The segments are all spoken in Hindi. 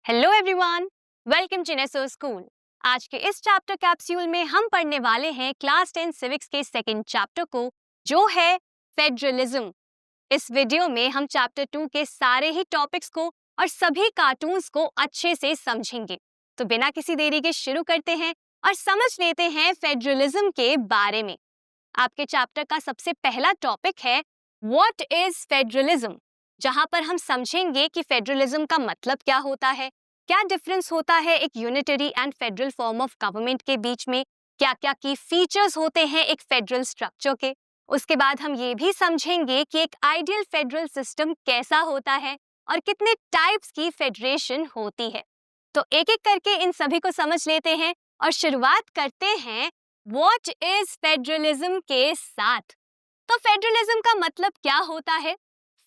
Hello everyone, welcome to Neso school. आज के इस चैप्टर कैप्सूल में हम पढ़ने वाले हैं क्लास 10 सिविक्स के सेकंड चैप्टर को, जो है फेडरलिज्म। इस वीडियो में हम चैप्टर 2 के सारे ही टॉपिक्स को और सभी कार्टून्स को अच्छे से समझेंगे। तो बिना किसी देरी के शुरू करते हैं और समझ लेते हैं फेडरलिज्म के बारे में। आपके चैप्टर का सबसे पहला टॉपिक है व्हाट इज फेडरलिज्म, जहां पर हम समझेंगे कि फेडरलिज्म का मतलब क्या होता है, क्या डिफरेंस होता है एक unitary and federal form of government के बीच में, क्या क्या की फीचर्स होते हैं एक फेडरल स्ट्रक्चर के। उसके बाद हम ये भी समझेंगे कि एक आइडियल फेडरल सिस्टम कैसा होता है और कितने टाइप्स की फेडरेशन होती है। तो एक एक करके इन सभी को समझ लेते हैं और शुरुआत करते हैं व्हाट इज फेडरलिज्म के साथ। तो फेडरलिज्म का मतलब क्या होता है?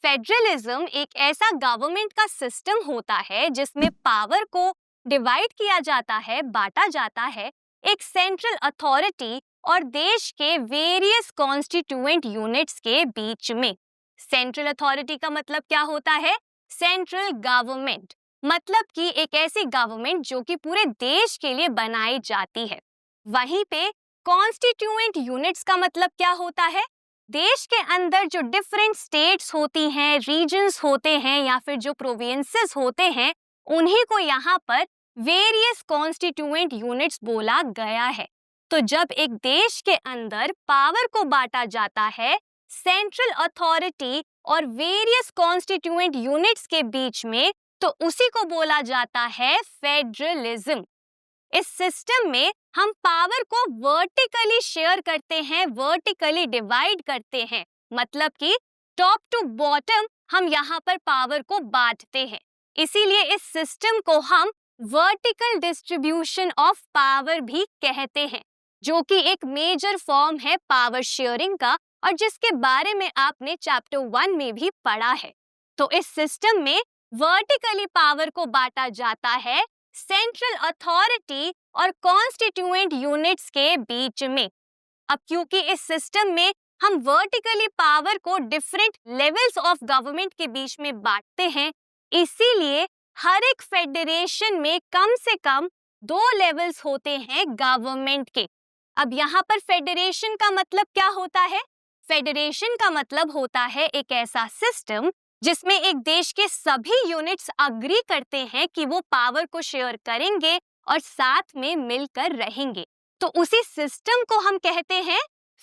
फेडरलिज्म एक ऐसा गवर्नमेंट का सिस्टम होता है जिसमें पावर को डिवाइड किया जाता है, बांटा जाता है एक सेंट्रल अथॉरिटी और देश के वेरियस कॉन्स्टिट्यूएंट यूनिट्स के बीच में। सेंट्रल अथॉरिटी का मतलब क्या होता है? सेंट्रल गवर्नमेंट, मतलब कि एक ऐसी गवर्नमेंट जो कि पूरे देश के लिए बनाई जाती है। वहीं पे कॉन्स्टिट्यूएंट यूनिट्स का मतलब क्या होता है? देश के अंदर जो डिफरेंट स्टेट्स होती हैं, रीजन्स होते हैं या फिर जो प्रोविंसेस होते हैं, उन्हीं को यहाँ पर वेरियस कॉन्स्टिट्यूएंट यूनिट्स बोला गया है। तो जब एक देश के अंदर पावर को बांटा जाता है सेंट्रल अथॉरिटी और वेरियस कॉन्स्टिट्यूएंट यूनिट्स के बीच में, तो उसी को बोला जाता है फेडरलिज्म। इस सिस्टम में हम पावर को वर्टिकली शेयर करते हैं, वर्टिकली डिवाइड करते हैं, मतलब कि टॉप टू बॉटम हम यहाँ पर पावर को बांटते हैं। इसीलिए इस सिस्टम को हम वर्टिकल डिस्ट्रीब्यूशन ऑफ पावर भी कहते हैं, जो कि एक मेजर फॉर्म है पावर शेयरिंग का और जिसके बारे में आपने चैप्टर 1 में भी पढ़ा है। तो इस सिस्टम में वर्टिकली पावर को बांटा जाता है सेंट्रल अथॉरिटी और कॉन्स्टिट्यूएंट यूनिट्स के बीच में। अब क्योंकि इस सिस्टम में हम वर्टिकली पावर को डिफरेंट लेवल्स ऑफ गवर्नमेंट के बीच में बांटते हैं, इसीलिए हर एक फेडरेशन में कम से कम 2 लेवल्स होते हैं गवर्नमेंट के। अब यहाँ पर फेडरेशन का मतलब क्या होता है? फेडरेशन का मतलब होता है एक ऐसा सिस्टम जिसमें एक देश के सभी यूनिट्स अग्री करते हैं कि वो पावर को शेयर करेंगे और साथ में मिलकर रहेंगे। तो उसी सिस्टम को हम कहते हैं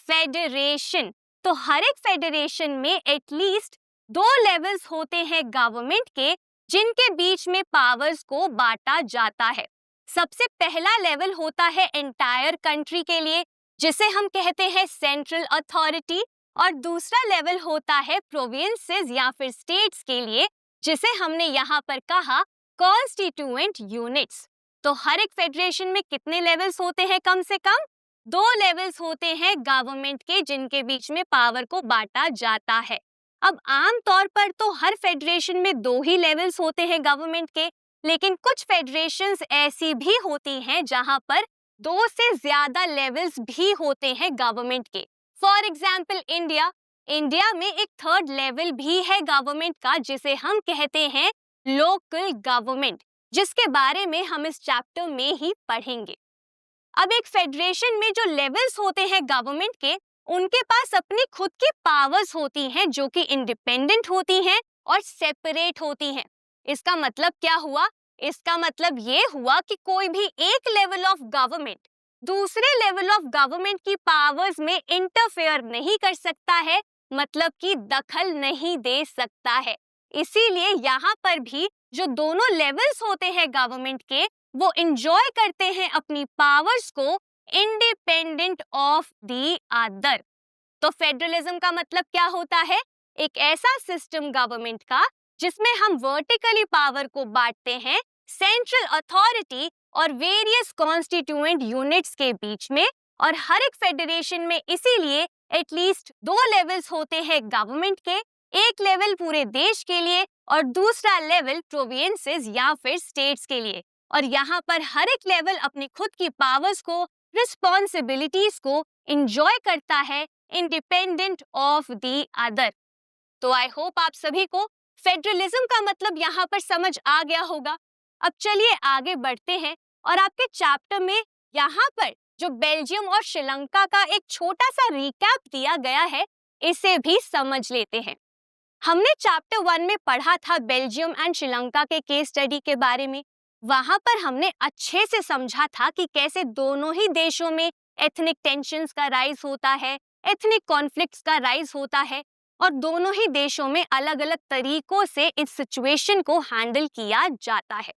फेडरेशन। तो हर एक फेडरेशन में एटलीस्ट 2 लेवल्स होते हैं गवर्नमेंट के, जिनके बीच में पावर्स को बांटा जाता है। सबसे पहला लेवल होता है एंटायर कंट्री के लिए, जिसे हम कहते हैं सेंट्रल अथॉरिटी, और दूसरा लेवल होता है प्रोविंसेस या फिर स्टेट्स के लिए, जिसे हमने यहाँ पर कहा कॉन्स्टिट्यूएंट यूनिट्स। तो हर एक फेडरेशन में कितने लेवल्स होते हैं? कम से कम 2 लेवल्स होते हैं गवर्नमेंट के, जिनके बीच में पावर को बांटा जाता है। अब आम तौर पर तो हर फेडरेशन में 2 ही लेवल्स होते हैं गवर्नमेंट के, लेकिन कुछ फेडरेशंस ऐसी भी होती हैं जहां पर 2 से ज्यादा लेवल्स भी होते हैं गवर्नमेंट के। फॉर एग्जाम्पल इंडिया में एक 3rd लेवल भी है गवर्नमेंट का, जिसे हम कहते हैं लोकल गवर्नमेंट, जिसके बारे में हम इस चैप्टर में ही पढ़ेंगे। अब एक फेडरेशन में जो लेवल्स होते हैं गवर्नमेंट के, उनके पास अपनी खुद की पावर्स होती हैं जो कि इंडिपेंडेंट होती हैं और सेपरेट होती हैं। इसका मतलब क्या हुआ? इसका मतलब ये हुआ कि कोई भी एक लेवल ऑफ गवर्नमेंट दूसरे लेवल ऑफ गवर्नमेंट की पावर्स में इंटरफेयर नहीं कर सकता है, मतलब कि दखल नहीं दे सकता है। इसीलिए यहाँ पर भी जो दोनों लेवल्स होते हैं गवर्नमेंट के, वो एंजॉय करते हैं अपनी पावर्स को इंडिपेंडेंट ऑफ द अदर। तो फेडरलिज्म का मतलब क्या होता है? एक ऐसा सिस्टम गवर्नमेंट का जिसमें हम वर्टिकली पावर को बांटते हैं सेंट्रल अथॉरिटी और वेरियस कॉन्स्टिट्यूएंट यूनिट्स के बीच में, और हर एक फेडरेशन में इसीलिए एटलीस्ट 2 लेवल्स होते हैं गवर्नमेंट के, एक लेवल पूरे देश के लिए और दूसरा लेवल प्रोविंसेस या फिर स्टेट्स के लिए। और यहाँ पर हर एक लेवल अपनी खुद की पावर्स को, रिस्पॉन्सिबिलिटीज को एंजॉय करता है इंडिपेंडेंट ऑफ द अदर। तो आई होप आप सभी को फेडरलिज्म का मतलब यहाँ पर समझ आ गया होगा। अब चलिए आगे बढ़ते हैं और आपके चैप्टर में यहाँ पर जो बेल्जियम और श्रीलंका का एक छोटा सा रिकैप दिया गया है, इसे भी समझ लेते हैं। हमने चैप्टर 1 में पढ़ा था बेल्जियम एंड श्रीलंका के केस स्टडी के बारे में। वहां पर हमने अच्छे से समझा था कि कैसे दोनों ही देशों में एथनिक टेंशंस का राइज होता है, एथनिक कॉन्फ्लिक्ट्स का राइज होता है और दोनों ही देशों में अलग अलग तरीकों से इस सिचुएशन को हैंडल किया जाता है।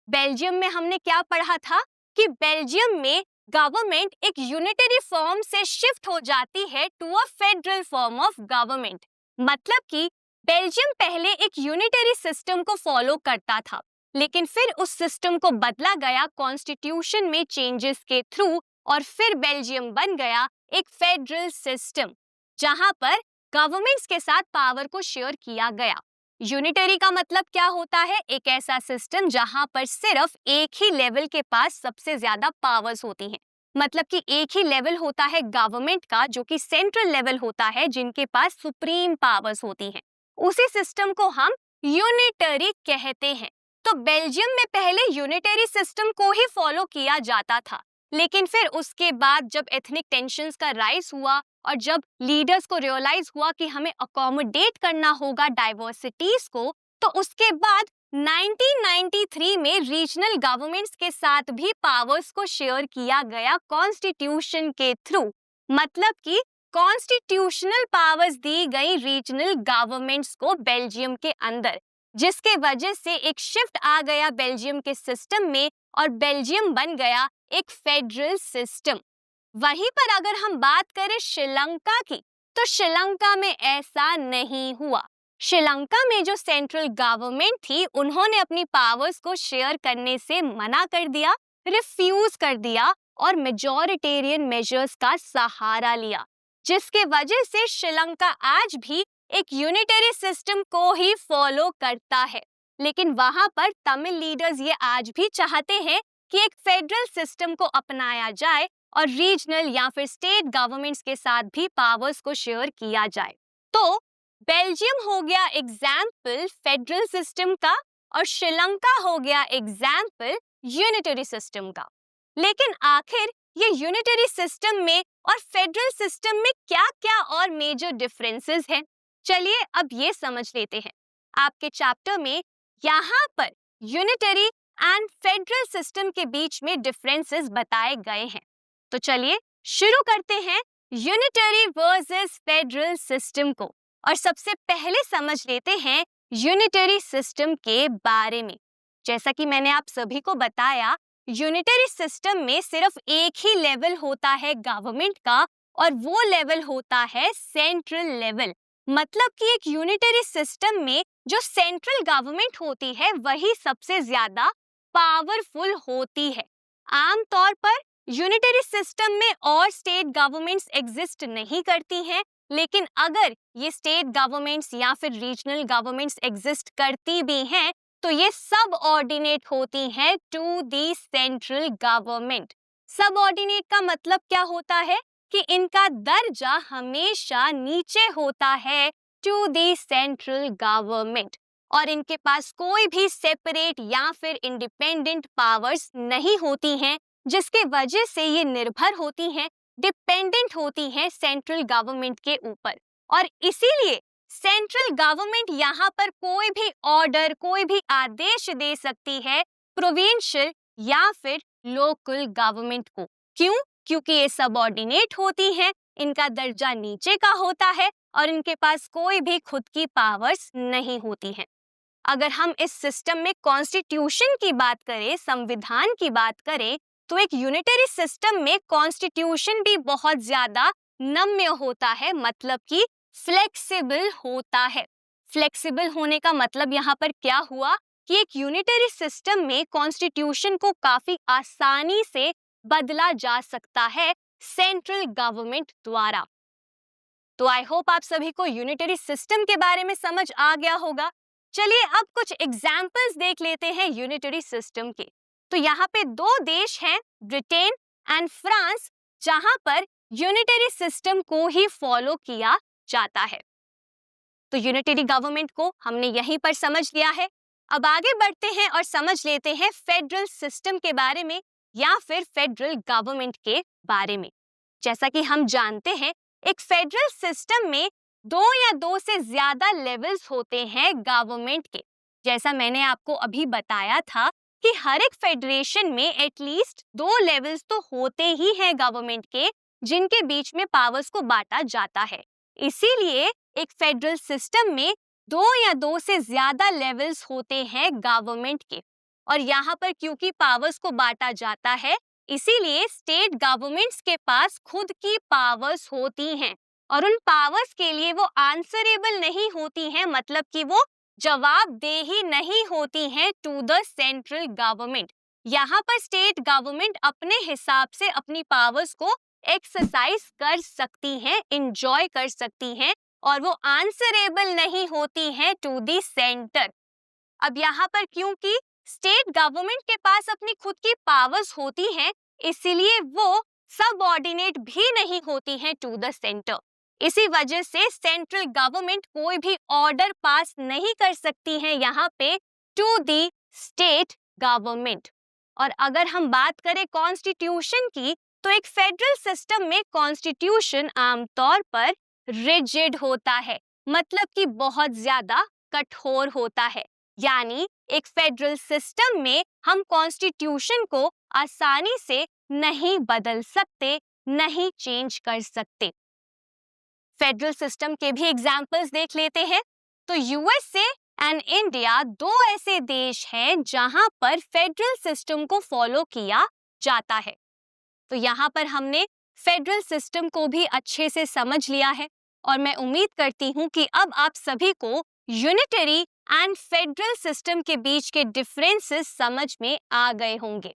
बेल्जियम में हमने क्या पढ़ा था कि बेल्जियम में गवर्नमेंट एक यूनिटरी फॉर्म से शिफ्ट हो जाती है to a federal form of government. मतलब कि बेल्जियम पहले एक यूनिटरी सिस्टम को फॉलो करता था, लेकिन फिर उस सिस्टम को बदला गया कॉन्स्टिट्यूशन में चेंजेस के थ्रू और फिर बेल्जियम बन गया एक फेडरल सिस्टम जहां पर गवर्नमेंट्स के साथ पावर को शेयर किया गया। यूनिटरी का मतलब क्या होता है? एक ऐसा सिस्टम जहां पर सिर्फ एक ही लेवल के पास सबसे ज्यादा पावर्स होती हैं। मतलब कि एक ही लेवल होता है गवर्नमेंट का जो कि सेंट्रल लेवल होता है, जिनके पास सुप्रीम पावर्स होती हैं। उसी सिस्टम को हम यूनिटरी कहते हैं। तो बेल्जियम में पहले यूनिटरी सिस्टम को ही फॉलो किया जाता था, लेकिन फिर उसके बाद जब एथनिक टेंशंस का राइज हुआ और जब लीडर्स को रियलाइज हुआ कि हमें अकोमोडेट करना होगा डाइवर्सिटीज को, तो उसके बाद 1993 में रीजनल गवर्नमेंट्स के साथ भी पावर्स को शेयर किया गया कॉन्स्टिट्यूशन के थ्रू। मतलब कि कॉन्स्टिट्यूशनल पावर्स दी गई रीजनल गवर्नमेंट्स को बेल्जियम के अंदर, जिसके वजह से एक शिफ्ट आ गया बेल्जियम के सिस्टम में और बेल्जियम बन गया एक फेडरल सिस्टम। वहीं पर अगर हम बात करें श्रीलंका की, तो श्रीलंका में ऐसा नहीं हुआ। श्रीलंका में जो सेंट्रल गवर्नमेंट थी, उन्होंने अपनी पावर्स को शेयर करने से मना कर दिया, रिफ्यूज कर दिया और मेजॉरिटेरियन मेजर्स का सहारा लिया, जिसके वजह से श्रीलंका आज भी एक यूनिटरी सिस्टम को ही फॉलो करता है। लेकिन वहां पर तमिल लीडर्स ये आज भी चाहते हैं कि एक फेडरल सिस्टम को अपनाया जाए और रीजनल या फिर स्टेट गवर्नमेंट्स के साथ भी पावर्स को शेयर किया जाए। तो बेल्जियम हो गया एग्जाम्पल फेडरल सिस्टम का और श्रीलंका हो गया एग्जाम्पल यूनिटरी सिस्टम का। लेकिन आखिर ये यूनिटरी सिस्टम में और फेडरल सिस्टम में क्या-क्या और मेजर डिफरेंसेस हैं? चलिए अब ये समझ लेते हैं। आपके चैप्टर में यहाँ पर यूनिटरी एंड फेडरल सिस्टम के बीच में डिफरेंसेस बताए गए हैं। तो चलिए शुरू करते हैं यूनिटरी वर्सेस फेडरल सिस्टम को और सबसे पहले समझ लेते हैं यूनिटरी सिस्टम के बारे में। जैसा कि मैंने आप सभी को बताया, यूनिटरी सिस्टम में सिर्फ एक ही लेवल होता है गवर्नमेंट का और वो लेवल होता है सेंट्रल लेवल। मतलब कि एक यूनिटरी सिस्टम में जो सेंट्रल गवर्नमेंट होती है वही सबसे ज्यादा पावरफुल होती है। आमतौर पर यूनिटरी सिस्टम में और स्टेट गवर्नमेंट्स एग्जिस्ट नहीं करती हैं, लेकिन अगर ये स्टेट गवर्नमेंट्स या फिर रीजनल गवर्नमेंट्स एग्जिस्ट करती भी हैं, तो ये सबऑर्डिनेट होती हैं to the central government. Subordinate का मतलब क्या होता है कि इनका दर्जा हमेशा नीचे होता है टू दी सेंट्रल गवर्नमेंट और इनके पास कोई भी सेपरेट या फिर इंडिपेंडेंट पावर्स नहीं होती हैं, जिसके वजह से ये निर्भर होती हैं, डिपेंडेंट होती हैं सेंट्रल गवर्नमेंट के ऊपर। और इसीलिए सेंट्रल गवर्नमेंट यहाँ पर कोई भी ऑर्डर, कोई भी आदेश दे सकती है प्रोविंशियल या फिर लोकल गवर्नमेंट को। क्यों? क्योंकि ये सबऑर्डिनेट होती हैं, इनका दर्जा नीचे का होता है और इनके पास कोई भी खुद की पावर्स नहीं होती हैं। अगर हम इस सिस्टम में कॉन्स्टिट्यूशन की बात करें, संविधान की बात करें, तो एक यूनिटरी सिस्टम में कॉन्स्टिट्यूशन भी बहुत ज्यादा नम्य होता है, मतलब कि फ्लेक्सिबल होता है। फ्लेक्सिबल होने का मतलब यहाँ पर क्या हुआ कि एक यूनिटरी सिस्टम में कॉन्स्टिट्यूशन को काफी आसानी से बदला जा सकता है सेंट्रल गवर्नमेंट द्वारा। तो आई होप आप सभी को यूनिटरी सिस्टम के बारे में समझ आ गया होगा। चलिए अब कुछ एग्जाम्पल्स देख लेते हैं यूनिटरी सिस्टम के। तो यहाँ पे दो देश हैं, ब्रिटेन एंड फ्रांस, जहां पर यूनिटरी सिस्टम को ही फॉलो किया जाता है। तो यूनिटरी गवर्नमेंट को हमने यहीं पर समझ लिया है। अब आगे बढ़ते हैं और समझ लेते हैं फेडरल सिस्टम के बारे में या फिर फेडरल गवर्नमेंट के बारे में। जैसा कि हम जानते हैं, एक फेडरल सिस्टम में दो या दो से ज्यादा लेवल्स होते हैं गवर्नमेंट के। जैसा मैंने आपको अभी बताया था कि हर एक फेडरेशन में एटलीस्ट दो लेवल्स तो होते ही हैं गवर्नमेंट के, जिनके बीच में पावर्स को बांटा जाता है। इसीलिए एक फेडरल सिस्टम में दो या दो से ज्यादा लेवल्स होते हैं गवर्नमेंट के। और यहाँ पर क्योंकि पावर्स को बांटा जाता है, इसीलिए स्टेट गवर्नमेंट्स के पास खुद की पावर्स होती हैं और उन पावर्स के लिए वो आंसरेबल नहीं होती हैं, मतलब कि वो जवाबदेही नहीं होती हैं टू द सेंट्रल गवर्नमेंट। यहाँ पर स्टेट गवर्नमेंट अपने हिसाब से अपनी पावर्स को एक्सरसाइज कर सकती हैं, इंजॉय कर सकती हैं और वो आंसरेबल नहीं होती हैं टू दी सेंटर। अब यहाँ पर क्योंकि स्टेट गवर्नमेंट के पास अपनी खुद की पावर्स होती हैं, इसीलिए वो सबऑर्डिनेट भी नहीं होती हैं टू द सेंटर। इसी वजह से सेंट्रल गवर्नमेंट कोई भी ऑर्डर पास नहीं कर सकती है यहाँ पे टू दी स्टेट गवर्नमेंट। और अगर हम बात करें कॉन्स्टिट्यूशन की, तो एक फेडरल सिस्टम में कॉन्स्टिट्यूशन आमतौर पर रिजिड होता है, मतलब कि बहुत ज्यादा कठोर होता है। यानी एक फेडरल सिस्टम में हम कॉन्स्टिट्यूशन को आसानी से नहीं बदल सकते, नहीं चेंज कर सकते। फेडरल सिस्टम के भी एग्जाम्पल्स देख लेते हैं। तो यूएसए एंड इंडिया दो ऐसे देश हैं जहां पर फेडरल सिस्टम को फॉलो किया जाता है। तो यहाँ पर हमने फेडरल सिस्टम को भी अच्छे से समझ लिया है और मैं उम्मीद करती हूँ कि अब आप सभी को यूनिटरी एंड फेडरल सिस्टम के बीच के डिफरेंसेस समझ में आ गए होंगे।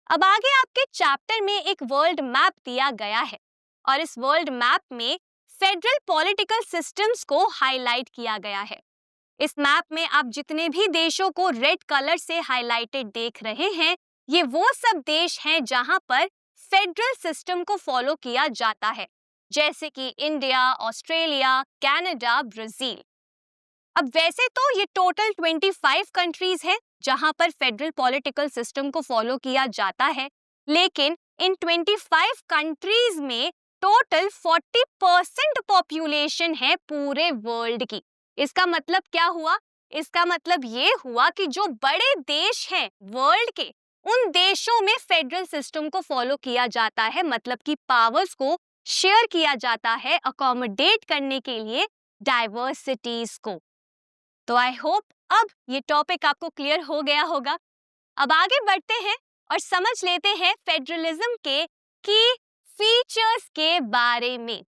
अब आगे आपके चैप्टर में एक वर्ल्ड मैप दिया गया है और इस वर्ल्ड मैप में फेडरल पॉलिटिकल सिस्टम्स को हाईलाइट किया गया है। इस मैप में आप जितने भी देशों को रेड कलर से हाईलाइटेड देख रहे हैं, ये वो सब देश हैं जहां पर फेडरल सिस्टम को फॉलो किया जाता है, जैसे कि इंडिया, ऑस्ट्रेलिया, कनाडा, ब्राजील। अब वैसे तो ये टोटल 25 कंट्रीज हैं जहां पर फेडरल पॉलिटिकल सिस्टम को फॉलो किया जाता है, लेकिन इन 25 कंट्रीज में टोटल 40% पॉपुलेशन है पूरे वर्ल्ड की। इसका मतलब क्या हुआ? इसका मतलब ये हुआ कि जो बड़े देश हैं वर्ल्ड के, उन देशों में फेडरल सिस्टम को फॉलो किया जाता है, मतलब कि पावर्स को शेयर किया जाता है अकोमोडेट करने के लिए डाइवर्सिटीज को। तो आई होप अब ये टॉपिक आपको क्लियर हो गया होगा। अब आगे बढ़ते हैं और समझ लेते हैं फेडरलिज्म के की फीचर्स के बारे में।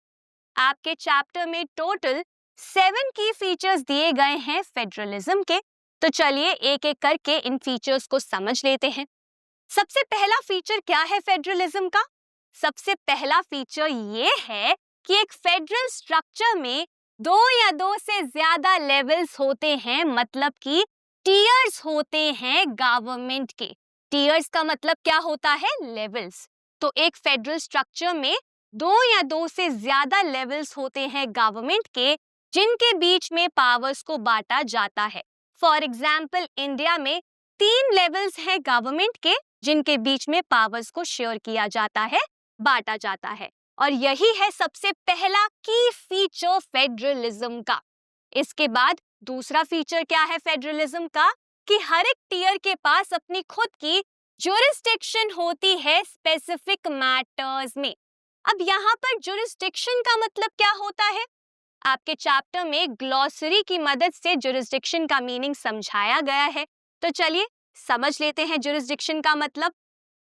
आपके चैप्टर में टोटल 7 की फीचर्स दिए गए हैं फेडरलिज्म के। तो चलिए एक एक करके इन फीचर्स को समझ लेते हैं। सबसे पहला फीचर क्या है फेडरलिज्म का? सबसे पहला फीचर ये है कि एक फेडरल स्ट्रक्चर में दो या दो से ज्यादा लेवल्स होते हैं, मतलब कि टीयर्स होते हैं गवर्नमेंट के। टीयर्स का मतलब क्या होता है? लेवल्स। तो एक फेडरल स्ट्रक्चर में दो या दो से ज्यादा लेवल्स होते हैं गवर्नमेंट के, जिनके बीच में पावर्स को बांटा जाता है। फॉर एग्जाम्पल इंडिया में 3 लेवल्स हैं गवर्नमेंट के, जिनके बीच में पावर्स को शेयर किया जाता है, बांटा जाता है। और यही है सबसे पहला की फीचर फेडरलिज्म का। इसके बाद दूसरा फीचर क्या है फेडरलिज्म का? कि हर एक टीयर के पास अपनी खुद की जुरिस्डिक्शन होती है स्पेसिफिक मैटर्स में। अब यहाँ पर जुरिस्डिक्शन का मतलब क्या होता है? आपके चैप्टर में ग्लॉसरी की मदद से जुरिस्डिक्शन का मीनिंग समझाया गया है। तो चलिए समझ लेते हैं जुरिस्डिक्शन का मतलब।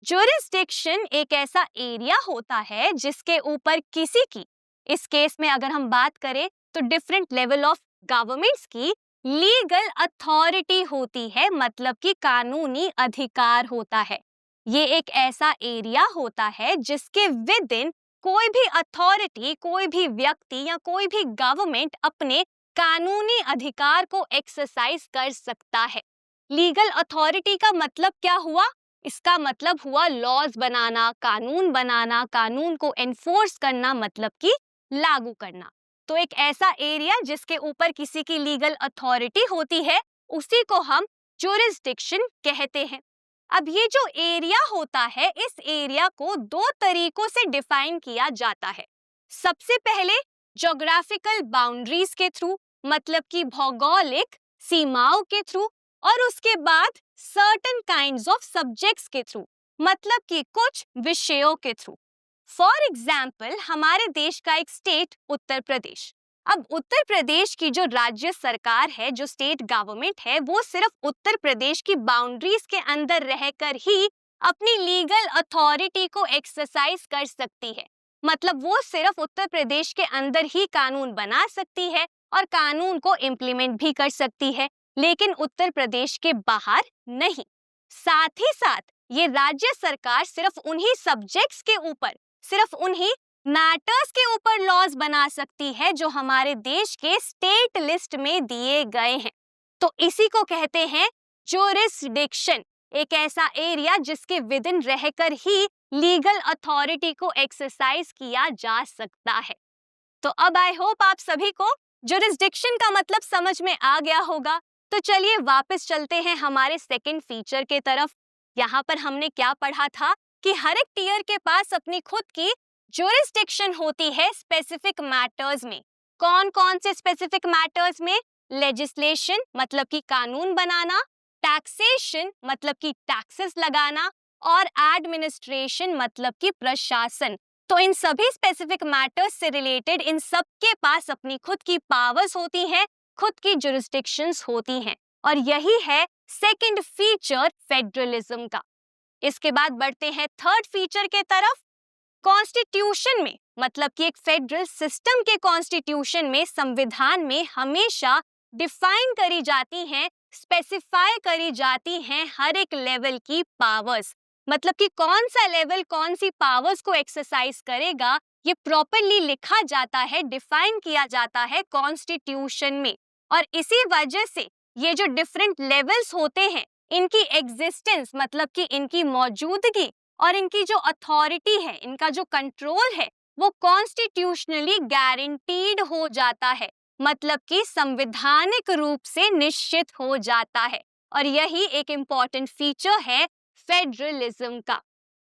जुरिस्डिक्शन एक ऐसा एरिया होता है जिसके ऊपर किसी की, इस केस में अगर हम बात करें तो डिफरेंट लेवल ऑफ गवर्नमेंट्स की लीगल अथॉरिटी होती है, मतलब कि कानूनी अधिकार होता है। ये एक ऐसा एरिया होता है जिसके विद इन कोई भी अथॉरिटी, कोई भी व्यक्ति या कोई भी गवर्नमेंट अपने कानूनी अधिकार को एक्सरसाइज कर सकता है। लीगल अथॉरिटी का मतलब क्या हुआ? इसका मतलब हुआ लॉज बनाना, कानून को एनफोर्स करना, मतलब कि लागू करना। तो एक ऐसा एरिया जिसके ऊपर किसी की लीगल अथॉरिटी होती है, उसी को हम जुरिस्डिक्शन कहते हैं। अब ये जो एरिया होता है, इस एरिया को दो तरीकों से डिफाइन किया जाता है। सबसे पहले ज्योग्राफिकल बाउंड्रीज के थ्रू, मतलब कि भौगोलिक सीमाओं के थ्रू, और उसके बाद सर्टेन काइंड्स ऑफ सब्जेक्ट्स के थ्रू, मतलब कि कुछ विषयों के थ्रू। फॉर एग्जाम्पल, हमारे देश का एक स्टेट उत्तर प्रदेश। अब उत्तर प्रदेश की जो राज्य सरकार है, जो स्टेट गवर्नमेंट है, वो सिर्फ उत्तर प्रदेश की बाउंड्रीज के अंदर रहकर ही अपनी लीगल अथॉरिटी को एक्सरसाइज कर सकती है। मतलब वो सिर्फ उत्तर प्रदेश के अंदर ही कानून बना सकती है और कानून को इम्प्लीमेंट भी कर सकती है, लेकिन उत्तर प्रदेश के बाहर नहीं। साथ ही साथ ये राज्य सरकार सिर्फ उन्हीं सब्जेक्ट्स के ऊपर, सिर्फ उन्हीं मैटर्स के ऊपर लॉज बना सकती है जो हमारे देश के स्टेट लिस्ट में दिए गए हैं। तो इसी को कहते हैं जुरिस्डिक्शन, एक ऐसा एरिया जिसके विद इन रहकर ही लीगल अथॉरिटी को एक्सरसाइज किया जा सकता है। तो अब आई होप आप सभी को जुरिस्डिक्शन का मतलब समझ में आ गया होगा। तो चलिए वापस चलते हैं हमारे सेकंड फीचर के तरफ। यहाँ पर हमने क्या पढ़ा था कि हर एक टीयर के पास अपनी खुद की जुरिस्डिक्शन होती है स्पेसिफिक मैटर्स में। कौन कौन से स्पेसिफिक मैटर्स में? लेजिस्लेशन मतलब कि कानून बनाना, टैक्सेशन मतलब कि टैक्सेस लगाना, और एडमिनिस्ट्रेशन मतलब कि प्रशासन। तो इन सभी स्पेसिफिक मैटर्स से रिलेटेड इन सब के पास अपनी खुद की पावर्स होती हैं, खुद की जुरिस्डिक्शंस होती हैं, और यही है सेकंड फीचर फेडरलिज्म का। इसके बाद बढ़ते हैं थर्ड फीचर के तरफ। कॉन्स्टिट्यूशन में, मतलब कि एक फेडरल सिस्टम के कॉन्स्टिट्यूशन में, संविधान में हमेशा डिफाइन करी जाती हैं, स्पेसिफाई करी जाती हैं हर एक लेवल की पावर्स। मतलब कि कौन सा लेवल कौन सी पावर्स को एक्सरसाइज करेगा, ये प्रॉपरली लिखा जाता है, डिफाइन किया जाता है कॉन्स्टिट्यूशन में। और इसी वजह से ये जो डिफरेंट लेवल्स होते हैं, इनकी एग्जिस्टेंस मतलब कि इनकी मौजूदगी और इनकी जो अथॉरिटी है, इनका जो कंट्रोल है, वो कॉन्स्टिट्यूशनली गारंटीड हो जाता है, मतलब कि संवैधानिक रूप से निश्चित हो जाता है। और यही एक इम्पॉर्टेंट फीचर है फेडरलिज्म का।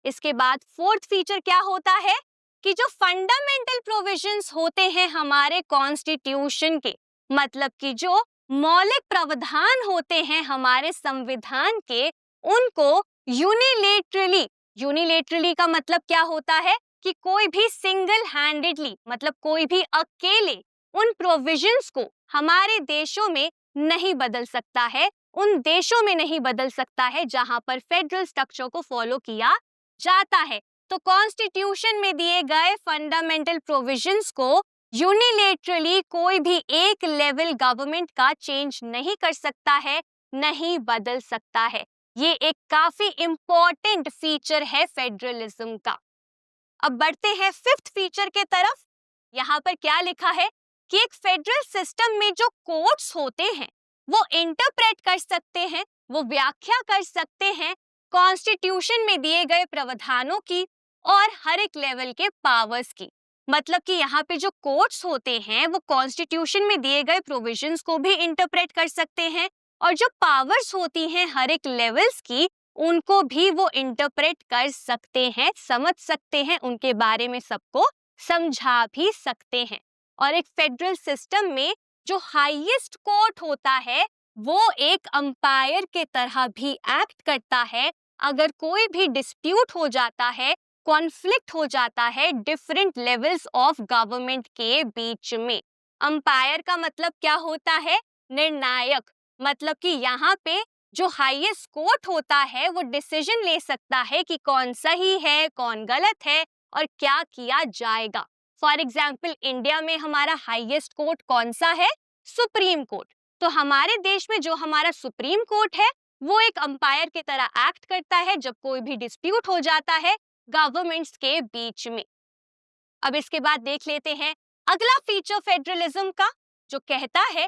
इसके बाद फोर्थ फीचर क्या होता है कि जो फंडामेंटल प्रोविजंस होते हैं हमारे कॉन्स्टिट्यूशन के, मतलब कि जो मौलिक प्रावधान होते हैं हमारे संविधान के, उनको यूनिलेटरली का मतलब क्या होता है कि कोई भी सिंगल हैंडेडली, मतलब कोई भी अकेले उन प्रोविजंस को हमारे देशों में नहीं बदल सकता है, उन देशों में नहीं बदल सकता है जहां पर फेडरल स्ट्रक्चर को फॉलो किया जाता है। तो कॉन्स्टिट्यूशन में दिए गए फंडामेंटल प्रोविजंस को यूनिलेटरली कोई भी एक लेवल गवर्नमेंट का चेंज नहीं कर सकता है, नहीं बदल सकता है। ये एक काफी इंपॉर्टेंट फीचर है फेडरलिज्म का। अब बढ़ते हैं फिफ्थ फीचर के तरफ। यहाँ पर क्या लिखा है कि एक फेडरल सिस्टम में जो कोर्ट्स होते हैं वो इंटरप्रेट कर सकते हैं, वो व्याख्या कर सकते हैं कॉन्स्टिट्यूशन में दिए गए प्रावधानों की और हर एक लेवल के पावर्स की। मतलब कि यहाँ पे जो कोर्ट्स होते हैं वो कॉन्स्टिट्यूशन में दिए गए प्रोविजंस को भी इंटरप्रेट कर सकते हैं, और जो पावर्स होती हैं हर एक लेवल्स की, उनको भी वो इंटरप्रेट कर सकते हैं, समझ सकते हैं, उनके बारे में सबको समझा भी सकते हैं। और एक फेडरल सिस्टम में जो हाईएस्ट कोर्ट होता है वो एक अंपायर के तरह भी एक्ट करता है। अगर कोई भी डिस्प्यूट हो जाता है, कॉन्फ्लिक्ट हो जाता है डिफरेंट लेवल्स ऑफ गवर्नमेंट के बीच में। अंपायर का मतलब क्या होता है? निर्णायक। मतलब कि यहाँ पे जो हाईएस्ट कोर्ट होता है वो डिसीजन ले सकता है कि कौन सही है, कौन गलत है और क्या किया जाएगा। फॉर एग्जाम्पल, इंडिया में हमारा हाईएस्ट कोर्ट कौन सा है? Supreme court. तो हमारे देश में जो हमारा सुप्रीम कोर्ट है वो एक अंपायर की तरह एक्ट करता है जब कोई भी डिस्प्यूट हो जाता है गवर्नमेंट्स के बीच में। अब इसके बाद देख लेते हैं अगला फीचर फेडरलिज्म का, जो कहता है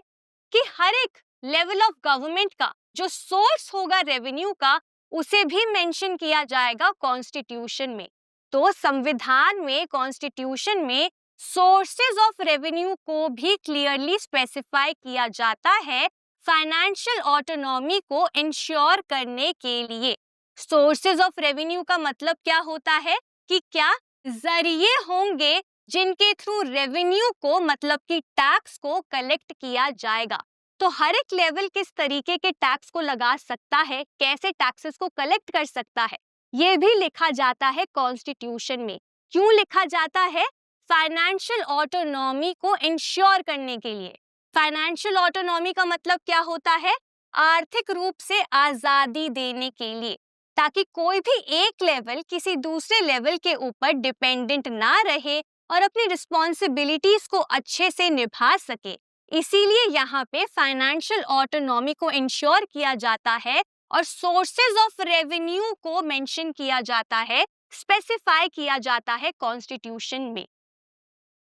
कि हर एक लेवल ऑफ गवर्नमेंट का जो सोर्स होगा रेवेन्यू का, उसे भी मेंशन किया जाएगा कॉन्स्टिट्यूशन में। तो संविधान में, कॉन्स्टिट्यूशन में सोर्सेज ऑफ रेवेन्यू को भी क्लियरली स्पेसिफाई किया जाता है फाइनेंशियल ऑटोनॉमी को इंश्योर करने के लिए। सोर्सेज ऑफ रेवेन्यू का मतलब क्या होता है कि क्या जरिए होंगे जिनके थ्रू रेवेन्यू को मतलब कि टैक्स को कलेक्ट किया जाएगा। तो हर एक लेवल किस तरीके के टैक्स को लगा सकता है, कैसे टैक्सेस को कलेक्ट कर सकता है, ये भी लिखा जाता है कॉन्स्टिट्यूशन में। क्यों लिखा जाता है? फाइनेंशियल ऑटोनॉमी को इंश्योर करने के लिए। फाइनेंशियल ऑटोनॉमी का मतलब क्या होता है? आर्थिक रूप से आजादी देने के लिए, ताकि कोई भी एक लेवल किसी दूसरे लेवल के ऊपर डिपेंडेंट ना रहे और अपनी रिस्पॉन्सिबिलिटीज को अच्छे से निभा सके। इसीलिए यहाँ पे फाइनेंशियल ऑटोनॉमी को इंश्योर किया जाता है और सोर्सेज ऑफ रेवेन्यू को मेंशन किया जाता है, स्पेसिफाई किया जाता है कॉन्स्टिट्यूशन में।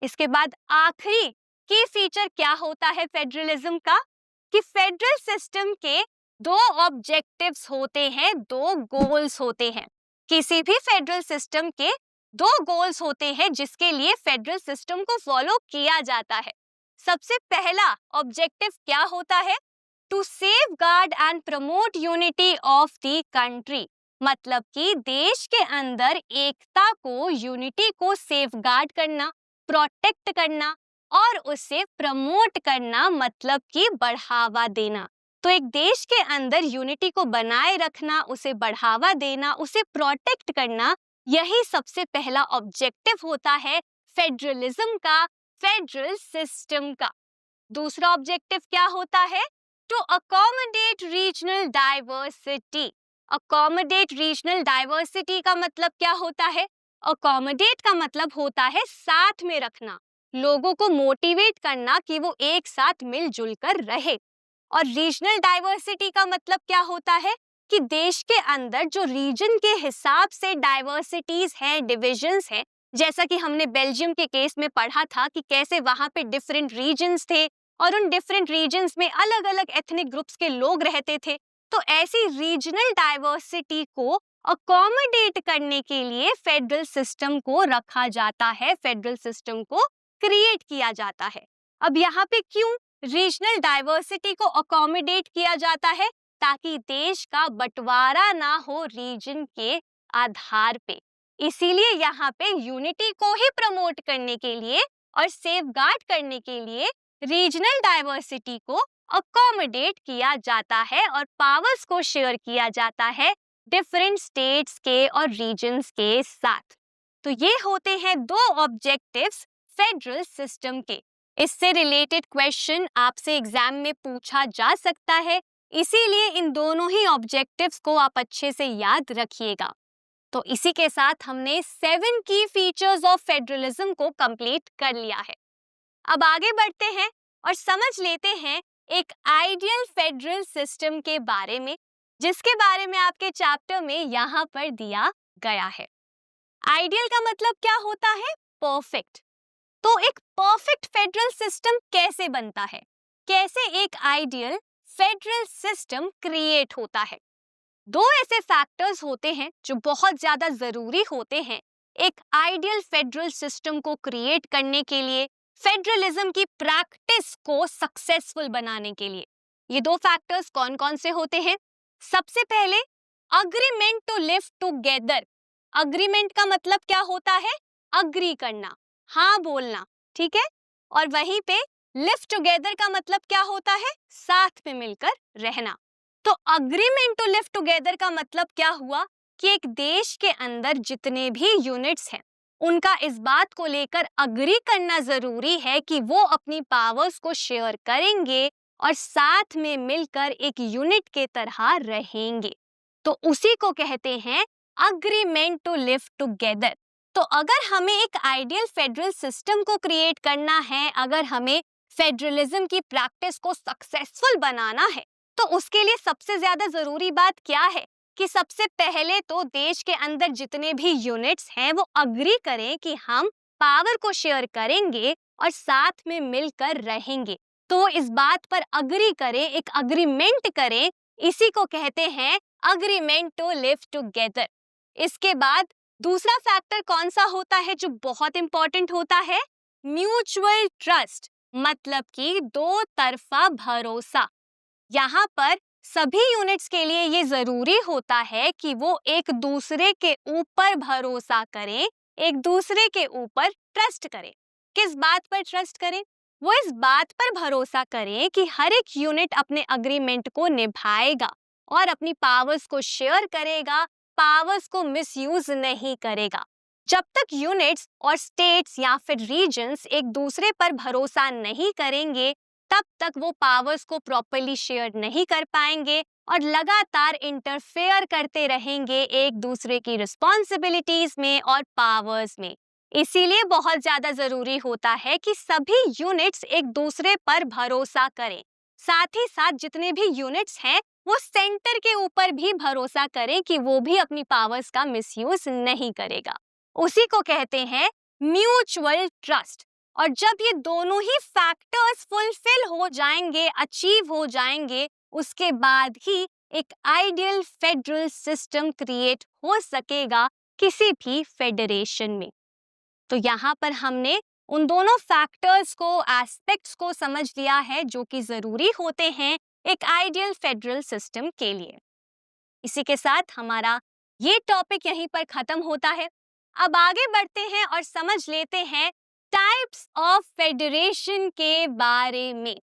इसके बाद आखिरी की फीचर क्या होता है फेडरलिज्म का? कि फेडरल सिस्टम के दो ऑब्जेक्टिव्स होते हैं, दो गोल्स होते हैं। किसी भी फेडरल सिस्टम के दो गोल्स होते हैं जिसके लिए फेडरल सिस्टम को फॉलो किया जाता है। सबसे पहला ऑब्जेक्टिव क्या होता है? To safeguard and promote unity of the country, मतलब कि देश के अंदर एकता को, यूनिटी को सेफगार्ड करना, प्रोटेक्ट करना और उसे प्रमोट करना, मतलब कि बढ़ावा देना। तो एक देश के अंदर यूनिटी को बनाए रखना, उसे बढ़ावा देना, उसे प्रोटेक्ट करना, यही सबसे पहला ऑब्जेक्टिव होता है फेडरलिज्म का, फेडरल सिस्टम का। दूसरा ऑब्जेक्टिव क्या होता है? To accommodate regional diversity. Accommodate regional diversity का मतलब क्या होता है? अकोमोडेट का मतलब होता है साथ में रखना, लोगों को मोटिवेट करना कि वो एक साथ मिलजुल कर रहे। और रीजनल डाइवर्सिटी का मतलब क्या होता है? कि देश के अंदर जो रीजन के हिसाब से डाइवर्सिटीज हैं, डिविजन्स हैं, जैसा कि हमने बेल्जियम के केस में पढ़ा था कि कैसे वहां पे डिफरेंट रीजन्स थे और उन डिफरेंट रीजन्स में अलग अलग एथनिक ग्रुप्स के लोग रहते थे। तो ऐसी रीजनल डाइवर्सिटी को अकोमोडेट करने के लिए फेडरल सिस्टम को रखा जाता है, फेडरल सिस्टम को क्रिएट किया जाता है। अब यहाँ पे क्यों रीजनल डाइवर्सिटी को अकोमोडेट किया जाता है? ताकि देश का बंटवारा ना हो रीजन के आधार पे। इसीलिए यहाँ पे यूनिटी को ही प्रमोट करने के लिए और सेफगार्ड करने के लिए रीजनल डाइवर्सिटी को अकोमोडेट किया जाता है और पावर्स को शेयर किया जाता है डिफरेंट स्टेट्स के और रीजन्स के साथ। तो ये होते हैं दो ऑब्जेक्टिव्स फेडरल सिस्टम के। इससे रिलेटेड क्वेश्चन आपसे एग्जाम में पूछा जा सकता है, इसीलिए इन दोनों ही ऑब्जेक्टिव्स को आप अच्छे से याद रखिएगा। तो इसी के साथ हमने 7 की फीचर्स ऑफ फेडरलिज्म को कंप्लीट कर लिया है। अब आगे बढ़ते हैं और समझ लेते हैं एक आइडियल फेडरल सिस्टम के बारे में, जिसके बारे में आपके चैप्टर में यहाँ पर दिया गया है। आइडियल का मतलब क्या होता है? परफेक्ट। तो एक परफेक्ट फेडरल सिस्टम कैसे बनता है? कैसे एक आइडियल फेडरल सिस्टम क्रिएट होता है? दो ऐसे फैक्टर्स होते हैं जो बहुत ज्यादा जरूरी होते हैं एक आइडियल फेडरल सिस्टम को क्रिएट करने के लिए, फेडरलिज्म की प्रैक्टिस को सक्सेसफुल बनाने के लिए। ये दो फैक्टर्स कौन कौन से होते हैं? सबसे पहले agreement to live together. Agreement का मतलब क्या होता है? अग्री करना, हाँ बोलना, ठीक है। और वहीं पे लिव टुगेदर का मतलब क्या होता है? साथ में मिलकर रहना। तो अग्रीमेंट टू लिव टुगेदर का मतलब क्या हुआ कि एक देश के अंदर जितने भी यूनिट्स हैं उनका इस बात को लेकर अग्री करना जरूरी है कि वो अपनी पावर्स को शेयर करेंगे और साथ में मिलकर एक यूनिट के तरह रहेंगे। तो उसी को कहते हैं अग्रीमेंट टू लिव टुगेदर। तो अगर हमें एक आइडियल फेडरल सिस्टम को क्रिएट करना है, अगर हमें फेडरलिज्म की प्रैक्टिस को सक्सेसफुल बनाना है, तो उसके लिए सबसे ज्यादा जरूरी बात क्या है कि सबसे पहले तो देश के अंदर जितने भी यूनिट्स हैं वो अग्री करें कि हम पावर को शेयर करेंगे और साथ में मिलकर रहेंगे। तो इस बात पर अग्री करें, एक अग्रीमेंट करें, इसी को कहते हैं अग्रीमेंट टू लिव टुगेदर। इसके बाद दूसरा फैक्टर कौन सा होता है जो बहुत इंपॉर्टेंट होता है? म्यूचुअल ट्रस्ट, मतलब कि दो तरफा भरोसा। यहाँ पर सभी यूनिट्स के लिए ये जरूरी होता है कि वो एक दूसरे के ऊपर भरोसा करें, एक दूसरे के ऊपर ट्रस्ट करें। किस बात पर ट्रस्ट करें? वो इस बात पर भरोसा करें कि हर एक यूनिट अपने अग्रीमेंट को निभाएगा और अपनी पावर्स को शेयर करेगा, पावर्स को मिसयूज नहीं करेगा। जब तक यूनिट्स और स्टेट्स या फिर रीजन्स एक दूसरे पर भरोसा नहीं करेंगे, तब तक वो पावर्स को प्रॉपर्ली शेयर नहीं कर पाएंगे और लगातार इंटरफेयर करते रहेंगे एक दूसरे की रिस्पॉन्सिबिलिटीज में और पावर्स में। इसीलिए बहुत ज्यादा जरूरी होता है कि सभी यूनिट्स एक दूसरे पर भरोसा करें। साथ ही साथ जितने भी यूनिट्स हैं वो सेंटर के ऊपर भी भरोसा करें कि वो भी अपनी पावर्स का मिसयूज नहीं करेगा। उसी को कहते हैं म्यूचुअल ट्रस्ट। और जब ये दोनों ही फैक्टर्स फुलफिल हो जाएंगे, अचीव हो जाएंगे, उसके बाद ही एक आइडियल फेडरल सिस्टम क्रिएट हो सकेगा किसी भी फेडरेशन में। तो यहाँ पर हमने उन दोनों फैक्टर्स को, एस्पेक्ट्स को समझ लिया है जो कि जरूरी होते हैं एक आइडियल फेडरल सिस्टम के लिए। इसी के साथ हमारा ये टॉपिक यहीं पर खत्म होता है। अब आगे बढ़ते हैं और समझ लेते हैं टाइप्स ऑफ फेडरेशन के बारे में।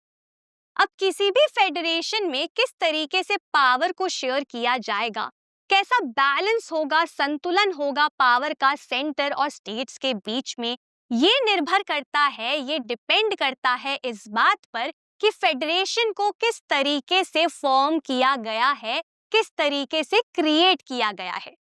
अब किसी भी फेडरेशन में किस तरीके से पावर को शेयर किया जाएगा, कैसा बैलेंस होगा, संतुलन होगा पावर का सेंटर और स्टेट्स के बीच में, ये निर्भर करता है, ये डिपेंड करता है इस बात पर कि फेडरेशन को किस तरीके से फॉर्म किया गया है, किस तरीके से क्रिएट किया गया है।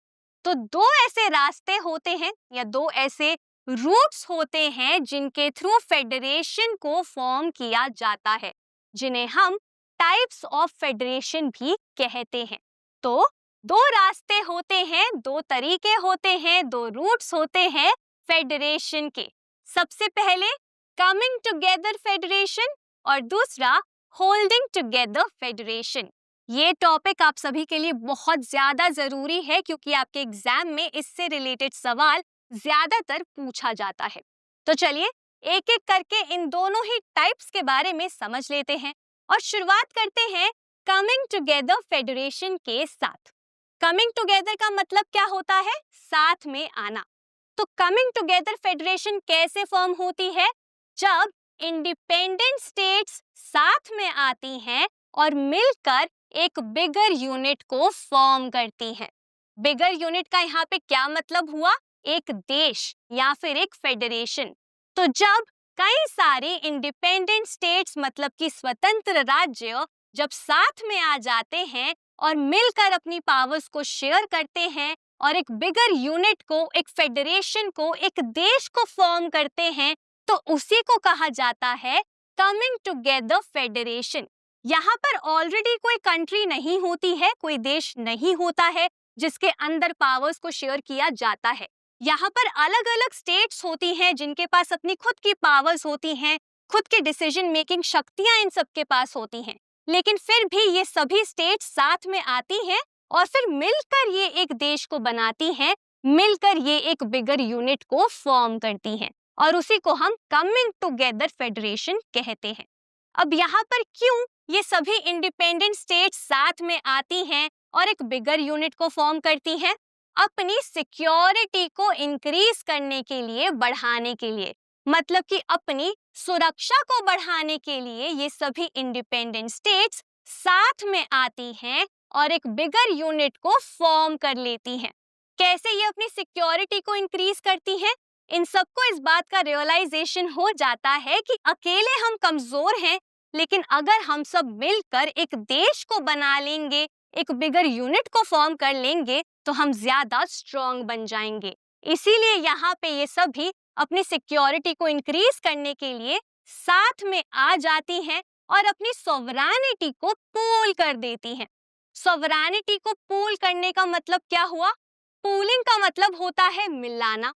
तो दो ऐसे रास्ते होते हैं या दो ऐसे रूट्स होते हैं जिनके थ्रू फेडरेशन को फॉर्म किया जाता है, जिन्हें हम टाइप्स ऑफ फेडरेशन भी कहते हैं। तो दो रास्ते होते हैं, दो तरीके होते हैं, दो रूट्स होते हैं फेडरेशन के। सबसे पहले कमिंग टुगेदर फेडरेशन और दूसरा होल्डिंग टुगेदर फेडरेशन। ये टॉपिक आप सभी के लिए बहुत ज्यादा जरूरी है क्योंकि आपके एग्जाम में इससे रिलेटेड सवाल ज्यादातर पूछा जाता है। तो चलिए एक एक करके इन दोनों ही टाइप्स के बारे में समझ लेते हैं और शुरुआत करते हैं कमिंग टुगेदर फेडरेशन के साथ। कमिंग टुगेदर का मतलब क्या होता है? साथ में आना। तो कमिंग टुगेदर फेडरेशन कैसे फॉर्म होती है? जब इंडिपेंडेंट स्टेट्स साथ में आती हैं और मिलकर एक बिगर यूनिट को फॉर्म करती हैं। बिगर यूनिट का यहाँ पे क्या मतलब हुआ? एक देश या फिर एक फेडरेशन। तो जब कई सारे इंडिपेंडेंट स्टेट्स मतलब कि स्वतंत्र राज्य जब साथ में आ जाते हैं और मिलकर अपनी पावर्स को शेयर करते हैं और एक बिगर यूनिट को, एक फेडरेशन को, एक देश को फॉर्म करते हैं, तो उसी को कहा जाता है कमिंग टुगेदर फेडरेशन। यहाँ पर ऑलरेडी कोई कंट्री नहीं होती है, कोई देश नहीं होता है जिसके अंदर पावर्स को शेयर किया जाता है। यहाँ पर अलग अलग स्टेट्स होती हैं जिनके पास अपनी खुद की पावर्स होती हैं, खुद की डिसीजन मेकिंग शक्तियां इन सबके पास होती हैं, लेकिन फिर भी ये सभी स्टेट्स साथ में आती हैं और फिर मिलकर ये एक देश को बनाती हैं, मिलकर ये एक बिगर यूनिट को फॉर्म करती हैं और उसी को हम कमिंग टुगेदर फेडरेशन कहते हैं। अब यहाँ पर क्यों ये सभी इंडिपेंडेंट स्टेट्स साथ में आती हैं और एक बिगर यूनिट को फॉर्म करती हैं? अपनी सिक्योरिटी को इंक्रीज करने के लिए, बढ़ाने के लिए, मतलब कि अपनी सुरक्षा को बढ़ाने के लिए ये सभी इंडिपेंडेंट स्टेट्स साथ में आती हैं और एक बिगर यूनिट को फॉर्म कर लेती हैं। कैसे ये अपनी सिक्योरिटी को इंक्रीज करती हैं? इन सबको इस बात का रियलाइजेशन हो जाता है कि अकेले हम कमजोर हैं, लेकिन अगर हम सब मिलकर एक देश को बना लेंगे, एक बिगर यूनिट को फॉर्म कर लेंगे, तो हम ज्यादा स्ट्रॉन्ग बन जाएंगे। इसीलिए यहाँ पे ये सभी अपनी सिक्योरिटी को इंक्रीज करने के लिए साथ में आ जाती हैं और अपनी सॉवरेनिटी को पूल कर देती हैं। सॉवरेनिटी को पूल करने का मतलब क्या हुआ? पूलिंग का मतलब होता है मिलाना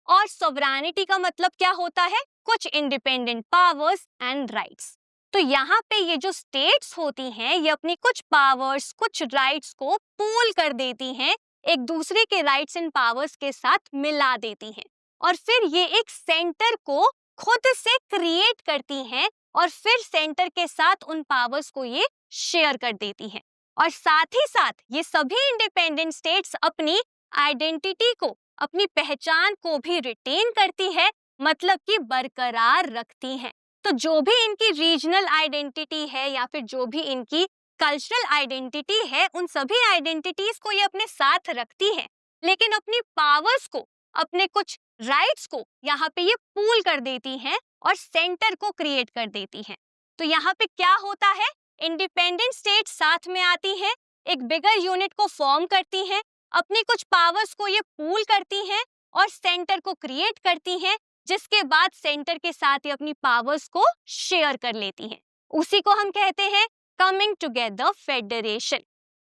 और सॉवरेनिटी का मतलब क्या होता है? कुछ इंडिपेंडेंट पावर्स एंड राइट्स। तो यहाँ पे ये जो स्टेट्स होती हैं ये अपनी कुछ पावर्स, कुछ राइट्स को पूल कर देती हैं, एक दूसरे के राइट्स एंड पावर्स के साथ मिला देती हैं और फिर ये एक सेंटर को खुद से क्रिएट करती हैं और फिर सेंटर के साथ उन पावर्स को ये शेयर कर देती हैं। और साथ ही साथ ये सभी इंडिपेंडेंट स्टेट्स अपनी आइडेंटिटी को, अपनी पहचान को भी रिटेन करती है, मतलब कि बरकरार रखती हैं। तो जो भी इनकी रीजनल आइडेंटिटी है या फिर जो भी इनकी कल्चरल आइडेंटिटी है, उन सभी आइडेंटिटीज को ये अपने साथ रखती है, लेकिन अपनी पावर्स को, अपने कुछ राइट्स को यहाँ पे ये पूल कर देती हैं और सेंटर को क्रिएट कर देती हैं। तो यहाँ पे क्या होता है, इंडिपेंडेंट स्टेट साथ में आती हैं, एक बिगर यूनिट को फॉर्म करती हैं, अपनी कुछ पावर्स को ये पूल करती हैं और सेंटर को क्रिएट करती हैं, जिसके बाद सेंटर के साथ ही अपनी पावर्स को शेयर कर लेती हैं। उसी को हम कहते हैं कमिंग टुगेदर फेडरेशन।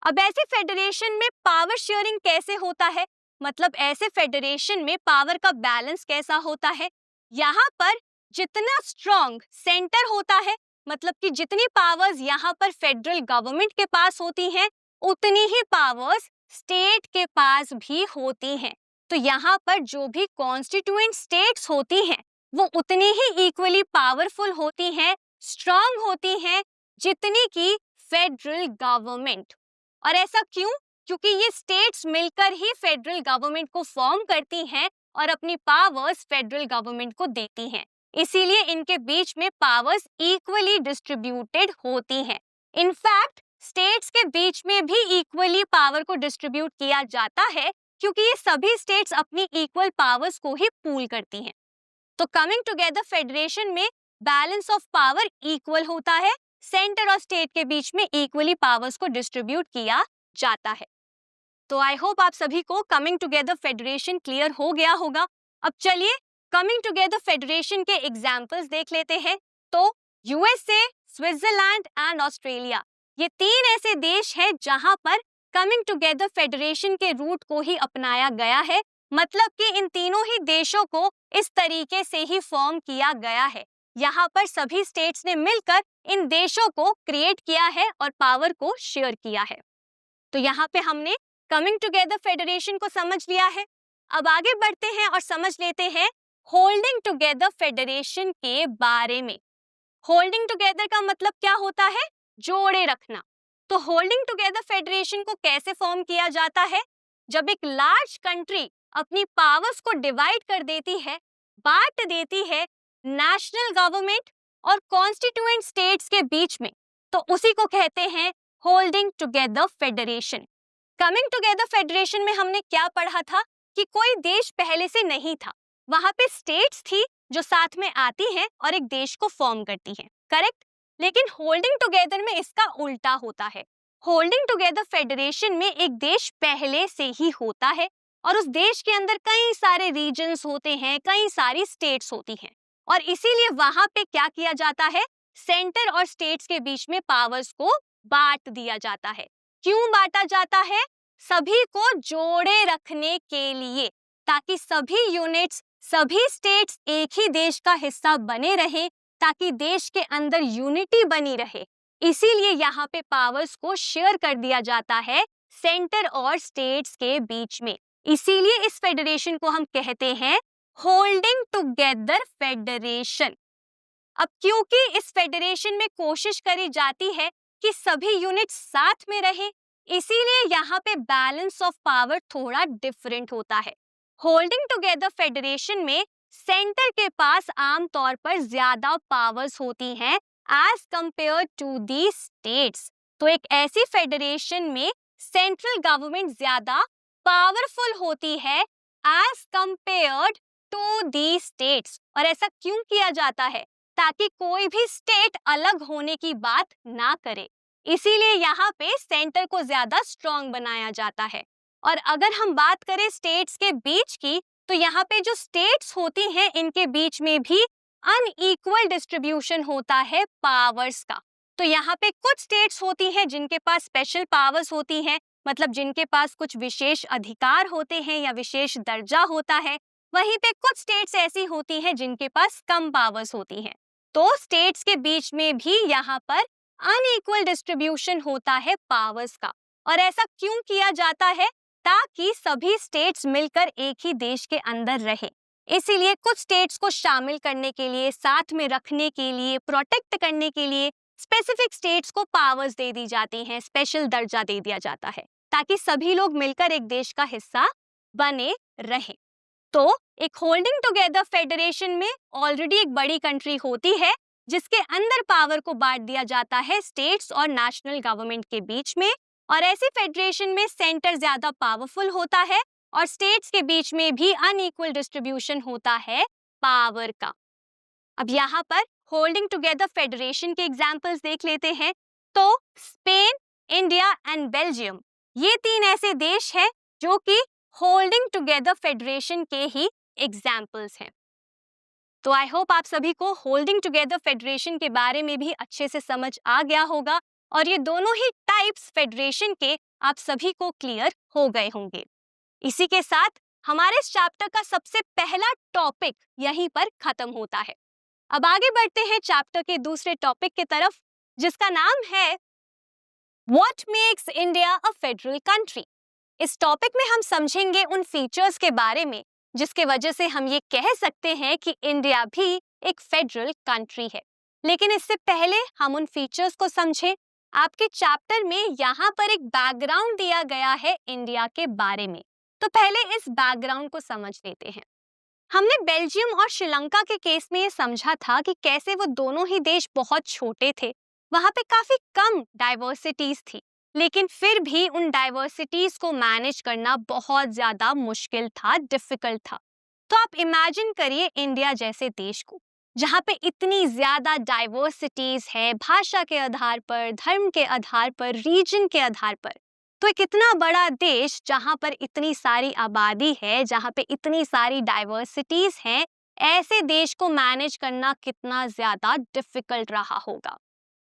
अब ऐसे फेडरेशन में पावर शेयरिंग कैसे होता है, मतलब ऐसे फेडरेशन में पावर का बैलेंस कैसा होता है। यहाँ पर जितना स्ट्रॉन्ग सेंटर होता है, मतलब कि जितनी पावर्स यहाँ पर फेडरल गवर्नमेंट के पास होती हैं, उतनी ही पावर्स स्टेट के पास भी होती हैं। तो यहाँ पर जो भी कॉन्स्टिट्यूएंट स्टेट्स होती हैं, वो उतनी ही इक्वली पावरफुल होती हैं, स्ट्रॉन्ग होती हैं, जितनी की फेडरल गवर्नमेंट। और ऐसा क्यों? क्योंकि ये स्टेट्स मिलकर ही फेडरल गवर्नमेंट को फॉर्म करती हैं और अपनी पावर्स फेडरल गवर्नमेंट को देती हैं। इसीलिए इनके बीच में पावर्स इक्वली डिस्ट्रीब्यूटेड होती हैं। इनफैक्ट स्टेट्स के बीच में भी इक्वली पावर को डिस्ट्रीब्यूट किया जाता है, क्योंकि ये सभी स्टेट्स अपनी इक्वल पावर्स को ही पूल करती हैं। तो कमिंग टुगेदर फेडरेशन में बैलेंस ऑफ पावर इक्वल होता है, सेंटर और स्टेट के बीच में इक्वली पावर्स को डिस्ट्रीब्यूट किया जाता है। तो आई होप आप सभी को कमिंग टुगेदर फेडरेशन क्लियर हो गया होगा। अब चलिए कमिंग टुगेदर फेडरेशन के एग्जाम्पल्स देख लेते हैं। तो यूएसए, स्विट्जरलैंड एंड ऑस्ट्रेलिया, ये तीन ऐसे देश हैं जहां पर कमिंग टुगेदर फेडरेशन के रूट को ही अपनाया गया है, मतलब कि इन तीनों ही देशों को इस तरीके से ही फॉर्म किया गया है। यहाँ पर सभी स्टेट्स ने मिलकर इन देशों को क्रिएट किया है और पावर को शेयर किया है। तो यहाँ पे हमने कमिंग टुगेदर फेडरेशन को समझ लिया है। अब आगे बढ़ते हैं और समझ लेते हैं होल्डिंग टुगेदर फेडरेशन के बारे में। होल्डिंग टुगेदर का मतलब क्या होता है? जोड़े रखना। तो होल्डिंग टुगेदर फेडरेशन को कैसे फॉर्म किया जाता है? जब एक लार्ज कंट्री अपनी पावर्स को डिवाइड कर देती है, बांट देती है नेशनल गवर्नमेंट और कॉन्स्टिट्यूएंट स्टेट्स के बीच में, तो उसी को कहते हैं holding together federation. Coming together federation में हमने क्या पढ़ा था कि कोई देश पहले से नहीं था, वहां पे स्टेट्स थी जो साथ में आती हैं और एक देश को फॉर्म करती हैं, करेक्ट। लेकिन होल्डिंग टुगेदर में इसका उल्टा होता है। होल्डिंग टुगेदर फेडरेशन में एक देश पहले से ही होता है और उस देश के अंदर कई सारे रीजन्स होते हैं, कई सारी स्टेट्स होती हैं, और इसीलिए वहां पे क्या किया जाता है, सेंटर और स्टेट्स के बीच में पावर्स को बांट दिया जाता है। क्यों बांटा जाता है? सभी को जोड़े रखने के लिए, ताकि सभी यूनिट्स, सभी स्टेट्स एक ही देश का हिस्सा बने रहे, ताकि देश के अंदर यूनिटी बनी रहे। इसीलिए यहाँ पे पावर्स को शेयर कर दिया जाता है सेंटर और स्टेट्स के बीच में। इसीलिए इस फेडरेशन को हम कहते हैं होल्डिंग टुगेदर फेडरेशन। अब क्योंकि इस फेडरेशन में कोशिश करी जाती है कि सभी यूनिट्स साथ में रहे, इसीलिए यहाँ पे बैलेंस ऑफ पावर थोड़ा डिफरेंट होता है। होल्डिंग टुगेदर फेडरेशन में सेंटर के पास आमतौर पर ज्यादा पावर्स होती हैं as compare to the states. तो एक ऐसी फेडरेशन में सेंट्रल गवर्नमेंट ज्यादा पावरफुल होती है as compared to the states. और ऐसा क्यों किया जाता है? ताकि कोई भी स्टेट अलग होने की बात ना करे। इसीलिए यहाँ पे सेंटर को ज्यादा स्ट्रॉन्ग बनाया जाता है। और अगर हम बात करें स्टेट्स के बीच की, तो यहाँ पे जो स्टेट्स होती हैं, इनके बीच में भी अनइक्वल डिस्ट्रीब्यूशन होता है पावर्स का। तो यहाँ पे कुछ स्टेट्स होती हैं जिनके पास स्पेशल पावर्स होती हैं, मतलब जिनके पास कुछ विशेष अधिकार होते हैं या विशेष दर्जा होता है। वहीं पे कुछ स्टेट्स ऐसी होती हैं जिनके पास कम पावर्स होती हैं। तो स्टेट्स के बीच में भी यहाँ पर अनइक्वल डिस्ट्रीब्यूशन होता है पावर्स का। और ऐसा क्यों किया जाता है? ताकि सभी स्टेट्स मिलकर एक ही देश के अंदर रहे। इसीलिए कुछ स्टेट्स को शामिल करने के लिए, साथ में रखने के लिए, प्रोटेक्ट करने के लिए स्पेसिफिक स्टेट्स को पावर्स दे दी जाती हैं, स्पेशल दर्जा दे दिया जाता है ताकि सभी लोग मिलकर एक देश का हिस्सा बने रहें। तो एक होल्डिंग टुगेदर फेडरेशन में ऑलरेडी एक बड़ी कंट्री होती है जिसके अंदर पावर को बांट दिया जाता है स्टेट्स और नेशनल गवर्नमेंट के बीच में, और ऐसी फेडरेशन में सेंटर ज्यादा पावरफुल होता है और स्टेट्स के बीच में भी अनइक्वल डिस्ट्रीब्यूशन होता है पावर का। अब यहाँ पर होल्डिंग टुगेदर फेडरेशन के एग्जांपल्स देख लेते हैं। तो स्पेन, इंडिया एंड बेल्जियम, ये 3 ऐसे देश हैं जो कि होल्डिंग टुगेदर फेडरेशन के ही एग्जाम्पल्स हैं। तो आई होप आप सभी को होल्डिंग टुगेदर फेडरेशन के बारे में भी अच्छे से समझ आ गया होगा और ये दोनों ही टाइप्स फेडरेशन के आप सभी को क्लियर हो गए होंगे। इसी के साथ हमारे इस चैप्टर का सबसे पहला टॉपिक यहीं पर खत्म होता है। अब आगे बढ़ते हैं चैप्टर के दूसरे टॉपिक की तरफ, जिसका नाम है what makes India a federal country. इस टॉपिक में हम समझेंगे उन फीचर्स के बारे में जिसके वजह से हम ये कह सकते हैं कि इंडिया भी एक फेडरल कंट्री है। लेकिन इससे पहले हम उन फीचर्स को समझें। आपके चैप्टर में यहाँ पर एक बैकग्राउंड दिया गया है इंडिया के बारे में, तो पहले इस बैकग्राउंड को समझ लेते हैं। हमने बेल्जियम और श्रीलंका के केस में ये समझा था कि कैसे वो दोनों ही देश बहुत छोटे थे, वहां पे काफी कम डाइवर्सिटीज थी, लेकिन फिर भी उन डाइवर्सिटीज को मैनेज करना बहुत ज्यादा मुश्किल था, डिफिकल्ट था। तो आप इमेजिन करिए इंडिया जैसे देश को जहाँ पे इतनी ज्यादा डाइवर्सिटीज है, भाषा के आधार पर, धर्म के आधार पर, रीजन के आधार पर। तो एक इतना बड़ा देश जहाँ पर इतनी सारी आबादी है, जहाँ पे इतनी सारी डाइवर्सिटीज हैं, ऐसे देश को मैनेज करना कितना ज्यादा डिफिकल्ट रहा होगा।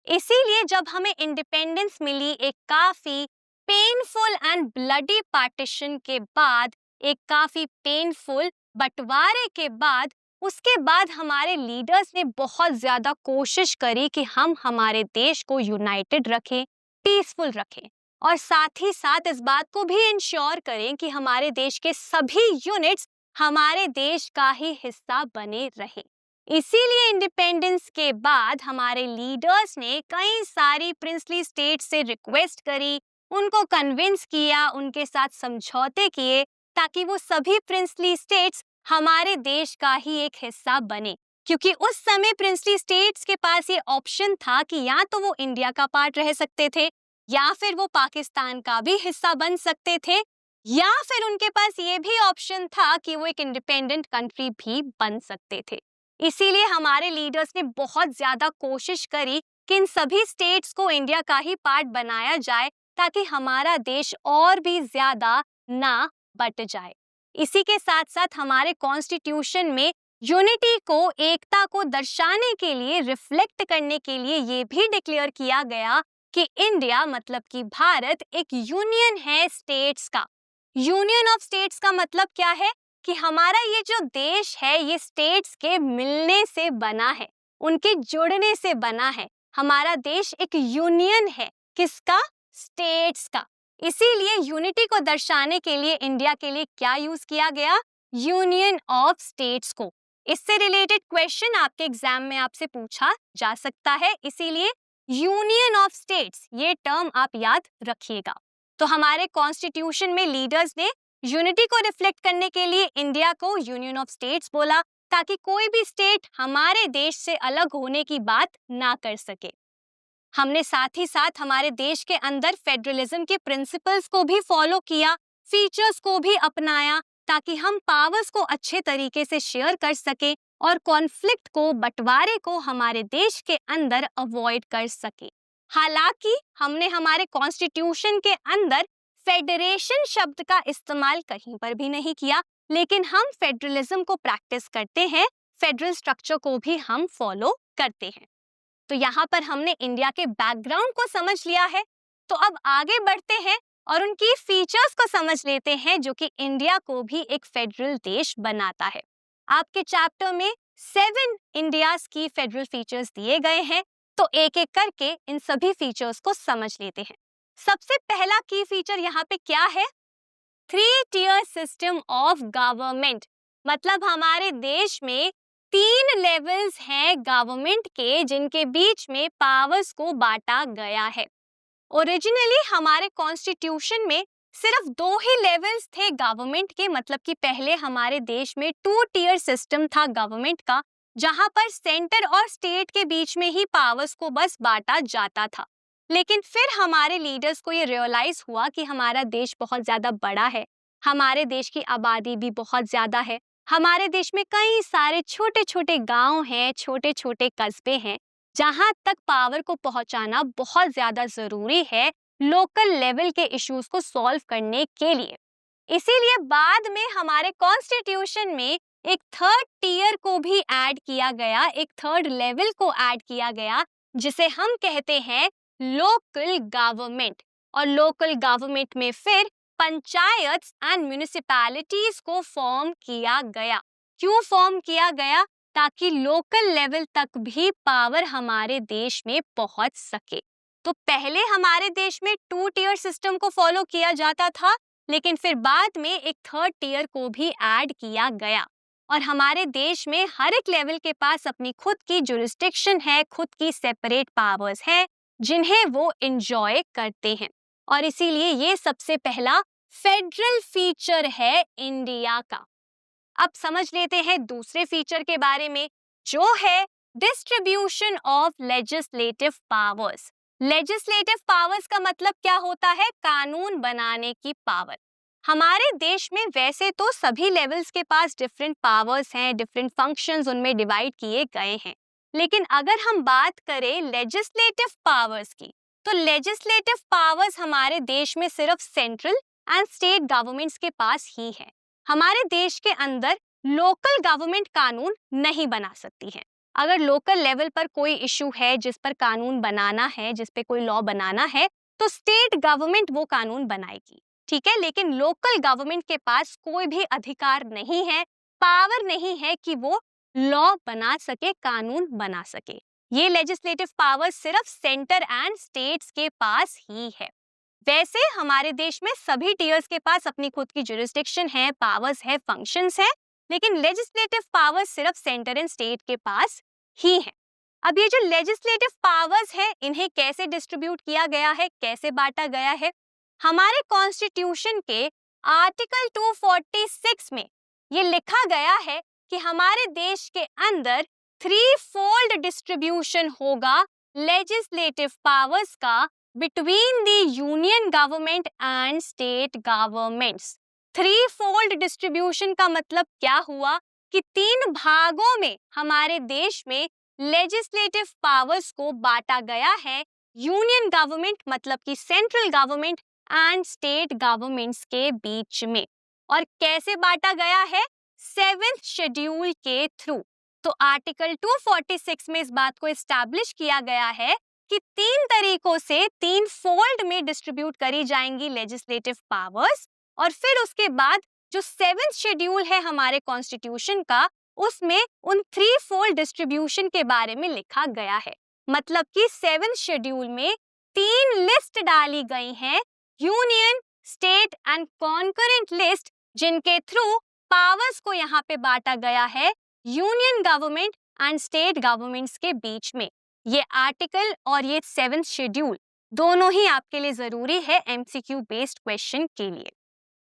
इसीलिए जब हमें इंडिपेंडेंस मिली एक काफी पेनफुल एंड ब्लडी पार्टीशन के बाद, एक काफी पेनफुल बंटवारे के बाद, उसके बाद हमारे लीडर्स ने बहुत ज्यादा कोशिश करी कि हम हमारे देश को यूनाइटेड रखें, पीसफुल रखें, और साथ ही साथ इस बात को भी इंश्योर करें कि हमारे देश के सभी यूनिट्स हमारे देश का ही हिस्सा बने रहे। इसीलिए इंडिपेंडेंस के बाद हमारे लीडर्स ने कई सारी प्रिंसली स्टेट से रिक्वेस्ट करी, उनको कन्विंस किया, उनके साथ समझौते किए ताकि वो सभी प्रिंसली स्टेट्स हमारे देश का ही एक हिस्सा बने। क्योंकि उस समय प्रिंसली स्टेट्स के पास ये ऑप्शन था कि या तो वो इंडिया का पार्ट रह सकते थे, या फिर वो पाकिस्तान का भी हिस्सा बन सकते थे, या फिर उनके पास ये भी ऑप्शन था कि वो एक इंडिपेंडेंट कंट्री भी बन सकते थे। इसीलिए हमारे लीडर्स ने बहुत ज्यादा कोशिश करी कि इन सभी स्टेट्स को इंडिया का ही पार्ट बनाया जाए ताकि हमारा देश और भी ज्यादा ना बट जाए। इसी के साथ साथ हमारे कॉन्स्टिट्यूशन में यूनिटी को, एकता को दर्शाने के लिए, रिफ्लेक्ट करने के लिए ये भी डिक्लेयर किया गया कि इंडिया मतलब कि भारत एक यूनियन है स्टेट्स का। यूनियन ऑफ स्टेट्स का मतलब क्या है कि हमारा ये जो देश है ये स्टेट्स के मिलने से बना है, उनके जुड़ने से बना है। हमारा देश एक यूनियन है, किसका? स्टेट्स का। इसीलिए यूनिटी को दर्शाने के लिए इंडिया के लिए क्या यूज किया गया? यूनियन ऑफ स्टेट्स को। इससे रिलेटेड क्वेश्चन आपके एग्जाम में आपसे पूछा जा सकता है, इसीलिए यूनियन ऑफ स्टेट्स ये टर्म आप याद रखिएगा। तो हमारे कॉन्स्टिट्यूशन में लीडर्स ने यूनिटी को रिफ्लेक्ट करने के लिए इंडिया को यूनियन ऑफ स्टेट्स बोला ताकि कोई भी स्टेट हमारे देश से अलग होने की बात ना कर सके। हमने साथ ही साथ हमारे देश के अंदर फेडरलिज्म के प्रिंसिपल्स को भी फॉलो किया, फीचर्स को भी अपनाया ताकि हम पावर्स को अच्छे तरीके से शेयर कर सके और कॉन्फ्लिक्ट को, बंटवारे को हमारे देश के अंदर अवॉइड कर सके। हालांकि हमने हमारे कॉन्स्टिट्यूशन के अंदर फेडरेशन शब्द का इस्तेमाल कहीं पर भी नहीं किया, लेकिन हम फेडरलिज्म को प्रैक्टिस करते हैं, फेडरल स्ट्रक्चर को भी हम फॉलो करते हैं। तो यहाँ पर हमने इंडिया के बैकग्राउंड को समझ लिया है। तो अब आगे बढ़ते हैं और उनकी फीचर्स को समझ लेते हैं जो कि इंडिया को भी एक फेडरल देश बनाता है। आपके चैप्टर में 7 इंडियाज की फेडरल फीचर्स दिए गए हैं, तो एक एक करके इन सभी फीचर्स को समझ लेते हैं। सबसे पहला की फीचर यहाँ पे क्या है? 3 tier सिस्टम ऑफ गवर्नमेंट। मतलब हमारे देश में 3 लेवल्स हैं गवर्नमेंट के जिनके बीच में पावर्स को बांटा गया है। ओरिजिनली हमारे कॉन्स्टिट्यूशन में सिर्फ 2 ही लेवल्स थे गवर्नमेंट के, मतलब कि पहले हमारे देश में 2 टियर सिस्टम था गवर्नमेंट का, जहां पर सेंटर और स्टेट के बीच में ही पावर्स को बस बांटा जाता था। लेकिन फिर हमारे लीडर्स को ये रियलाइज हुआ कि हमारा देश बहुत ज्यादा बड़ा है, हमारे देश की आबादी भी बहुत ज्यादा है, हमारे देश में कई सारे छोटे छोटे गांव हैं, छोटे छोटे कस्बे हैं, जहां तक पावर को पहुंचाना बहुत ज्यादा जरूरी है लोकल लेवल के इश्यूज को सॉल्व करने के लिए। इसीलिए बाद में हमारे कॉन्स्टिट्यूशन में एक थर्ड टीयर को भी ऐड किया गया, एक थर्ड लेवल को ऐड किया गया, जिसे हम कहते हैं लोकल गवर्नमेंट। और लोकल गवर्नमेंट में फिर पंचायत एंड म्युनिसिपैलिटीज को फॉर्म किया गया। क्यों फॉर्म किया गया? ताकि लोकल लेवल तक भी पावर हमारे देश में पहुंच सके। तो पहले हमारे देश में 2 टियर सिस्टम को फॉलो किया जाता था, लेकिन फिर बाद में एक थर्ड टियर को भी ऐड किया गया। और हमारे देश में हर एक लेवल के पास अपनी खुद की जुरिस्डिक्शन है, खुद की सेपरेट पावर्स है, जिन्हें वो एंजॉय करते हैं। और इसीलिए ये सबसे पहला फेडरल फीचर है इंडिया का। अब समझ लेते हैं दूसरे फीचर के बारे में, जो है distribution of legislative powers. Legislative powers का मतलब क्या होता है? कानून बनाने की पावर। हमारे देश में वैसे तो सभी लेवल्स के पास डिफरेंट पावर्स हैं, डिफरेंट फंक्शंस उनमें डिवाइड किए गए हैं, लेकिन अगर हम बात करें लेजिस्लेटिव पावर्स की, तो लेजिस्लेटिव पावर्स हमारे देश में सिर्फ सेंट्रल एंड स्टेट गवर्नमेंट्स के पास ही है। हमारे देश के अंदर लोकल गवर्नमेंट कानून नहीं बना सकती है। अगर लोकल लेवल पर कोई इशू है जिस पर कानून बनाना है, जिस पे कोई लॉ बनाना है, तो स्टेट गवर्नमेंट वो कानून बनाएगी, ठीक है। लेकिन लोकल गवर्नमेंट के पास कोई भी अधिकार नहीं है, पावर नहीं है कि वो लॉ बना सके, कानून बना सके। ये लेजिस्लेटिव पावर सिर्फ सेंटर एंड स्टेट्स के पास ही है। वैसे हमारे देश में सभी टियर्स के पास अपनी खुद की जुरिस्डिक्शन है, पावर्स है, फंक्शंस है, लेकिन लेजिस्लेटिव पावर्स सिर्फ सेंटर एंड स्टेट के पास ही है। अब ये जो लेजिस्लेटिव पावर्स है, इन्हें कैसे डिस्ट्रीब्यूट किया गया है, कैसे बांटा गया है? हमारे कॉन्स्टिट्यूशन के आर्टिकल 246 में ये लिखा गया है कि हमारे देश के अंदर 3-fold डिस्ट्रीब्यूशन होगा लेजिस्लेटिव पावर्स का between the union government and state governments. 3-fold distribution का मतलब क्या हुआ कि 3 भागों में हमारे देश में लेजिस्लेटिव पावर्स को बांटा गया है, यूनियन गवर्नमेंट मतलब कि central government and state governments के बीच में। और कैसे बांटा गया है? 7th शेड्यूल के थ्रू। तो आर्टिकल 246 में इस बात को एस्टैब्लिश किया गया है कि 3 तरीकों से 3 फोल्ड में डिस्ट्रीब्यूट करी जाएंगी लेजिस्लेटिव पावर्स। और फिर उसके बाद जो 7th शेड्यूल है हमारे कॉन्स्टिट्यूशन का, उसमें उन 3-fold डिस्ट्रीब्यूशन के बारे में लिखा गया है। मतलब कि 7th शेड्यूल में 3 लिस्ट डाली गई हैं, union, state and concurrent list, जिनके थ्रू पावर्स को यहाँ पे बांटा गया है union government and state governments के बीच में। ये आर्टिकल और ये 7th शेड्यूल दोनों ही आपके लिए जरूरी है एमसीक्यू बेस्ड क्वेश्चन के लिए।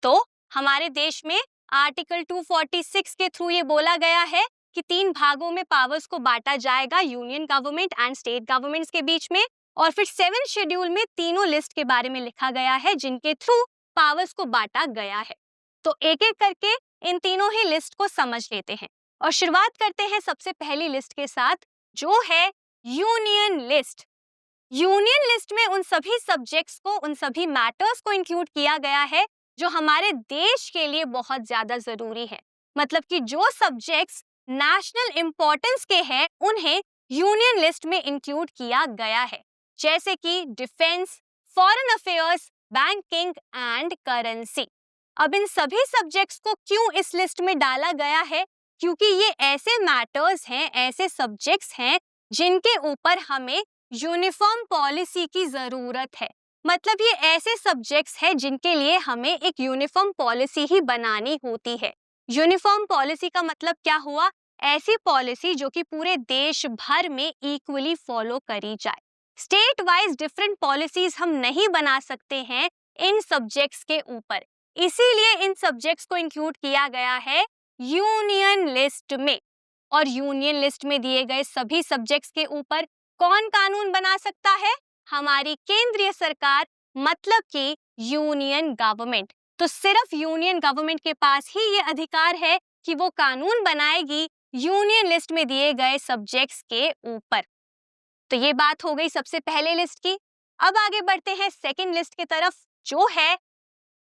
तो हमारे देश में आर्टिकल 246 के थ्रू ये बोला गया है कि 3 भागों में पावर्स को बांटा जाएगा union government and state governments के बीच में। और फिर 7th शेड्यूल में तीनों लिस्ट के बारे में लिखा गया है जिनके थ्रू पावर्स को बांटा गया है। तो एक एक करके इन तीनों ही लिस्ट को समझ लेते हैं और शुरुआत करते हैं सबसे पहली लिस्ट के साथ, जो है यूनियन लिस्ट। यूनियन लिस्ट में उन सभी सब्जेक्ट्स को, उन सभी मैटर्स को इंक्लूड किया गया है जो हमारे देश के लिए बहुत ज्यादा जरूरी है। मतलब कि जो सब्जेक्ट्स नेशनल इंपॉर्टेंस के हैं उन्हें यूनियन लिस्ट में इंक्लूड किया गया है, जैसे कि defence, foreign affairs, banking and currency. अब इन सभी सब्जेक्ट्स को क्यों इस लिस्ट में डाला गया है? क्योंकि ये ऐसे मैटर्स हैं, ऐसे सब्जेक्ट्स हैं जिनके ऊपर हमें यूनिफॉर्म पॉलिसी की जरूरत है। मतलब ये ऐसे सब्जेक्ट्स हैं जिनके लिए हमें एक यूनिफॉर्म पॉलिसी ही बनानी होती है। यूनिफॉर्म पॉलिसी का मतलब क्या हुआ ऐसी पॉलिसी जो कि पूरे देश भर में इक्वली फॉलो करी जाए। स्टेट वाइज डिफरेंट पॉलिसीज हम नहीं बना सकते हैं इन सब्जेक्ट्स के ऊपर, इसीलिए इन सब्जेक्ट्स को इंक्लूड किया गया है यूनियन लिस्ट में। और यूनियन लिस्ट में दिए गए सभी सब्जेक्ट्स के ऊपर कौन कानून बना सकता है? हमारी केंद्रीय सरकार, मतलब कि यूनियन गवर्नमेंट। तो सिर्फ यूनियन गवर्नमेंट के पास ही ये अधिकार है कि वो कानून बनाएगी यूनियन लिस्ट में दिए गए सब्जेक्ट्स के ऊपर। तो ये बात हो गई सबसे पहले लिस्ट की। अब आगे बढ़ते हैं सेकंड लिस्ट की तरफ, जो है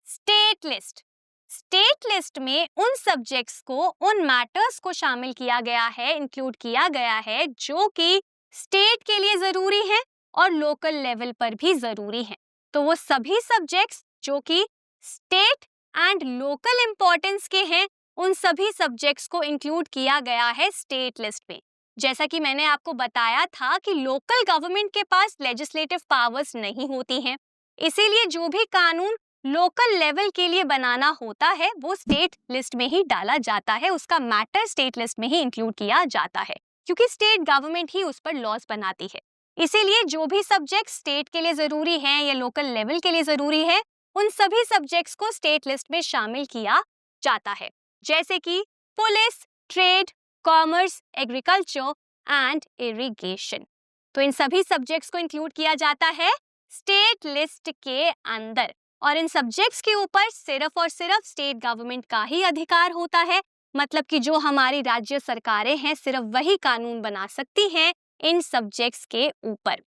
स्टेट लिस्ट। स्टेट लिस्ट में उन सब्जेक्ट्स को, उन मैटर्स को शामिल किया गया है, इंक्लूड किया गया है जो कि स्टेट के लिए जरूरी है और लोकल लेवल पर भी जरूरी है। तो वो सभी सब्जेक्ट्स जो कि स्टेट एंड लोकल इंपॉर्टेंस के हैं, उन सभी सब्जेक्ट्स को इंक्लूड किया गया है स्टेट लिस्ट में। जैसा कि मैंने आपको बताया था कि लोकल गवर्नमेंट के पास लेजिस्लेटिव पावर्स नहीं होती हैं, इसीलिए जो भी कानून लोकल लेवल के लिए बनाना होता है वो स्टेट लिस्ट में ही डाला जाता है, उसका मैटर स्टेट लिस्ट में ही इंक्लूड किया जाता है, क्योंकि स्टेट गवर्नमेंट ही उस पर लॉज बनाती है। इसीलिए जो भी सब्जेक्ट स्टेट के लिए जरूरी हैं या लोकल लेवल के लिए जरूरी है, उन सभी सब्जेक्ट्स को स्टेट लिस्ट में शामिल किया जाता है, जैसे कि police, trade, commerce, agriculture and irrigation. तो इन सभी सब्जेक्ट्स को इंक्लूड किया जाता है स्टेट लिस्ट के अंदर, और इन सब्जेक्ट्स के ऊपर सिर्फ और सिर्फ स्टेट गवर्नमेंट का ही अधिकार होता है, मतलब कि जो हमारी राज्य सरकारें हैं सिर्फ वही कानून बना सकती हैं इन सब्जेक्ट्स के ऊपर।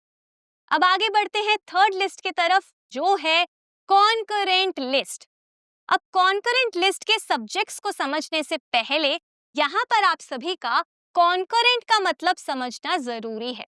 अब आगे बढ़ते हैं थर्ड लिस्ट की तरफ, जो है कॉन्करेंट लिस्ट। अब कॉन्करेंट लिस्ट के सब्जेक्ट्स को समझने से पहले यहाँ पर आप सभी का कॉन्करेंट का मतलब समझना जरूरी है।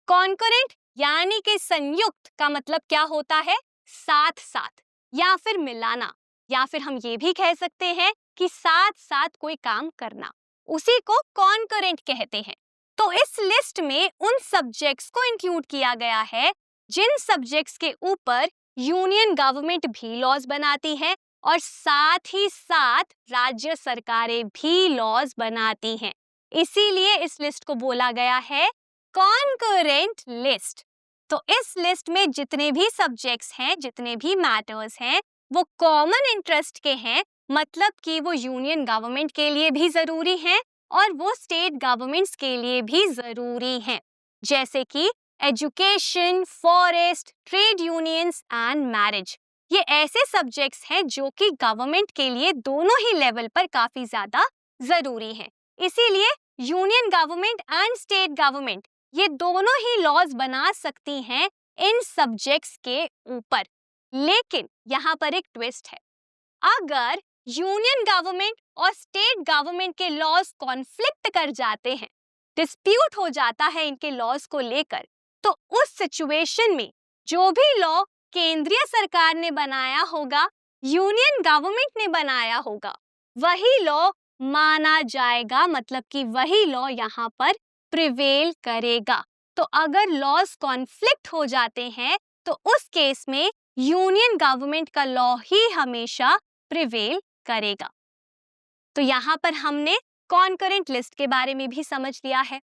कॉन्करेंट यानी कि संयुक्त का मतलब क्या होता है? साथ साथ या फिर मिलाना, या फिर हम ये भी कह सकते हैं कि साथ साथ कोई काम करना, उसी को कॉन्करेंट कहते हैं। तो इस लिस्ट में उन सब्जेक्ट्स को इंक्लूड किया गया है जिन सब्जेक्ट्स के ऊपर यूनियन गवर्नमेंट भी लॉज बनाती है और साथ ही साथ राज्य सरकारें भी लॉज बनाती हैं। इसीलिए इस लिस्ट को बोला गया है कॉन्करेंट लिस्ट। तो इस लिस्ट में जितने भी सब्जेक्ट्स हैं, जितने भी मैटर्स हैं, वो कॉमन इंटरेस्ट के हैं, मतलब कि वो यूनियन गवर्नमेंट के लिए भी जरूरी हैं और वो स्टेट गवर्नमेंट्स के लिए भी जरूरी हैं, जैसे कि education, forest, trade unions and marriage. ये ऐसे सब्जेक्ट्स हैं जो कि गवर्नमेंट के लिए दोनों ही लेवल पर काफी ज्यादा जरूरी हैं। इसीलिए union government and state government ये दोनों ही लॉज बना सकती हैं इन सब्जेक्ट्स के ऊपर। लेकिन यहाँ पर एक ट्विस्ट है, अगर यूनियन गवर्नमेंट और स्टेट गवर्नमेंट के लॉज कॉन्फ्लिक्ट कर जाते हैं, डिस्प्यूट हो जाता है इनके लॉज को लेकर, तो उस सिचुएशन में जो भी लॉ केंद्रीय सरकार ने बनाया होगा, यूनियन गवर्नमेंट ने बनाया होगा, वही लॉ माना जाएगा, मतलब कि वही लॉ यहाँ पर प्रिवेल करेगा। तो अगर लॉज कॉन्फ्लिक्ट हो जाते हैं तो उस केस में यूनियन गवर्नमेंट का लॉ ही हमेशा प्रिवेल करेगा। तो यहाँ पर हमने कॉन्करेंट लिस्ट के बारे में भी समझ लिया है।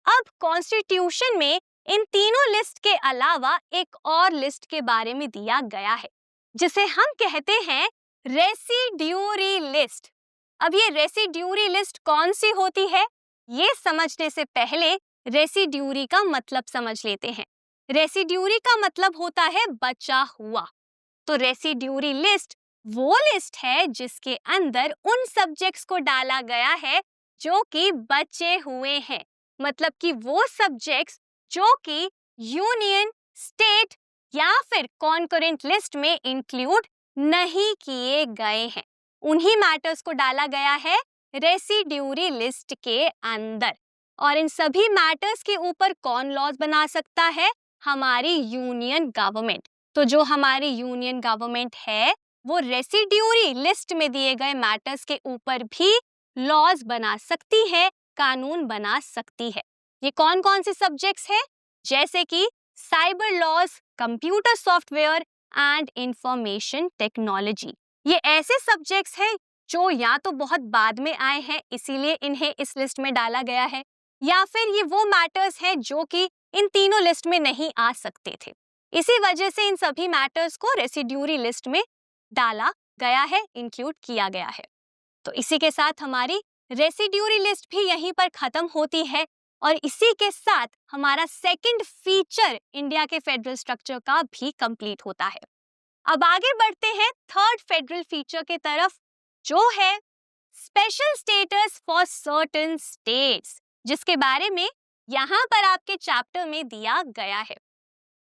अब कॉन्स्टिट्यूशन में इन तीनों लिस्ट के अलावा एक और लिस्ट के बारे में दिया गया है, जिसे हम कहते हैं रेसिड्यूरी लिस्ट। अब ये रेसिड्यूरी लिस्ट कौन सी होती है, ये समझने से पहले रेसिड्यूरी का मतलब समझ लेते हैं। रेसिड्यूरी का मतलब होता है बचा हुआ। तो रेसिड्यूरी लिस्ट वो लिस्ट है जिसके अंदर उन सब्जेक्ट्स को डाला गया है जो कि बचे हुए हैं, मतलब कि वो सब्जेक्ट्स जो कि यूनियन, स्टेट या फिर कॉन्करेंट लिस्ट में इंक्लूड नहीं किए गए हैं, उन्हीं मैटर्स को डाला गया है रेसिड्यूरी लिस्ट के अंदर। और इन सभी मैटर्स के ऊपर कौन लॉज बना सकता है? हमारी यूनियन गवर्नमेंट। तो जो हमारी यूनियन गवर्नमेंट है वो रेसिड्यूरी लिस्ट में दिए गए मैटर्स के ऊपर भी लॉज बना सकती है, कानून बना सकती है। ये कौन कौन से सब्जेक्ट्स हैं? जैसे कि cyber laws, computer software and information technology. ये ऐसे सब्जेक्ट्स हैं जो या तो बहुत बाद में आए हैं इसीलिए इन्हें इस लिस्ट में डाला गया है, या फिर ये वो मैटर्स हैं जो कि इन तीनों लिस्ट में नहीं आ सकते थे। इसी वजह से इन सभी मैटर्स को रेसिड्यूरी लिस्ट में डाला गया है, इंक्लूड किया गया है। तो इसी के साथ हमारी रेसिड्यूरी लिस्ट भी यहीं पर खत्म होती है और इसी के साथ हमारा सेकंड फीचर इंडिया के फेडरल स्ट्रक्चर का भी कंप्लीट होता है। अब आगे बढ़ते हैं थर्ड फेडरल फीचर के तरफ, जो है special status for certain states, जिसके बारे में यहाँ पर आपके चैप्टर में दिया गया है।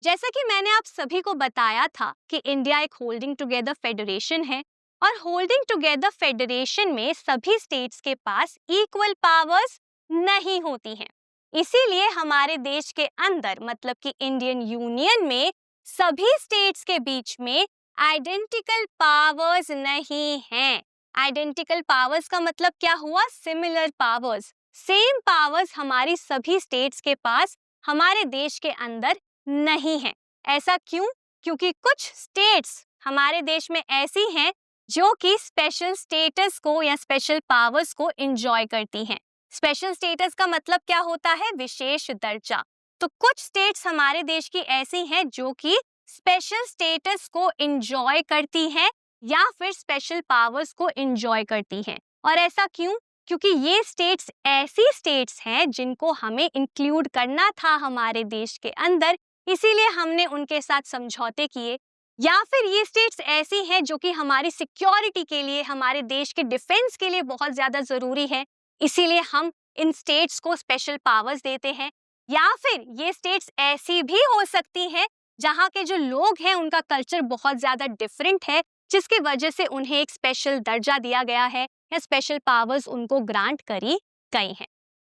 जैसा कि मैंने आप सभी को बताया था कि इंडिया एक होल्डिंग टुगेदर फेडरेशन है और होल्डिंग टुगेदर फेडरेशन में सभी स्टेट्स के पास इक्वल पावर्स नहीं होती हैं। इसीलिए हमारे देश के अंदर मतलब कि इंडियन यूनियन में सभी स्टेट्स के बीच में आइडेंटिकल पावर्स नहीं हैं। आइडेंटिकल पावर्स का मतलब क्या हुआ? सिमिलर पावर्स, सेम पावर्स हमारी सभी स्टेट्स के पास हमारे देश के अंदर नहीं है। ऐसा क्यों? क्योंकि कुछ स्टेट्स हमारे देश में ऐसी हैं जो कि स्पेशल स्टेटस को या स्पेशल पावर्स को एंजॉय करती हैं। स्पेशल स्टेटस का मतलब क्या होता है? विशेष दर्जा। तो कुछ स्टेट्स हमारे देश की ऐसी हैं जो कि स्पेशल स्टेटस को एंजॉय करती हैं या फिर स्पेशल पावर्स को एंजॉय करती हैं। और ऐसा क्यों? क्योंकि ये स्टेट्स ऐसी स्टेट्स हैं जिनको हमें इंक्लूड करना था हमारे देश के अंदर, इसीलिए हमने उनके साथ समझौते किए। या फिर ये स्टेट्स ऐसी हैं जो कि हमारी सिक्योरिटी के लिए, हमारे देश के डिफेंस के लिए बहुत ज्यादा जरूरी है, इसीलिए हम इन स्टेट्स को स्पेशल पावर्स देते हैं। या फिर ये स्टेट्स ऐसी भी हो सकती हैं जहाँ के जो लोग हैं उनका कल्चर बहुत ज्यादा डिफरेंट है, जिसकी वजह से उन्हें एक स्पेशल दर्जा दिया गया है या स्पेशल पावर्स उनको ग्रांट करी गई हैं।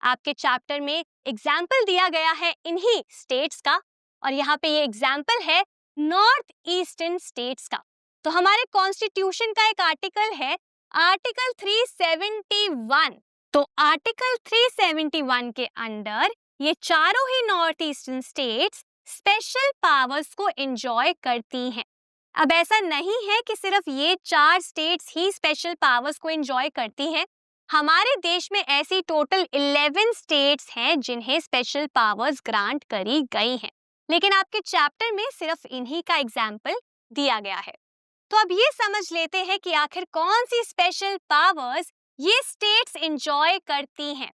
आपके चैप्टर में एग्जाम्पल दिया गया है इन्हीं स्टेट्स का और यहाँ पे ये एग्जाम्पल है नॉर्थ ईस्टर्न स्टेट्स का। तो हमारे कॉन्स्टिट्यूशन का एक आर्टिकल है आर्टिकल 371। तो आर्टिकल 371 के अंडर ये चारों ही north eastern states special powers को एंजॉय करती हैं। अब ऐसा नहीं है कि सिर्फ ये 4 स्टेट्स ही स्पेशल पावर्स को एंजॉय करती हैं। हमारे देश में ऐसी टोटल 11 स्टेट्स हैं जिन्हें स्पेशल पावर्स ग्रांट करी गई हैं, लेकिन आपके चैप्टर में सिर्फ इन्हीं का एग्जाम्पल दिया गया है। तो अब ये समझ लेते हैं कि आखिर कौन सी स्पेशल पावर्स ये स्टेट्स एंजॉय करती हैं।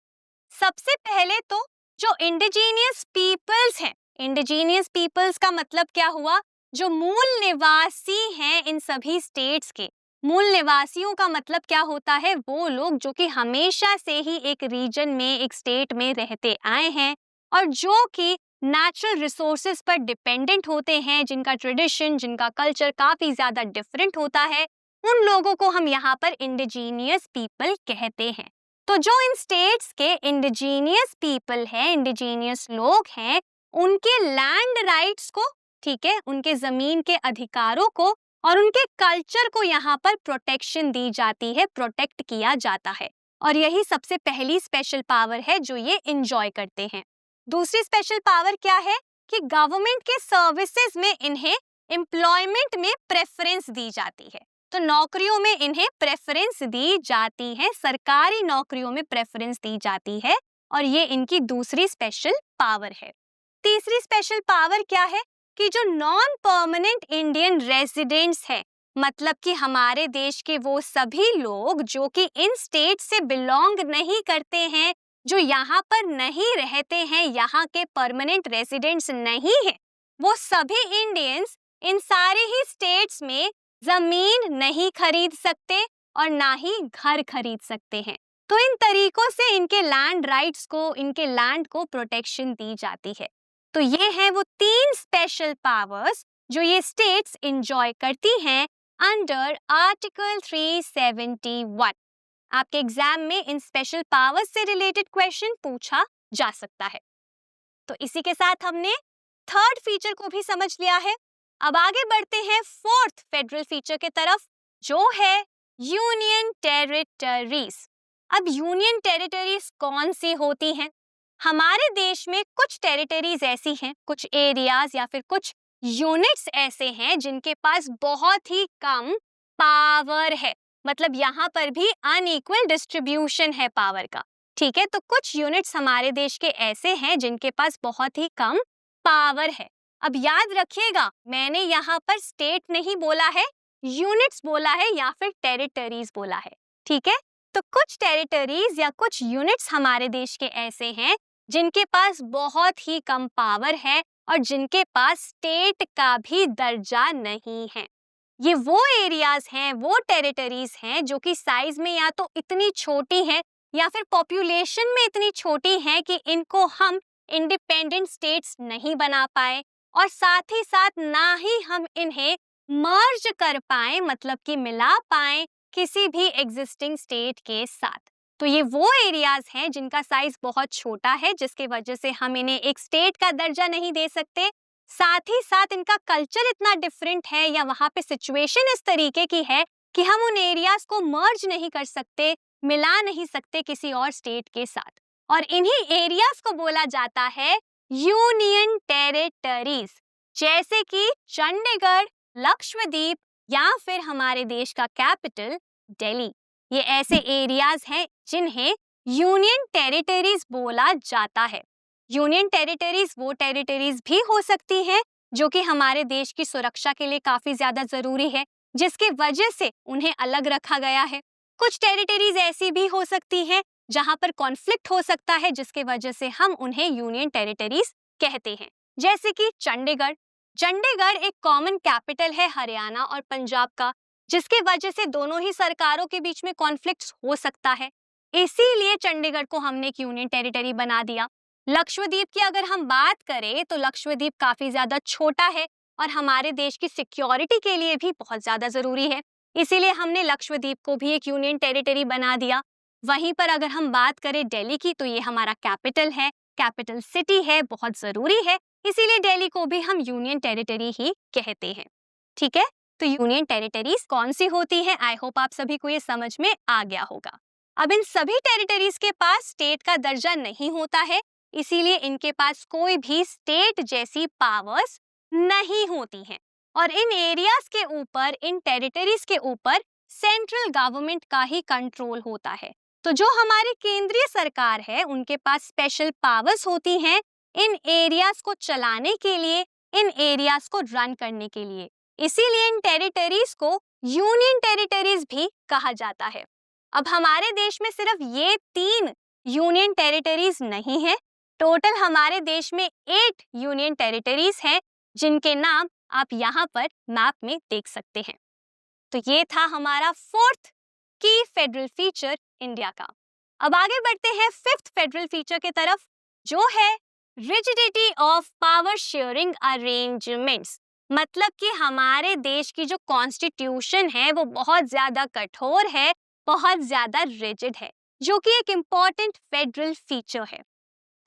सबसे पहले तो जो इंडिजीनियस पीपल्स हैं, इंडिजीनियस पीपल्स का मतलब क्या हुआ? जो मूल निवासी हैं इन सभी स्टेट्स के। मूल निवासियों का मतलब क्या होता है? वो लोग जो कि हमेशा से ही एक रीजन में, एक स्टेट में रहते आए हैं और जो कि नेचुरल रिसोर्सेज पर डिपेंडेंट होते हैं, जिनका ट्रेडिशन, जिनका कल्चर काफी ज्यादा डिफरेंट होता है, उन लोगों को हम यहाँ पर इंडिजीनियस पीपल कहते हैं। तो जो इन स्टेट्स के इंडिजीनियस पीपल हैं, इंडिजीनियस लोग हैं, उनके लैंड राइट्स को, ठीक है, उनके जमीन के अधिकारों को और उनके कल्चर को यहाँ पर प्रोटेक्शन दी जाती है, प्रोटेक्ट किया जाता है। और यही सबसे पहली स्पेशल पावर है जो ये एंजॉय करते हैं। दूसरी स्पेशल पावर क्या है कि गवर्नमेंट के सर्विसेज में इन्हें एम्प्लॉयमेंट में प्रेफरेंस दी जाती है। तो नौकरियों में इन्हें प्रेफरेंस दी जाती है, सरकारी नौकरियों में प्रेफरेंस दी जाती है और ये इनकी दूसरी स्पेशल पावर है। तीसरी स्पेशल पावर क्या है कि जो नॉन परमानेंट इंडियन रेजिडेंट्स हैं, मतलब कि हमारे देश के वो सभी लोग जो कि इन स्टेट से बिलोंग नहीं करते हैं, जो यहाँ पर नहीं रहते हैं, यहाँ के परमानेंट रेजिडेंट्स नहीं हैं, वो सभी इंडियंस इन सारे ही स्टेट्स में जमीन नहीं खरीद सकते और ना ही घर खरीद सकते हैं। तो इन तरीकों से इनके लैंड राइट्स को, इनके लैंड को प्रोटेक्शन दी जाती है। तो ये हैं वो 3 स्पेशल पावर्स जो ये स्टेट्स एंजॉय करती हैं अंडर आर्टिकल 371। आपके एग्जाम में इन स्पेशल पावर्स से रिलेटेड क्वेश्चन पूछा जा सकता है। तो इसी के साथ हमने थर्ड फीचर को भी समझ लिया है। अब आगे बढ़ते हैं फोर्थ फेडरल फीचर के तरफ, जो है यूनियन टेरिटरीज। अब यूनियन टेरिटरीज कौन सी होती हैं? हमारे देश में कुछ टेरिटरीज ऐसी हैं, कुछ एरियाज या फिर कुछ यूनिट्स ऐसे हैं जिनके पास बहुत ही कम पावर है, मतलब यहाँ पर भी अनइक्वल डिस्ट्रीब्यूशन है पावर का। ठीक है, तो कुछ यूनिट्स हमारे देश के ऐसे हैं जिनके पास बहुत ही कम पावर है। अब याद रखिएगा, मैंने यहाँ पर स्टेट नहीं बोला है, यूनिट्स बोला है या फिर टेरिटरीज बोला है। ठीक है, तो कुछ टेरिटरीज या कुछ यूनिट्स हमारे देश के ऐसे हैं जिनके पास बहुत ही कम पावर है और जिनके पास स्टेट का भी दर्जा नहीं है। ये वो एरियाज हैं, वो टेरिटरीज हैं जो कि साइज में या तो इतनी छोटी हैं या फिर पॉपुलेशन में इतनी छोटी हैं कि इनको हम इंडिपेंडेंट स्टेट्स नहीं बना पाए, और साथ ही साथ ना ही हम इन्हें मर्ज कर पाए, मतलब कि मिला पाए किसी भी एग्जिस्टिंग स्टेट के साथ। तो ये वो एरियाज हैं जिनका साइज बहुत छोटा है, जिसकी वजह से हम इन्हें एक स्टेट का दर्जा नहीं दे सकते। साथ ही साथ इनका कल्चर इतना डिफरेंट है या वहाँ पे सिचुएशन इस तरीके की है कि हम उन एरियाज को मर्ज नहीं कर सकते, मिला नहीं सकते किसी और स्टेट के साथ, और इन्हीं एरियाज को बोला जाता है यूनियन टेरिटरीज, जैसे कि चंडीगढ़, लक्षद्वीप या फिर हमारे देश का कैपिटल दिल्ली। ये ऐसे एरियाज हैं जिन्हें यूनियन टेरिटरीज बोला जाता है। यूनियन टेरिटरीज वो टेरिटरीज भी हो सकती हैं जो कि हमारे देश की सुरक्षा के लिए काफी ज्यादा जरूरी है, जिसकी वजह से उन्हें अलग रखा गया है। कुछ टेरिटरीज ऐसी भी हो सकती हैं जहां पर कॉन्फ्लिक्ट हो सकता है, जिसकी वजह से हम उन्हें यूनियन टेरिटरीज कहते हैं, जैसे कि चंडीगढ़। चंडीगढ़ एक कॉमन कैपिटल है हरियाणा और पंजाब का, जिसकी वजह से दोनों ही सरकारों के बीच में कॉन्फ्लिक्ट हो सकता है, इसीलिए चंडीगढ़ को हमने एक यूनियन टेरिटरी बना दिया। लक्षद्वीप की अगर हम बात करें तो लक्षद्वीप काफी ज्यादा छोटा है और हमारे देश की सिक्योरिटी के लिए भी बहुत ज्यादा जरूरी है, इसीलिए हमने लक्षद्वीप को भी एक यूनियन टेरिटरी बना दिया। वहीं पर अगर हम बात करें दिल्ली की, तो ये हमारा कैपिटल है, कैपिटल सिटी है, बहुत जरूरी है, इसीलिए दिल्ली को भी हम यूनियन टेरिटरी ही कहते हैं। ठीक है, तो यूनियन टेरिटरीज कौन सी होती है, आई होप आप सभी को ये समझ में आ गया होगा। अब इन सभी टेरिटरीज के पास स्टेट का दर्जा नहीं होता है, इसीलिए इनके पास कोई भी स्टेट जैसी पावर्स नहीं होती हैं, और इन एरियाज के ऊपर, इन टेरिटरीज के ऊपर सेंट्रल गवर्नमेंट का ही कंट्रोल होता है। तो जो हमारी केंद्रीय सरकार है उनके पास स्पेशल पावर्स होती हैं इन एरियाज को चलाने के लिए, इन एरियाज को रन करने के लिए, इसीलिए इन टेरिटरीज को यूनियन टेरिटरीज भी कहा जाता है। अब हमारे देश में सिर्फ ये 3 यूनियन टेरिटरीज नहीं है, टोटल हमारे देश में 8 यूनियन टेरिटरीज हैं जिनके नाम आप यहाँ पर मैप में देख सकते हैं। तो ये था हमारा 4th की फेडरल फीचर इंडिया का। अब आगे बढ़ते हैं 5th फेडरल फीचर की तरफ, जो है rigidity of power sharing arrangements. मतलब कि हमारे देश की जो कॉन्स्टिट्यूशन है वो बहुत ज्यादा कठोर है, बहुत ज्यादा रिजिड है, जो कि एक इम्पॉर्टेंट फेडरल फीचर है।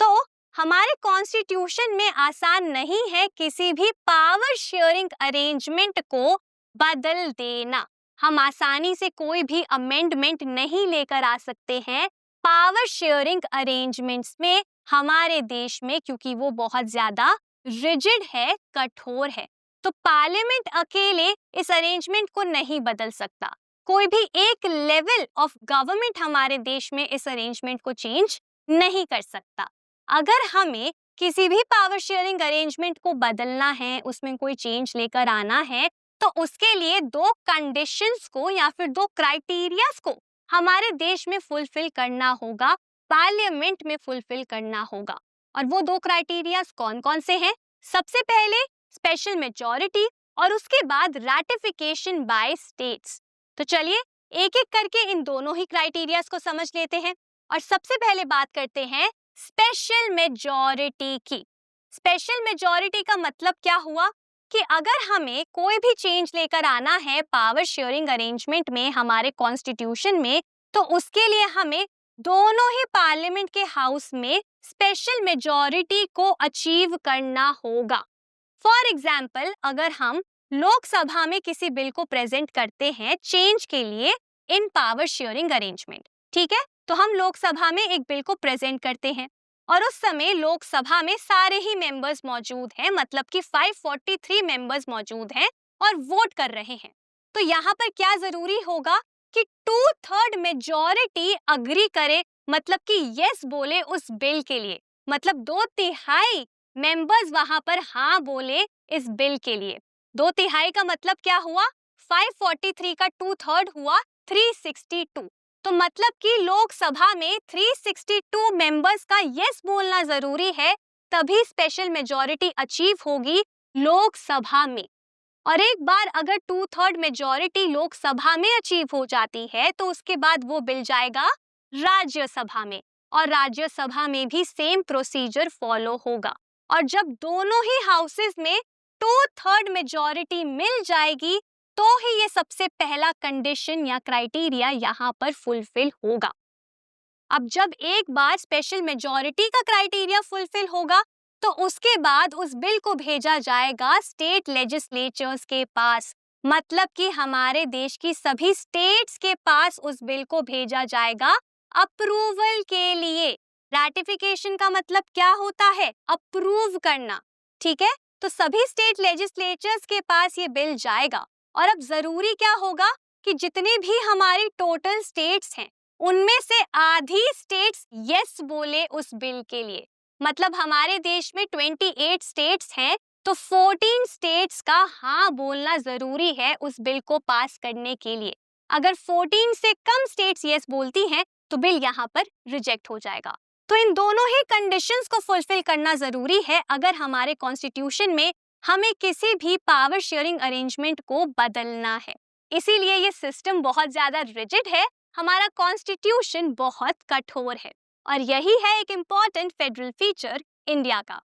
तो हमारे कॉन्स्टिट्यूशन में आसान नहीं है किसी भी पावर शेयरिंग अरेंजमेंट को बदल देना। हम आसानी से कोई भी अमेंडमेंट नहीं लेकर आ सकते हैं पावर शेयरिंग अरेंजमेंट्स में हमारे देश में, क्योंकि वो बहुत ज्यादा रिजिड है, कठोर है। तो पार्लियामेंट अकेले इस अरेंजमेंट को नहीं बदल सकता। कोई भी एक लेवल ऑफ गवर्नमेंट हमारे देश में इस अरेंजमेंट को चेंज नहीं कर सकता। अगर हमें किसी भी पावर शेयरिंग अरेंजमेंट को बदलना है, उसमें कोई चेंज लेकर आना है, तो उसके लिए 2 कंडीशंस को या फिर 2 क्राइटेरियाज को हमारे देश में फुलफिल करना होगा, पार्लियामेंट में फुलफिल करना होगा। और वो 2 क्राइटेरियाज कौन कौन से हैं? सबसे पहले स्पेशल मेजॉरिटी और उसके बाद रैटिफिकेशन बाय स्टेट्स। तो चलिए एक एक करके इन दोनों ही क्राइटेरियाज को समझ लेते हैं, और सबसे पहले बात करते हैं स्पेशल मेजॉरिटी की। स्पेशल मेजॉरिटी का मतलब क्या हुआ कि अगर हमें कोई भी चेंज लेकर आना है पावर शेयरिंग अरेंजमेंट में हमारे कॉन्स्टिट्यूशन में, तो उसके लिए हमें दोनों ही पार्लियामेंट के हाउस में स्पेशल मेजॉरिटी को अचीव करना होगा। फॉर एग्जाम्पल, अगर हम लोकसभा में किसी बिल को प्रेजेंट करते हैं चेंज के लिए इन पावर शेयरिंग अरेंजमेंट, ठीक है, तो हम लोकसभा में एक बिल को प्रेजेंट करते हैं और उस समय लोकसभा में सारे ही मेंबर्स मौजूद हैं, मतलब कि 543 मेंबर्स मौजूद हैं और वोट कर रहे हैं। तो यहाँ पर क्या जरूरी होगा कि 2/3 मेजॉरिटी अग्री करे, मतलब कि यस बोले उस बिल के लिए, मतलब 2/3 मेंबर्स वहां पर हाँ बोले इस बिल के लिए। 2/3 का मतलब क्या हुआ? 543 का 2/3 हुआ 362। तो मतलब कि लोकसभा में 362 मेंबर्स का यस बोलना जरूरी है, तभी स्पेशल मेजॉरिटी अचीव होगी लोकसभा में। और एक बार अगर 2/3 मेजॉरिटी लोकसभा में अचीव हो जाती है तो उसके बाद वो बिल जाएगा राज्यसभा में, और राज्यसभा में भी सेम प्रोसीजर फॉलो होगा। और जब दोनों ही हाउसेस में 2/3 मेजॉरिटी मिल जाएगी तो ही ये सबसे पहला कंडीशन या क्राइटेरिया यहाँ पर फुलफिल होगा। अब जब एक बार स्पेशल मेजॉरिटी का क्राइटेरिया फुलफिल होगा तो उसके बाद उस बिल को भेजा जाएगा स्टेट लेजिस्लेचर्स के पास, मतलब कि हमारे देश की सभी स्टेट्स के पास उस बिल को भेजा जाएगा अप्रूवल के लिए। रैटिफिकेशन का मतलब क्या होता है? अप्रूव करना, ठीक है? तो सभी स्टेट लेजिस्लेचर्स के पास ये बिल जाएगा। और अब जरूरी क्या होगा कि जितने भी हमारी टोटल स्टेट्स हैं उनमें से आधी स्टेट्स यस बोले उस बिल के लिए। मतलब हमारे देश में 28 स्टेट्स हैं तो 14 स्टेट्स का हाँ बोलना जरूरी है उस बिल को पास करने के लिए। अगर 14 से कम स्टेट्स यस बोलती हैं तो बिल यहाँ पर रिजेक्ट हो जाएगा। तो इन दोनों ही कंडीशंस को फुलफिल करना जरूरी है अगर हमारे कॉन्स्टिट्यूशन में हमें किसी भी पावर शेयरिंग अरेंजमेंट को बदलना है। इसीलिए ये सिस्टम बहुत ज्यादा रिजिड है, हमारा कॉन्स्टिट्यूशन बहुत कठोर है, और यही है एक इम्पॉर्टेंट फेडरल फीचर इंडिया का।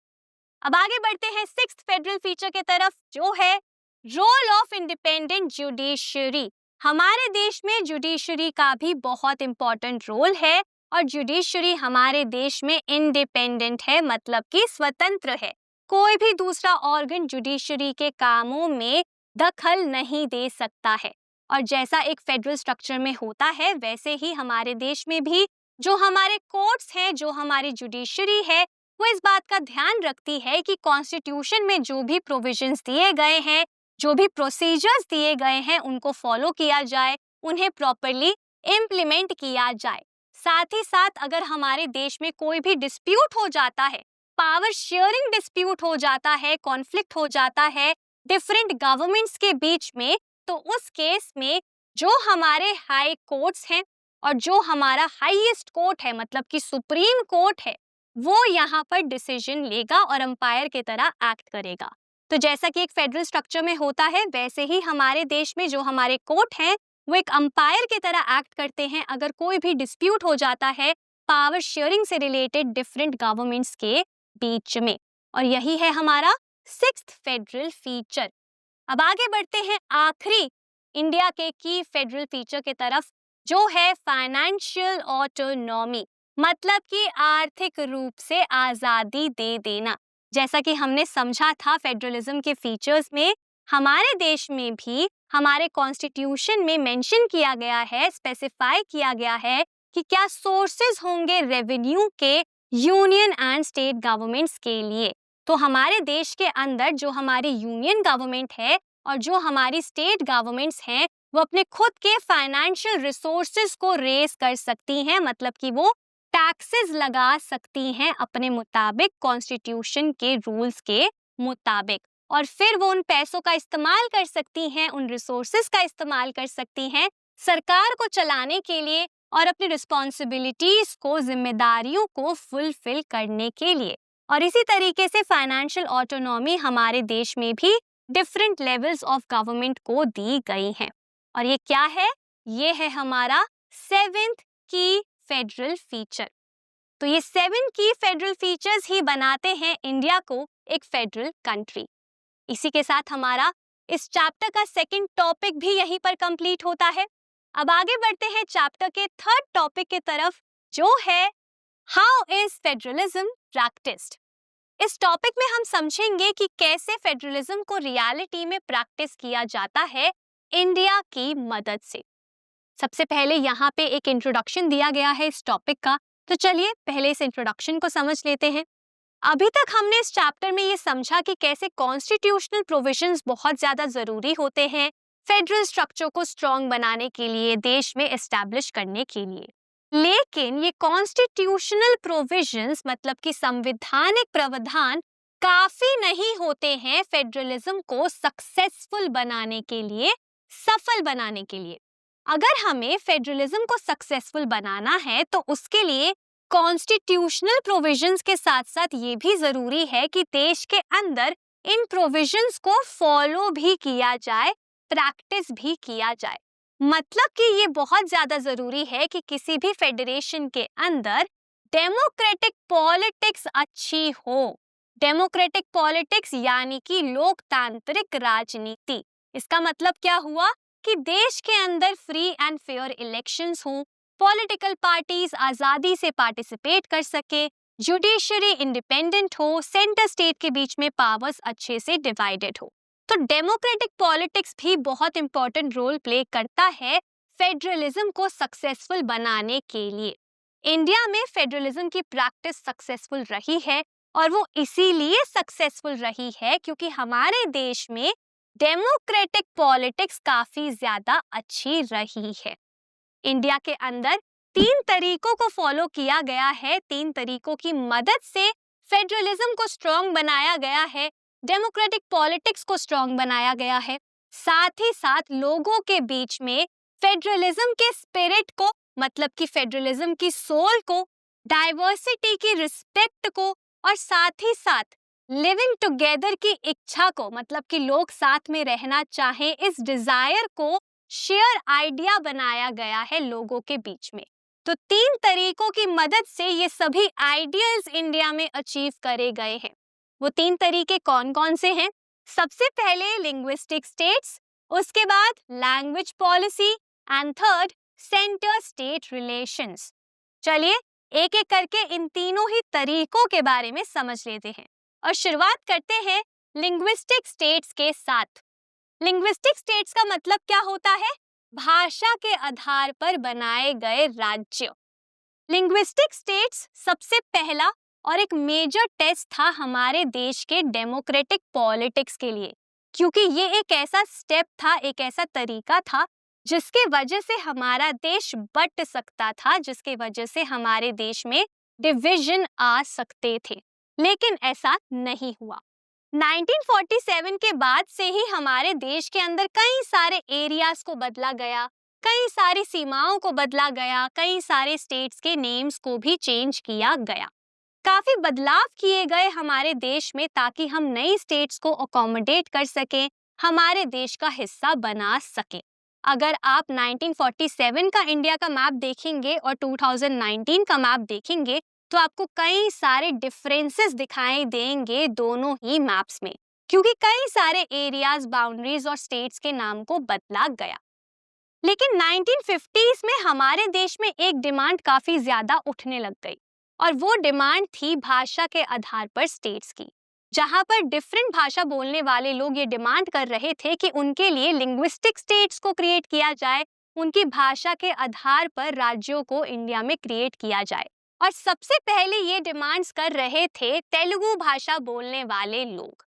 अब आगे बढ़ते हैं सिक्स्थ फेडरल फीचर के तरफ, जो है रोल ऑफ इंडिपेंडेंट जुडिशरी। हमारे देश में जुडिशरी का भी बहुत इंपॉर्टेंट रोल है, और जुडिशरी हमारे देश में इंडिपेंडेंट है, मतलब कि स्वतंत्र है। कोई भी दूसरा ऑर्गन जुडिशरी के कामों में दखल नहीं दे सकता है। और जैसा एक फेडरल स्ट्रक्चर में होता है वैसे ही हमारे देश में भी जो हमारे कोर्ट्स हैं, जो हमारी जुडिशरी है, वो इस बात का ध्यान रखती है कि कॉन्स्टिट्यूशन में जो भी प्रोविजंस दिए गए हैं, जो भी प्रोसीजर्स दिए गए हैं, उनको फॉलो किया जाए, उन्हें प्रॉपरली इम्प्लीमेंट किया जाए। साथ ही साथ अगर हमारे देश में कोई भी डिस्प्यूट हो जाता है, पावर शेयरिंग डिस्प्यूट हो जाता है, कॉन्फ्लिक्ट हो जाता है डिफरेंट गवर्नमेंट्स के बीच में, तो उस केस में जो हमारे हाई कोर्ट्स हैं और जो हमारा हाईएस्ट कोर्ट है, मतलब कि सुप्रीम कोर्ट है, वो यहाँ पर डिसीजन लेगा और अंपायर की तरह एक्ट करेगा। तो जैसा कि एक फेडरल स्ट्रक्चर में होता है वैसे ही हमारे देश में जो हमारे कोर्ट हैं वो एक अंपायर की तरह एक्ट करते हैं अगर कोई भी डिस्प्यूट हो जाता है पावर शेयरिंग से रिलेटेड डिफरेंट गवर्नमेंट्स के बीच में। और यही है हमारा सिक्स्थ फेडरल फीचर। अब आगे बढ़ते हैं आखिरी इंडिया के की फेडरल फीचर की तरफ, जो है फाइनेंशियल ऑटोनॉमी, मतलब कि आर्थिक रूप से आजादी दे देना। जैसा कि हमने समझा था फेडरलिज्म के फीचर्स में, हमारे देश में भी हमारे कॉन्स्टिट्यूशन में मेंशन किया गया है, स्पेसिफाई किया गया है कि क्या सोर्सेज होंगे रेवेन्यू के यूनियन एंड स्टेट गवर्नमेंट्स के लिए। तो हमारे देश के अंदर जो हमारी यूनियन गवर्नमेंट है और जो हमारी स्टेट गवर्नमेंट्स हैं वो अपने खुद के फाइनेंशियल रिसोर्सेज को रेज कर सकती हैं, मतलब कि वो टैक्सेस लगा सकती हैं अपने मुताबिक, कॉन्स्टिट्यूशन के रूल्स के मुताबिक, और फिर वो उन पैसों का इस्तेमाल कर सकती हैं, उन रिसोर्सेज का इस्तेमाल कर सकती हैं सरकार को चलाने के लिए और अपनी रिस्पॉन्सिबिलिटीज को, जिम्मेदारियों को फुलफिल करने के लिए। और इसी तरीके से फाइनेंशियल ऑटोनॉमी हमारे देश में भी डिफरेंट लेवल्स ऑफ गवर्नमेंट को दी गई हैं। और ये क्या है? ये है हमारा सेवेंथ की फेडरल फीचर। तो ये 7 की फेडरल फीचर्स ही बनाते हैं इंडिया को एक फेडरल कंट्री। इसी के साथ हमारा इस चैप्टर का सेकंड टॉपिक भी यहीं पर कंप्लीट होता है। अब आगे बढ़ते हैं चैप्टर के थर्ड टॉपिक की तरफ, जो है हाउ इज फेडरलिज्म प्रैक्टिस्ड। इस टॉपिक में हम समझेंगे कि कैसे फेडरलिज्म को रियलिटी में प्रैक्टिस किया जाता है इंडिया की मदद से। सबसे पहले यहाँ पे एक इंट्रोडक्शन दिया गया है इस टॉपिक का, तो चलिए पहले इस इंट्रोडक्शन को समझ लेते हैं। अभी तक हमने इस चैप्टर में ये समझा कि कैसे कॉन्स्टिट्यूशनल प्रोविजंस बहुत ज्यादा जरूरी होते हैं फेडरल स्ट्रक्चर को स्ट्रॉन्ग बनाने के लिए, देश में एस्टैब्लिश करने के लिए। लेकिन ये कॉन्स्टिट्यूशनल प्रोविजंस मतलब कि संवैधानिक प्रावधान काफी नहीं होते हैं फेडरलिज्म को सक्सेसफुल बनाने के लिए, सफल बनाने के लिए। अगर हमें फेडरलिज्म को सक्सेसफुल बनाना है तो उसके लिए कॉन्स्टिट्यूशनल प्रोविजंस के साथ साथ ये भी जरूरी है कि देश के अंदर इन प्रोविजंस को फॉलो भी किया जाए, प्रैक्टिस भी किया जाए। मतलब कि ये बहुत ज्यादा जरूरी है कि किसी भी फेडरेशन के अंदर डेमोक्रेटिक पॉलिटिक्स अच्छी हो। डेमोक्रेटिक पॉलिटिक्स यानी कि लोकतांत्रिक राजनीति। इसका मतलब क्या हुआ कि देश के अंदर फ्री एंड फेयर इलेक्शंस हो, पॉलिटिकल पार्टीज आजादी से पार्टिसिपेट कर सके, जुडिशरी इंडिपेंडेंट हो, सेंटर स्टेट के बीच में पावर्स अच्छे से डिवाइडेड हो। तो डेमोक्रेटिक पॉलिटिक्स भी बहुत इंपॉर्टेंट रोल प्ले करता है फेडरलिज्म को सक्सेसफुल बनाने के लिए। इंडिया में फेडरलिज्म की प्रैक्टिस सक्सेसफुल रही है और वो इसीलिए सक्सेसफुल रही है क्योंकि हमारे देश में डेमोक्रेटिक पॉलिटिक्स काफी ज्यादा अच्छी रही है। इंडिया के अंदर 3 तरीकों को फॉलो किया गया है, 3 तरीकों की मदद से फेडरलिज्म को स्ट्रॉन्ग बनाया गया है, डेमोक्रेटिक पॉलिटिक्स को स्ट्रॉन्ग बनाया गया है। साथ ही साथ लोगों के बीच में फेडरलिज्म के स्पिरिट को मतलब कि फेडरलिज्म की सोल को, डाइवर्सिटी की रिस्पेक्ट को और साथ ही साथ लिविंग टुगेदर की इच्छा को मतलब कि लोग साथ में रहना चाहें, इस डिजायर को शेयर आइडिया बनाया गया है लोगों के बीच में। तो 3 तरीकों की मदद से ये सभी आइडियल्स इंडिया में अचीव करे गए हैं। वो 3 तरीके कौन कौन से हैं? सबसे पहले लिंग्विस्टिक स्टेट्स, उसके बाद language policy and third centre state relations. चलिए एक एक करके इन तीनों ही तरीकों के बारे में समझ लेते हैं और शुरुआत करते हैं लिंग्विस्टिक स्टेट्स के साथ। लिंग्विस्टिक स्टेट्स का मतलब क्या होता है? भाषा के आधार पर बनाए गए राज्य। लिंग्विस्टिक स्टेट्स सबसे पहला और एक मेजर टेस्ट था हमारे देश के डेमोक्रेटिक पॉलिटिक्स के लिए, क्योंकि ये एक ऐसा स्टेप था, एक ऐसा तरीका था जिसके वजह से हमारा देश बट सकता था, जिसके वजह से हमारे देश में डिवीजन आ सकते थे। लेकिन ऐसा नहीं हुआ। 1947 के बाद से ही हमारे देश के अंदर कई सारे एरियाज को बदला गया, कई सारी सीमाओं को बदला गया, कई सारे स्टेट्स के नेम्स को भी चेंज किया गया। काफी बदलाव किए गए हमारे देश में ताकि हम नई स्टेट्स को अकोमोडेट कर सकें, हमारे देश का हिस्सा बना सकें। अगर आप 1947 का इंडिया का मैप देखेंगे और 2019 का मैप देखेंगे तो आपको कई सारे डिफरेंसेस दिखाई देंगे दोनों ही मैप्स में, क्योंकि कई सारे एरियाज, बाउंड्रीज और स्टेट्स के नाम को बदला गया। लेकिन 1950s में हमारे देश में एक डिमांड काफी ज्यादा उठने लग गई और वो डिमांड थी भाषा के आधार पर स्टेट्स की, जहां पर डिफरेंट भाषा बोलने वाले लोग ये डिमांड कर रहे थे कि उनके लिए लिंग्विस्टिक स्टेट्स को क्रिएट किया जाए, उनकी भाषा के आधार पर राज्यों को इंडिया में क्रिएट किया जाए। और सबसे पहले ये डिमांड्स कर रहे थे तेलुगु भाषा बोलने वाले लोग।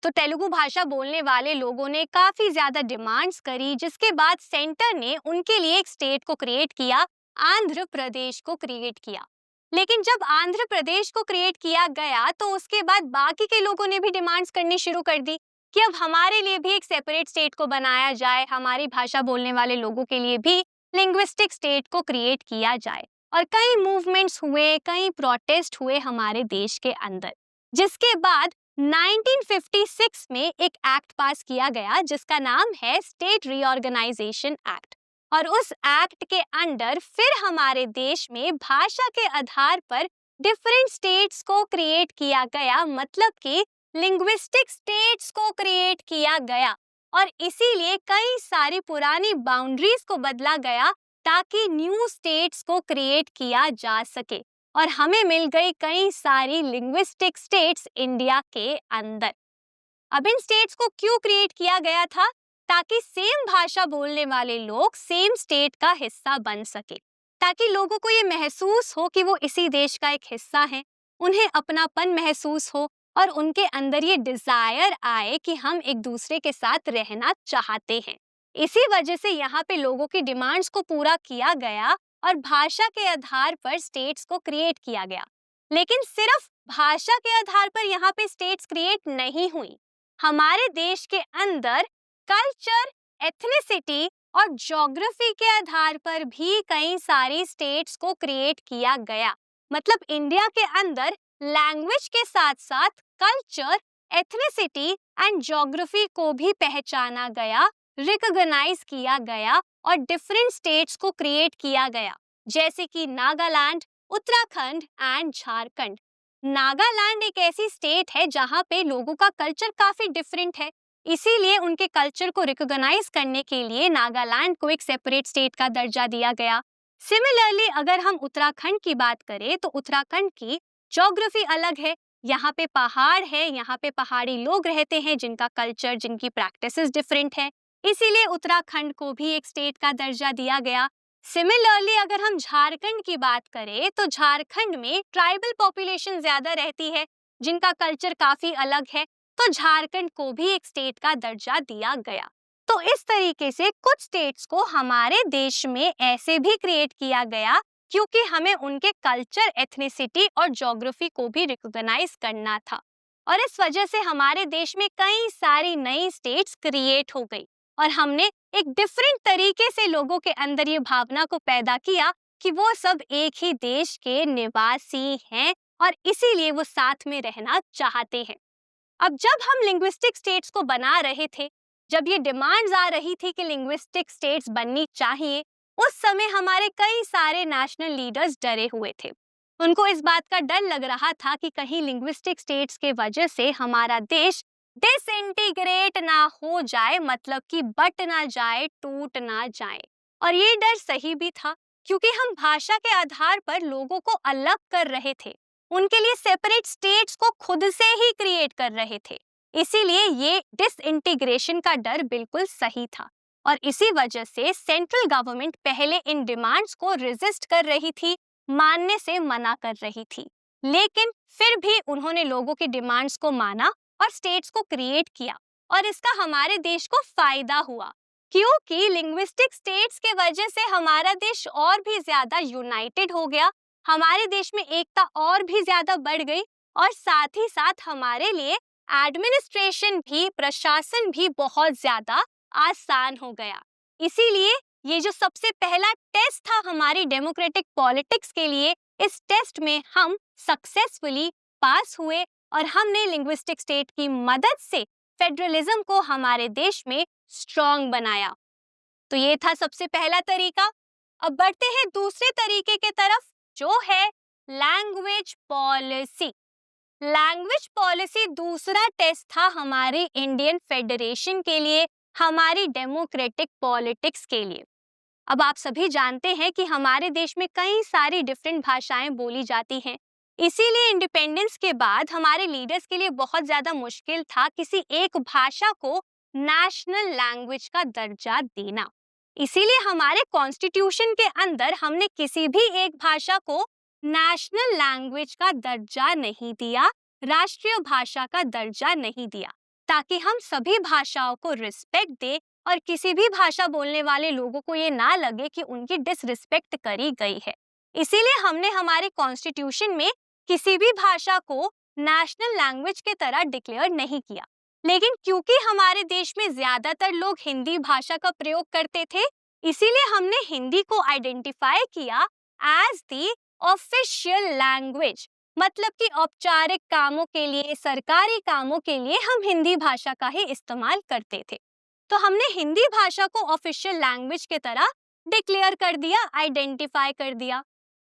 तो तेलुगु भाषा बोलने वाले लोगों ने काफी ज्यादा डिमांड्स करी, जिसके बाद सेंटर ने उनके लिए एक स्टेट को क्रिएट किया, आंध्र प्रदेश को क्रिएट किया। लेकिन जब आंध्र प्रदेश को क्रिएट किया गया तो उसके बाद बाकी के लोगों ने भी डिमांड्स करनी शुरू कर दी कि अब हमारे लिए भी एक सेपरेट स्टेट को बनाया जाए, हमारी भाषा बोलने वाले लोगों के लिए भी लिंग्विस्टिक स्टेट को क्रिएट किया जाए। और कई मूवमेंट्स हुए, कई प्रोटेस्ट हुए हमारे देश के अंदर, जिसके बाद 1956 में एक एक्ट पास किया गया जिसका नाम है स्टेट रीऑर्गेनाइजेशन एक्ट। और उस एक्ट के अंडर फिर हमारे देश में भाषा के आधार पर डिफरेंट स्टेट्स को क्रिएट किया गया, मतलब कि लिंग्विस्टिक स्टेट्स को क्रिएट किया गया। और इसीलिए कई सारी पुरानी बाउंड्रीज को बदला गया ताकि न्यू स्टेट्स को क्रिएट किया जा सके और हमें मिल गई कई सारी लिंग्विस्टिक स्टेट्स इंडिया के अंदर। अब इन स्टेट्स को क्यों क्रिएट किया गया था? ताकि सेम भाषा बोलने वाले लोग सेम स्टेट का हिस्सा बन सके, ताकि लोगों को ये महसूस हो कि वो इसी देश का एक हिस्सा है, उन्हें अपनापन महसूस हो और उनके अंदर ये डिजायर आए कि हम एक दूसरे के साथ रहना चाहते हैं, इसी वजह से यहाँ पे लोगों की डिमांड्स को पूरा किया गया और भाषा के आधार पर स्टेट्स को क्रिएट किया गया। लेकिन सिर्फ भाषा के आधार पर यहाँ पे स्टेट्स क्रिएट नहीं हुई। हमारे देश के अंदर कल्चर, एथनिसिटी और ज्योग्राफी के आधार पर भी कई सारी स्टेट्स को क्रिएट किया गया। मतलब इंडिया के अंदर लैंग्वेज के साथ साथ कल्चर, एथनिसिटी एंड ज्योग्राफी को भी पहचाना गया, रिकॉग्नाइज किया गया और डिफरेंट स्टेट्स को क्रिएट किया गया, जैसे कि नागालैंड, उत्तराखंड एंड झारखंड। नागालैंड एक ऐसी स्टेट है जहाँ पे लोगों का कल्चर काफी डिफरेंट है, इसीलिए उनके कल्चर को रिकॉग्नाइज करने के लिए नागालैंड को एक सेपरेट स्टेट का दर्जा दिया गया। सिमिलरली अगर हम उत्तराखंड की बात करें तो उत्तराखंड की ज्योग्राफी अलग है। यहाँ पे पहाड़ है, यहाँ पे पहाड़ी लोग रहते हैं जिनका कल्चर, जिनकी प्रैक्टिसेस डिफरेंट है, इसीलिए उत्तराखंड को भी एक स्टेट का दर्जा दिया गया। सिमिलरली अगर हम झारखंड की बात करें तो झारखंड में ट्राइबल पॉपुलेशन ज्यादा रहती है जिनका कल्चर काफी अलग है, तो झारखंड को भी एक स्टेट का दर्जा दिया गया। तो इस तरीके से कुछ स्टेट्स को हमारे देश में ऐसे भी क्रिएट किया गया क्योंकि हमें उनके कल्चर, एथनिसिटी और ज्योग्राफी को भी रिकॉग्नाइज करना था। और इस वजह से हमारे देश में कई सारी नई स्टेट्स क्रिएट हो गई और हमने एक डिफरेंट तरीके से लोगों के अंदर ये भावना को पैदा किया कि वो सब एक ही देश के निवासी हैं और इसीलिए वो साथ में रहना चाहते हैं। अब जब हम लिंग्विस्टिक स्टेट्स को बना रहे थे, जब ये डिमांड्स आ रही थी कि लिंग्विस्टिक स्टेट्स बननी चाहिए, उस समय हमारे कई सारे नेशनल लीडर्स डरे हुए थे। उनको इस बात का डर लग रहा था कि कहीं लिंग्विस्टिक स्टेट्स के वजह से हमारा देश डिसइंटीग्रेट ना हो जाए, मतलब कि बट ना जाए, टूट ना जाए। और ये डर सही भी था क्योंकि हम भाषा के आधार पर लोगों को अलग कर रहे थे, उनके लिए सेपरेट स्टेट्स को खुद से ही क्रिएट कर रहे थे। इसीलिए ये डिसइंटीग्रेशन का डर बिल्कुल सही था और इसी वजह से सेंट्रल गवर्नमेंट पहले इन डिमांड्स को रेजिस्ट कर रही थी, मानने से मना कर रही थी। लेकिन फिर भी उन्होंने लोगों की डिमांड्स को माना और स्टेट्स को क्रिएट किया और इसका हमारे देश को फायदा हुआ क्योंकि लिंग्विस्टिक स्टेट्स के वजह से हमारा देश और भी ज्यादा यूनाइटेड हो गया, हमारे देश में एकता और भी ज्यादा बढ़ गई और साथ ही साथ हमारे लिए एडमिनिस्ट्रेशन भी, प्रशासन भी बहुत ज्यादा आसान हो गया। इसीलिए ये जो सबसे पहला टेस्ट था हमारी डेमोक्रेटिक पॉलिटिक्स के लिए, इस टेस्ट में हम सक्सेसफुली पास हुए और हमने लिंग्विस्टिक स्टेट की मदद से फेडरलिज्म को हमारे देश में स्ट्रॉन्ग बनाया। तो ये था सबसे पहला तरीका। अब बढ़ते हैं दूसरे तरीके के तरफ, जो है लैंग्वेज पॉलिसी। लैंग्वेज पॉलिसी दूसरा टेस्ट था हमारी इंडियन फेडरेशन के लिए, हमारी डेमोक्रेटिक पॉलिटिक्स के लिए। अब आप सभी जानते हैं कि हमारे देश में कई सारी डिफरेंट भाषाएं बोली जाती हैं, इसीलिए इंडिपेंडेंस के बाद हमारे लीडर्स के लिए बहुत ज्यादा मुश्किल था किसी एक भाषा को नेशनल लैंग्वेज का दर्जा देना। इसीलिए हमारे कॉन्स्टिट्यूशन के अंदर हमने किसी भी एक भाषा को नेशनल लैंग्वेज का दर्जा नहीं दिया, राष्ट्रीय भाषा का दर्जा नहीं दिया, ताकि हम सभी भाषाओं को रिस्पेक्ट दे और किसी भी भाषा बोलने वाले लोगों को ये ना लगे कि उनकी डिसरिस्पेक्ट करी गई है। इसीलिए हमने हमारे कॉन्स्टिट्यूशन में किसी भी भाषा को नेशनल लैंग्वेज के तरह डिक्लेयर नहीं किया। लेकिन क्योंकि हमारे देश में ज्यादातर लोग हिंदी भाषा का प्रयोग करते थे, इसीलिए हमने हिंदी को आइडेंटिफाई किया एज द ऑफिशियल लैंग्वेज। मतलब कि औपचारिक कामों के लिए, सरकारी कामों के लिए हम हिंदी भाषा का ही इस्तेमाल करते थे। तो हमने हिंदी भाषा को ऑफिशियल लैंग्वेज के तरह डिक्लेयर कर दिया, आइडेंटिफाई कर दिया।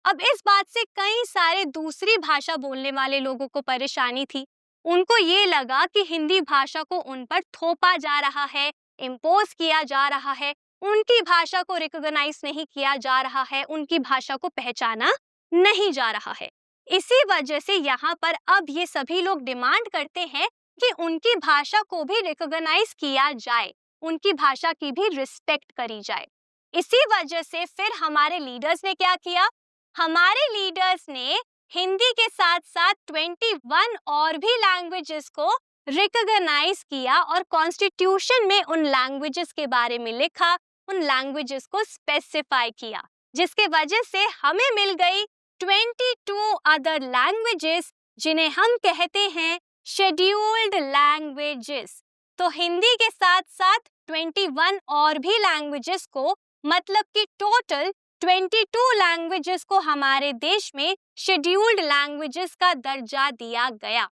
अब इस बात से कई सारे दूसरी भाषा बोलने वाले लोगों को परेशानी थी। उनको ये लगा कि हिंदी भाषा को उन पर थोपा जा रहा है, इम्पोज किया जा रहा है, उनकी भाषा को रिकॉग्नाइज नहीं किया जा रहा है, उनकी भाषा को पहचाना नहीं जा रहा है। इसी वजह से यहाँ पर अब ये सभी लोग डिमांड करते हैं कि उनकी भाषा को भी रिकॉग्नाइज किया जाए, उनकी भाषा की भी रिस्पेक्ट करी जाए। इसी वजह से फिर हमारे लीडर्स ने क्या किया, हमारे लीडर्स ने हिंदी के साथ साथ 21 और भी लैंग्वेजेस को रिकॉग्नाइज किया और कॉन्स्टिट्यूशन में उन लैंग्वेजेस के बारे में लिखा, उन लैंग्वेजेस को स्पेसिफाई किया, जिसके वजह से हमें मिल गई 22 अदर लैंग्वेजेस जिन्हें हम कहते हैं शेड्यूल्ड लैंग्वेजेस। तो हिंदी के साथ साथ 21 और भी लैंग्वेजेस को, मतलब कि टोटल 22 लैंग्वेजेस को हमारे देश में शेड्यूल्ड लैंग्वेजेस का दर्जा दिया गया।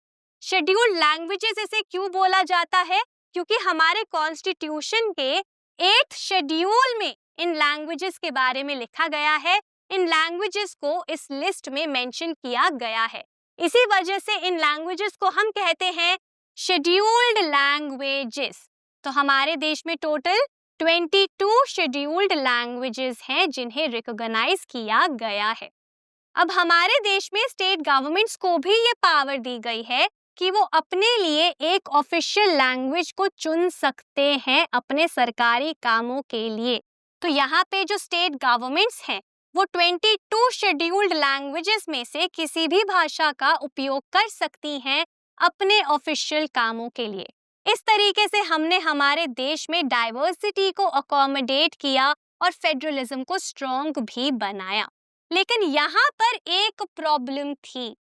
शेड्यूल्ड लैंग्वेजेस इसे क्यों बोला जाता है? क्योंकि हमारे कॉन्स्टिट्यूशन के 8th शेड्यूल में इन लैंग्वेजेस के बारे में लिखा गया है, इन लैंग्वेजेस को इस लिस्ट में मेंशन किया गया है। इसी वजह से इन लैंग्वेजेस को हम कहते हैं शेड्यूल्ड लैंग्वेजेस। तो हमारे देश में टोटल 22 शेड्यूल्ड लैंग्वेजेस हैं जिन्हें रिकॉग्नाइज किया गया है। अब हमारे देश में स्टेट गवर्नमेंट्स को भी ये पावर दी गई है कि वो अपने लिए एक ऑफिशियल लैंग्वेज को चुन सकते हैं अपने सरकारी कामों के लिए। तो यहाँ पे जो स्टेट गवर्नमेंट्स हैं वो 22 शेड्यूल्ड लैंग्वेजेस में से किसी भी भाषा का उपयोग कर सकती हैं अपने ऑफिशियल कामों के लिए। इस तरीके से हमने हमारे देश में डाइवर्सिटी को अकोमोडेट किया और फेडरलिज्म को स्ट्रॉन्ग भी बनाया। लेकिन यहाँ पर एक प्रॉब्लम थी।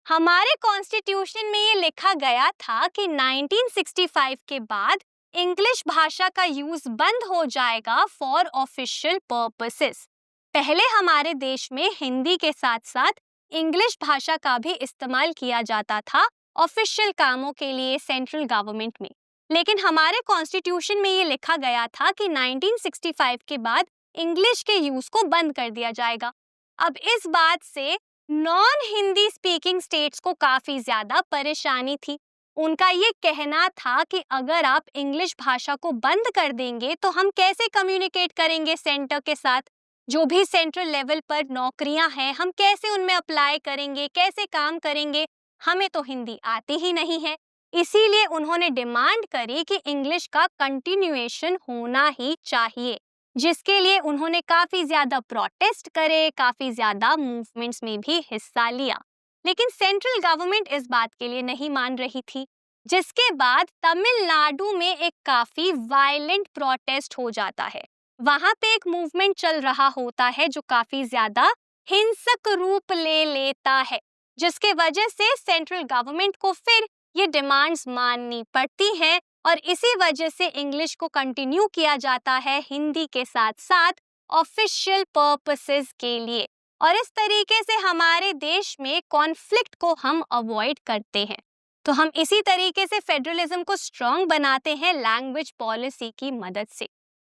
हमारे कॉन्स्टिट्यूशन में ये लिखा गया था कि 1965 के बाद इंग्लिश भाषा का यूज बंद हो जाएगा फॉर ऑफिशियल पर्पसेस। पहले हमारे देश में हिंदी के साथ साथ इंग्लिश भाषा का भी इस्तेमाल किया जाता था ऑफिशियल कामों के लिए सेंट्रल गवर्नमेंट में। लेकिन हमारे कॉन्स्टिट्यूशन में ये लिखा गया था कि 1965 के बाद इंग्लिश के यूज को बंद कर दिया जाएगा। अब इस बात से नॉन हिंदी स्पीकिंग स्टेट्स को काफी ज्यादा परेशानी थी। उनका ये कहना था कि अगर आप इंग्लिश भाषा को बंद कर देंगे तो हम कैसे कम्युनिकेट करेंगे सेंटर के साथ? जो भी सेंट्रल लेवल पर नौकरियां हैं हम कैसे उनमें अप्लाई करेंगे, कैसे काम करेंगे? हमें तो हिंदी आती ही नहीं है। इसीलिए उन्होंने डिमांड करी कि इंग्लिश का कंटिन्यूएशन होना ही चाहिए, जिसके लिए उन्होंने काफी ज्यादा प्रोटेस्ट करे, काफी ज्यादा मूवमेंट्स में भी हिस्सा लिया। लेकिन सेंट्रल गवर्नमेंट इस बात के लिए नहीं मान रही थी, जिसके बाद तमिलनाडु में एक काफी वायलेंट प्रोटेस्ट हो जाता है। वहां पे एक मूवमेंट चल रहा होता है जो काफी ज्यादा हिंसक रूप ले लेता है, जिसके वजह से सेंट्रल गवर्नमेंट को फिर ये डिमांड्स माननी पड़ती हैं और इसी वजह से इंग्लिश को कंटिन्यू किया जाता है हिंदी के साथ साथ ऑफिशियल पर्पसेस के लिए। और इस तरीके से हमारे देश में कॉन्फ्लिक्ट को हम अवॉइड करते हैं। तो हम इसी तरीके से फेडरलिज्म को स्ट्रॉन्ग बनाते हैं लैंग्वेज पॉलिसी की मदद से।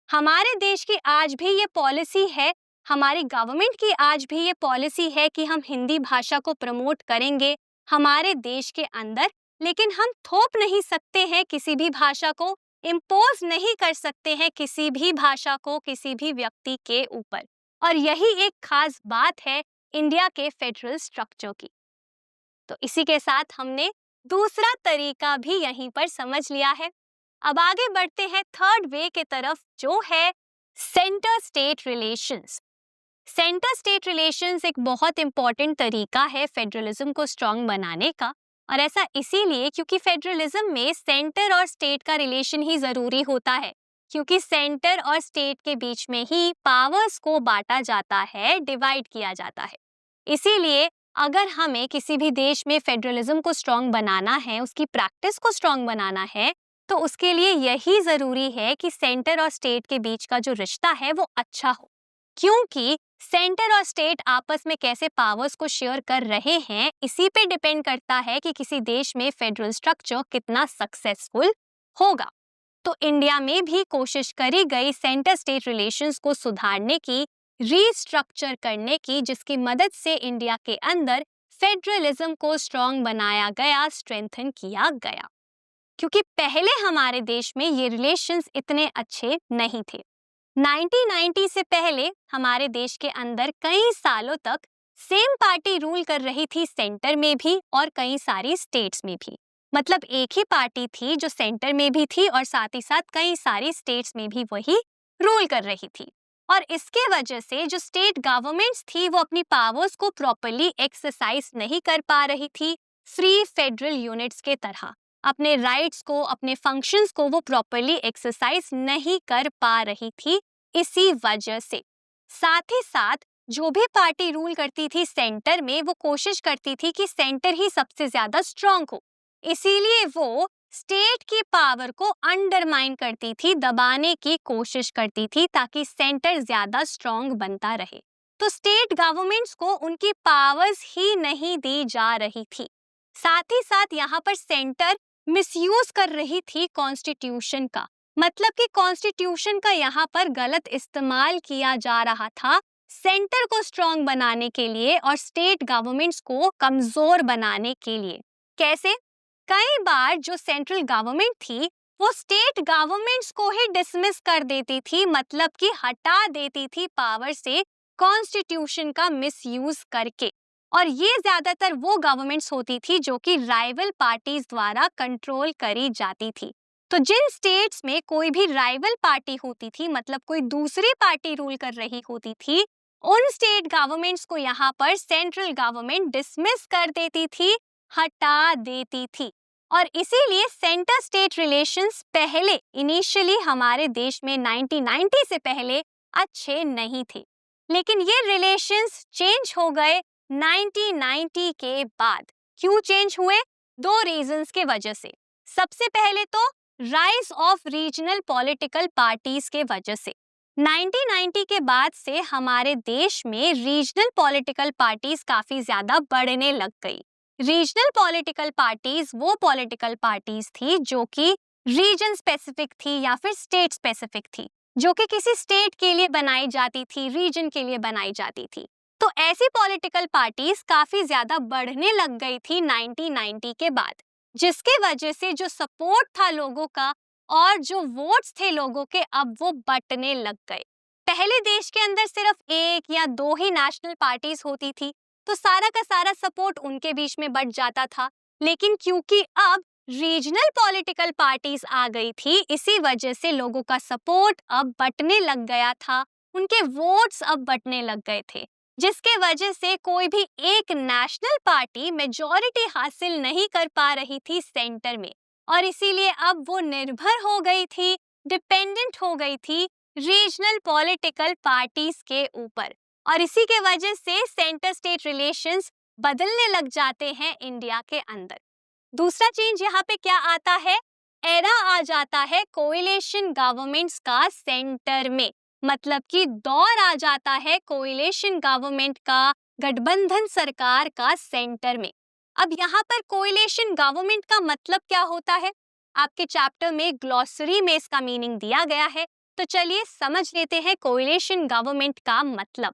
हमारे देश की आज भी ये पॉलिसी है, हमारी गवर्नमेंट की आज भी ये पॉलिसी है कि हम हिंदी भाषा को प्रमोट करेंगे हमारे देश के अंदर, लेकिन हम थोप नहीं सकते हैं किसी भी भाषा को, इम्पोज नहीं कर सकते हैं किसी भी भाषा को किसी भी व्यक्ति के ऊपर। और यही एक खास बात है इंडिया के फेडरल स्ट्रक्चर की। तो इसी के साथ हमने दूसरा तरीका भी यहीं पर समझ लिया है। अब आगे बढ़ते हैं थर्ड वे के तरफ, जो है centre state relations. Centre state relations एक बहुत इंपॉर्टेंट तरीका है फेडरलिज्म को स्ट्रॉन्ग बनाने का, और ऐसा इसीलिए क्योंकि फेडरलिज्म में सेंटर और स्टेट का रिलेशन ही जरूरी होता है, क्योंकि सेंटर और स्टेट के बीच में ही पावर्स को बांटा जाता है, डिवाइड किया जाता है। इसीलिए अगर हमें किसी भी देश में फेडरलिज्म को स्ट्रॉन्ग बनाना है, उसकी प्रैक्टिस को स्ट्रॉन्ग बनाना है, तो उसके लिए यही जरूरी है कि सेंटर और स्टेट के बीच का जो रिश्ता है वो अच्छा हो, क्योंकि सेंटर और स्टेट आपस में कैसे पावर्स को शेयर कर रहे हैं इसी पे डिपेंड करता है कि किसी देश में फेडरल स्ट्रक्चर कितना सक्सेसफुल होगा। तो इंडिया में भी कोशिश करी गई सेंटर स्टेट रिलेशंस को सुधारने की, रीस्ट्रक्चर करने की, जिसकी मदद से इंडिया के अंदर फेडरलिज्म को स्ट्रॉन्ग बनाया गया, स्ट्रेंथन किया गया। क्योंकि पहले हमारे देश में ये रिलेशंस इतने अच्छे नहीं थे। 1990 से पहले हमारे देश के अंदर कई सालों तक सेम पार्टी रूल कर रही थी, सेंटर में भी और कई सारी स्टेट्स में भी। मतलब एक ही पार्टी थी जो सेंटर में भी थी और साथ ही साथ कई सारी स्टेट्स में भी वही रूल कर रही थी। और इसके वजह से जो स्टेट गवर्नमेंट्स थी वो अपनी पावर्स को प्रॉपर्ली एक्सरसाइज नहीं कर पा रही थी फ्री फेडरल यूनिट्स के तरह। अपने राइट्स को, अपने फंक्शंस को वो प्रॉपरली एक्सरसाइज नहीं कर पा रही थी इसी वजह से। साथ ही साथ जो भी पार्टी रूल करती थी सेंटर में, वो कोशिश करती थी कि सेंटर ही सबसे ज्यादा स्ट्रांग हो, इसीलिए वो स्टेट की पावर को अंडरमाइन करती थी, दबाने की कोशिश करती थी ताकि सेंटर ज्यादा स्ट्रांग बनता रहे। तो स्टेट गवर्नमेंट्स को उनकी पावर्स ही नहीं दी जा रही थी। साथ ही साथ यहाँ पर सेंटर मिसयूज कर रही थी कॉन्स्टिट्यूशन का, मतलब कि कॉन्स्टिट्यूशन का यहाँ पर गलत इस्तेमाल किया जा रहा था सेंटर को स्ट्रांग बनाने के लिए और स्टेट गवर्नमेंट्स को कमजोर बनाने के लिए। कैसे? कई बार जो सेंट्रल गवर्नमेंट थी वो स्टेट गवर्नमेंट्स को ही डिसमिस कर देती थी, मतलब कि हटा देती थी पावर से कॉन्स्टिट्यूशन का मिसयूज करके। और ये ज्यादातर वो गवर्नमेंट्स होती थी जो कि राइवल पार्टीज द्वारा कंट्रोल करी जाती थी। तो जिन स्टेट्स में कोई भी राइवल पार्टी होती थी, मतलब कोई दूसरी पार्टी रूल कर रही होती थी, उन स्टेट गवर्नमेंट्स को यहाँ पर सेंट्रल गवर्नमेंट डिसमिस कर देती थी, हटा देती थी। और इसीलिए सेंटर स्टेट रिलेशंस पहले इनिशियली हमारे देश में 1990 से पहले अच्छे नहीं थे, लेकिन ये रिलेशंस चेंज हो गए 1990 के बाद। क्यों चेंज हुए? दो रीजंस के वजह से। सबसे पहले तो rise of regional political parties के वजह से। 1990 के बाद से हमारे देश में रीजनल पॉलिटिकल पार्टीज काफी ज्यादा बढ़ने लग गई। रीजनल पॉलिटिकल पार्टीज वो पॉलिटिकल पार्टीज थी जो कि रीजन स्पेसिफिक थी या फिर स्टेट स्पेसिफिक थी, जो कि किसी स्टेट के लिए बनाई जाती थी, रीजन के लिए बनाई जाती थी। तो ऐसी पॉलिटिकल पार्टीज काफी ज्यादा बढ़ने लग गई थी 1990 के बाद, जिसके वजह से जो सपोर्ट था लोगों का और जो वोट्स थे लोगों के, अब वो बंटने लग गए। पहले देश के अंदर सिर्फ एक या दो ही नेशनल पार्टीज होती थी, तो सारा का सारा सपोर्ट उनके बीच में बंट जाता था। लेकिन क्योंकि अब रीजनल पॉलिटिकल पार्टीज आ गई थी, इसी वजह से लोगों का सपोर्ट अब बंटने लग गया था, उनके वोट्स अब बंटने लग गए थे, जिसके वजह से कोई भी एक नेशनल पार्टी मेजॉरिटी हासिल नहीं कर पा रही थी सेंटर में, और इसीलिए अब वो निर्भर हो गई थी, डिपेंडेंट हो गई थी रीजनल पॉलिटिकल पार्टीज के ऊपर। और इसी के वजह से सेंटर स्टेट रिलेशंस बदलने लग जाते हैं इंडिया के अंदर। दूसरा चेंज यहाँ पे क्या आता है? एरा आ जाता है कोएलिशन गवर्नमेंट्स का सेंटर में, मतलब कि दौर आ जाता है कोएलिशन गवर्नमेंट का, गठबंधन सरकार का सेंटर में। अब यहाँ पर कोएलिशन गवर्नमेंट का मतलब क्या होता है? आपके चैप्टर में ग्लॉसरी में इसका मीनिंग दिया गया है, तो चलिए समझ लेते हैं कोएलिशन गवर्नमेंट का मतलब।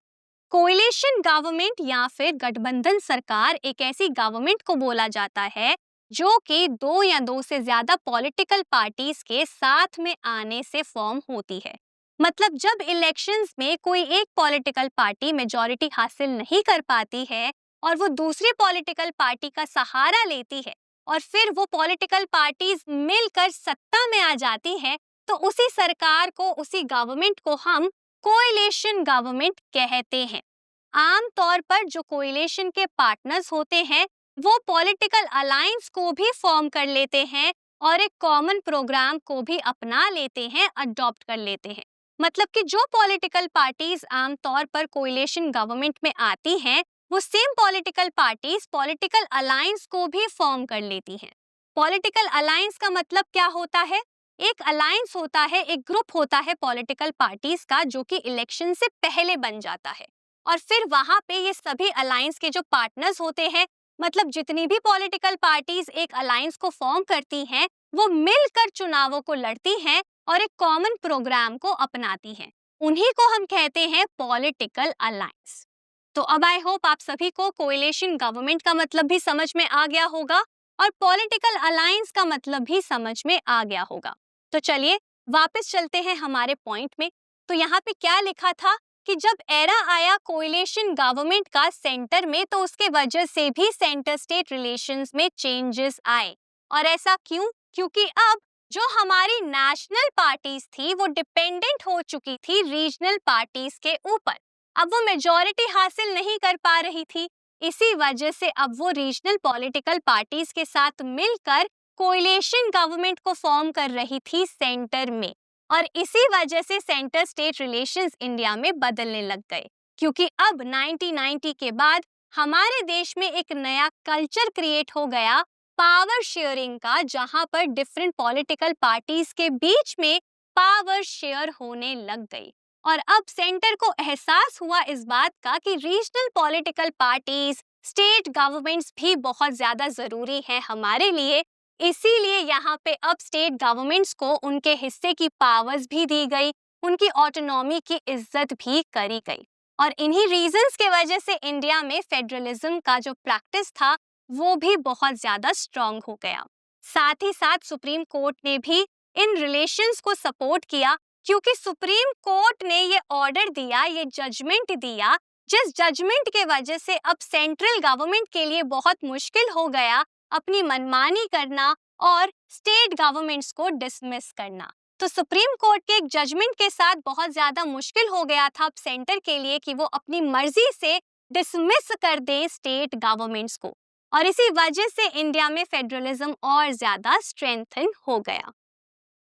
कोएलिशन गवर्नमेंट या फिर गठबंधन सरकार एक ऐसी गवर्नमेंट को बोला जाता है जो कि दो या दो से ज्यादा पॉलिटिकल पार्टीज के साथ में आने से फॉर्म होती है। मतलब जब इलेक्शंस में कोई एक पॉलिटिकल पार्टी मेजॉरिटी हासिल नहीं कर पाती है और वो दूसरी पॉलिटिकल पार्टी का सहारा लेती है और फिर वो पॉलिटिकल पार्टीज मिलकर सत्ता में आ जाती है, तो उसी सरकार को, उसी गवर्नमेंट को हम कोएलिशन गवर्नमेंट कहते हैं। आमतौर पर जो कोएलिशन के पार्टनर्स होते हैं वो पॉलिटिकल अलायंस को भी फॉर्म कर लेते हैं और एक कॉमन प्रोग्राम को भी अपना लेते हैं, अडॉप्ट कर लेते हैं। मतलब कि जो पॉलिटिकल पार्टीज आमतौर पर कोएलिशन गवर्नमेंट में आती हैं, वो same political parties political alliance को भी फॉर्म कर लेती हैं। पॉलिटिकल अलायंस का मतलब क्या होता है? एक अलायंस होता है, एक ग्रुप होता है पॉलिटिकल पार्टीज का जो कि इलेक्शन से पहले बन जाता है, और फिर वहां पे ये सभी अलायंस के जो पार्टनर्स होते हैं, मतलब जितनी भी पॉलिटिकल पार्टीज एक अलायंस को फॉर्म करती हैं, वो मिलकर चुनावों को लड़ती हैं और एक कॉमन प्रोग्राम को अपनाती हैं। उन्हीं को हम कहते हैं पॉलिटिकल अलायंस। तो अब आई होप आप सभी को कोएलिशन गवर्नमेंट का मतलब भी समझ में आ गया होगा और पॉलिटिकल अलायंस का मतलब भी समझ में आ गया होगा। तो चलिए वापस चलते हैं हमारे पॉइंट में। तो यहाँ पे क्या लिखा था कि जब एरा आया कोएलिशन गवर्नमेंट का सेंटर में, तो उसके वजह से भी सेंटर स्टेट रिलेशंस में चेंजेस आए। और ऐसा क्यों? क्योंकि अब जो हमारी नेशनल पार्टीज थी वो डिपेंडेंट हो चुकी थी रीजनल पार्टीज के ऊपर। अब वो मेजॉरिटी हासिल नहीं कर पा रही थी, इसी वजह से अब वो रीजनल पॉलिटिकल पार्टीज के साथ मिलकर कोएलिशन गवर्नमेंट को फॉर्म कर रही थी सेंटर में, और इसी वजह से सेंटर स्टेट रिलेशंस इंडिया में बदलने लग गए, क्योंकि अब 1990 के बाद हमारे देश में एक नया कल्चर क्रिएट हो गया पावर शेयरिंग का, जहां पर डिफरेंट पॉलिटिकल पार्टीज के बीच में पावर शेयर होने लग गई। और अब सेंटर को एहसास हुआ इस बात का कि regional political parties, state governments भी बहुत ज्यादा जरूरी है हमारे लिए। इसीलिए यहाँ पे अब स्टेट गवर्नमेंट्स को उनके हिस्से की पावर्स भी दी गई, उनकी ऑटोनॉमी की इज्जत भी करी गई। और इन्हीं रीजंस के वजह से इंडिया में फेडरलिज्म का जो प्रैक्टिस था वो भी बहुत ज्यादा स्ट्रांग हो गया। साथ ही साथ सुप्रीम कोर्ट ने भी इन रिलेशंस को सपोर्ट किया, क्योंकि सुप्रीम कोर्ट ने ये ऑर्डर दिया, ये जजमेंट दिया, जिस जजमेंट के वजह से अब सेंट्रल गवर्नमेंट के लिए बहुत मुश्किल हो गया अपनी मनमानी करना और स्टेट गवर्नमेंट्स को डिसमिस करना। तो सुप्रीम कोर्ट के एक जजमेंट के साथ बहुत ज्यादा मुश्किल हो गया था अब सेंटर के लिए कि वो अपनी मर्जी से डिसमिस कर दे स्टेट गवर्नमेंट्स को, और इसी वजह से इंडिया में फेडरलिज्म और ज्यादा स्ट्रेंथन हो गया।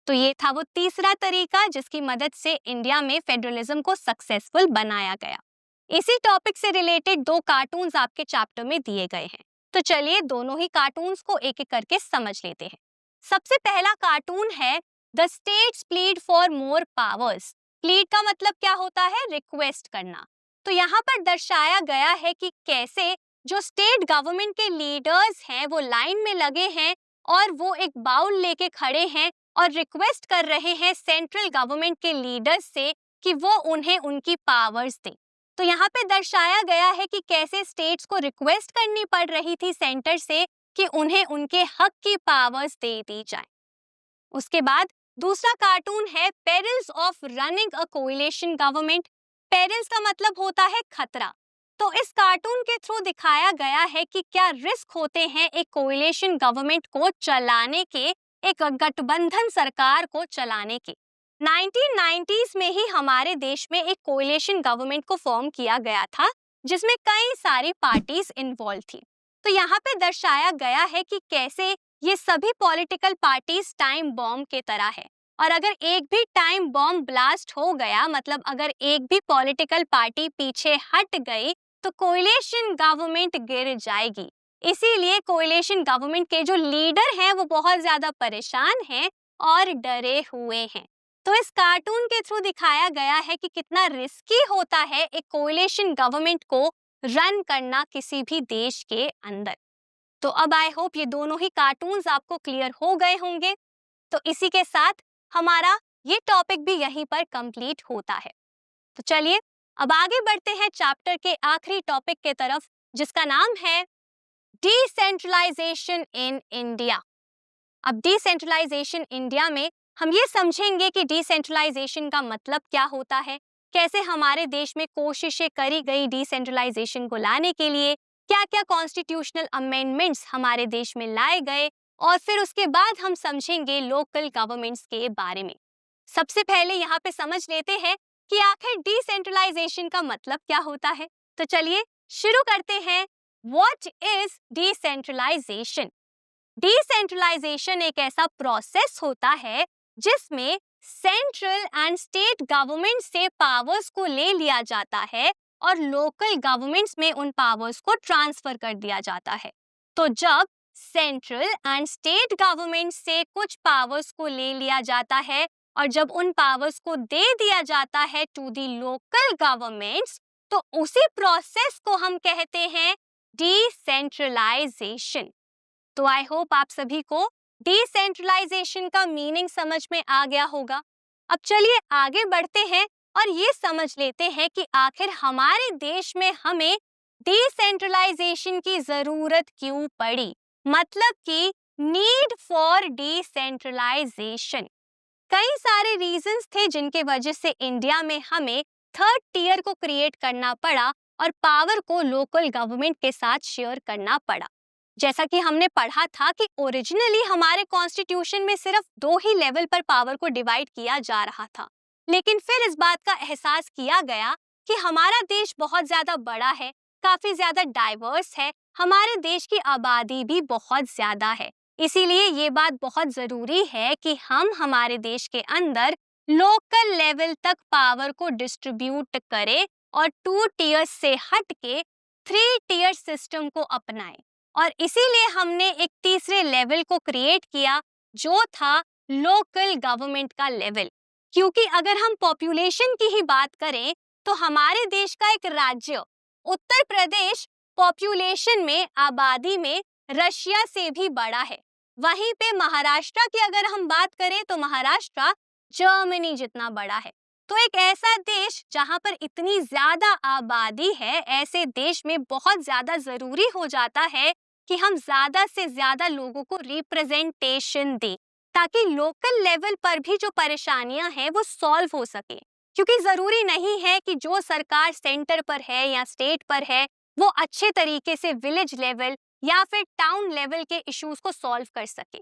तो ये था वो तीसरा तरीका जिसकी मदद से इंडिया में फेडरलिज्म को सक्सेसफुल बनाया गया। इसी टॉपिक से रिलेटेड 2 कार्टून्स आपके चैप्टर में दिए गए हैं, तो चलिए दोनों ही कार्टून्स को एक एक करके समझ लेते हैं। सबसे पहला कार्टून है the states plead for more powers. Plead का मतलब क्या होता है? रिक्वेस्ट करना। तो यहाँ पर दर्शाया गया है कि कैसे जो स्टेट गवर्नमेंट के लीडर्स हैं वो लाइन में लगे हैं और वो एक बाउल लेके खड़े हैं और रिक्वेस्ट कर रहे हैं सेंट्रल गवर्नमेंट के लीडर्स से कि वो उन्हें उनकी पावर्स दें। तो यहाँ पे दर्शाया गया है कि कैसे स्टेट्स को रिक्वेस्ट करनी पड़ रही थी सेंटर से कि उन्हें उनके हक की पावर्स दे दी जाए। उसके बाद दूसरा कार्टून है perils of running a coalition government. Perils का मतलब होता है खतरा। तो इस कार्टून के थ्रू दिखाया गया है कि क्या रिस्क होते हैं एक कोएलिशन गवर्नमेंट को चलाने के, एक गठबंधन सरकार को चलाने के। 1990s में ही हमारे देश में एक कोएलिशन गवर्नमेंट को फॉर्म किया गया था जिसमें कई सारी पार्टीज इन्वॉल्व थी। तो यहाँ पे दर्शाया गया है कि कैसे ये सभी पॉलिटिकल पार्टीज टाइम बॉम्ब के तरह है, और अगर एक भी टाइम बॉम्ब ब्लास्ट हो गया, मतलब अगर एक भी पॉलिटिकल पार्टी पीछे हट गई तो कोएलिशन गवर्नमेंट गिर जाएगी। इसीलिए कोएलिशन गवर्नमेंट के जो लीडर हैं वो बहुत ज्यादा परेशान हैं और डरे हुए हैं। तो इस कार्टून के थ्रू दिखाया गया है कि कितना रिस्की होता है एक कोएलिशन गवर्नमेंट को रन करना किसी भी देश के अंदर। तो अब आई होप ये दोनों ही कार्टून्स आपको क्लियर हो गए होंगे। तो इसी के साथ हमारा ये टॉपिक भी यहीं पर कंप्लीट होता है। तो चलिए अब आगे बढ़ते हैं चैप्टर के आखिरी टॉपिक के तरफ, जिसका नाम है डिसेंट्रलाइजेशन इन इंडिया। अब डिसेंट्रलाइजेशन इंडिया में हम ये समझेंगे कि डिसेंट्रलाइजेशन का मतलब क्या होता है, कैसे हमारे देश में कोशिशें करी गई डिसेंट्रलाइजेशन को लाने के लिए, क्या क्या कॉन्स्टिट्यूशनल अमेंडमेंट्स हमारे देश में लाए गए, और फिर उसके बाद हम समझेंगे लोकल गवर्नमेंट्स के बारे में। सबसे पहले यहाँ पे समझ लेते हैं कि आखिर डिसेंट्रलाइजेशन का मतलब क्या होता है। तो चलिए शुरू करते हैं। What is decentralisation? डिसेंट्रलाइजेशन एक ऐसा प्रोसेस होता है जिसमें सेंट्रल एंड स्टेट गवर्नमेंट से पावर्स को ले लिया जाता है और लोकल गवर्नमेंट्स में उन पावर्स को ट्रांसफर कर दिया जाता है। तो जब सेंट्रल एंड स्टेट गवर्नमेंट से कुछ पावर्स को ले लिया जाता है और जब उन पावर्स को दे दिया जाता है टू दी लोकल गवर्नमेंट्स, तो उसी प्रोसेस को हम कहते हैं डिसेंट्रलाइजेशन। तो आई होप आप सभी को डिसेंट्रलाइजेशन का मीनिंग समझ में आ गया होगा। अब चलिए आगे बढ़ते हैं और ये समझ लेते हैं कि आखिर हमारे देश में हमें डिसेंट्रलाइजेशन की जरूरत क्यों पड़ी, मतलब कि नीड फॉर डिसेंट्रलाइजेशन। कई सारे रीजंस थे जिनके वजह से इंडिया में हमें थर्ड टियर को क्रिएट करना पड़ा और पावर को लोकल गवर्नमेंट के साथ शेयर करना पड़ा। जैसा कि हमने पढ़ा था कि ओरिजिनली हमारे कॉन्स्टिट्यूशन में सिर्फ 2 ही लेवल पर पावर को डिवाइड किया जा रहा था, लेकिन फिर इस बात का एहसास किया गया कि हमारा देश बहुत ज्यादा बड़ा है, काफी ज्यादा डाइवर्स है, हमारे देश की आबादी भी बहुत ज्यादा है। इसीलिए ये बात बहुत जरूरी है कि हम हमारे देश के अंदर लोकल लेवल तक पावर को डिस्ट्रीब्यूट करें और 2 टियर्स से हट के 3 टियर सिस्टम को अपनाएं। और इसीलिए हमने एक तीसरे लेवल को क्रिएट किया जो था लोकल गवर्नमेंट का लेवल। क्योंकि अगर हम पॉपुलेशन की ही बात करें तो हमारे देश का एक राज्य उत्तर प्रदेश पॉपुलेशन में, आबादी में रशिया से भी बड़ा है। वहीं पे महाराष्ट्र की अगर हम बात करें तो महाराष्ट्र जर्मनी जितना बड़ा है। तो एक ऐसा देश जहां पर इतनी ज्यादा आबादी है, ऐसे देश में बहुत ज्यादा जरूरी हो जाता है कि हम ज्यादा से ज्यादा लोगों को रिप्रेजेंटेशन दें, ताकि लोकल लेवल पर भी जो परेशानियां हैं वो सॉल्व हो सके। क्योंकि जरूरी नहीं है कि जो सरकार सेंटर पर है या स्टेट पर है वो अच्छे तरीके से विलेज लेवल या फिर टाउन लेवल के इश्यूज को सॉल्व कर सके।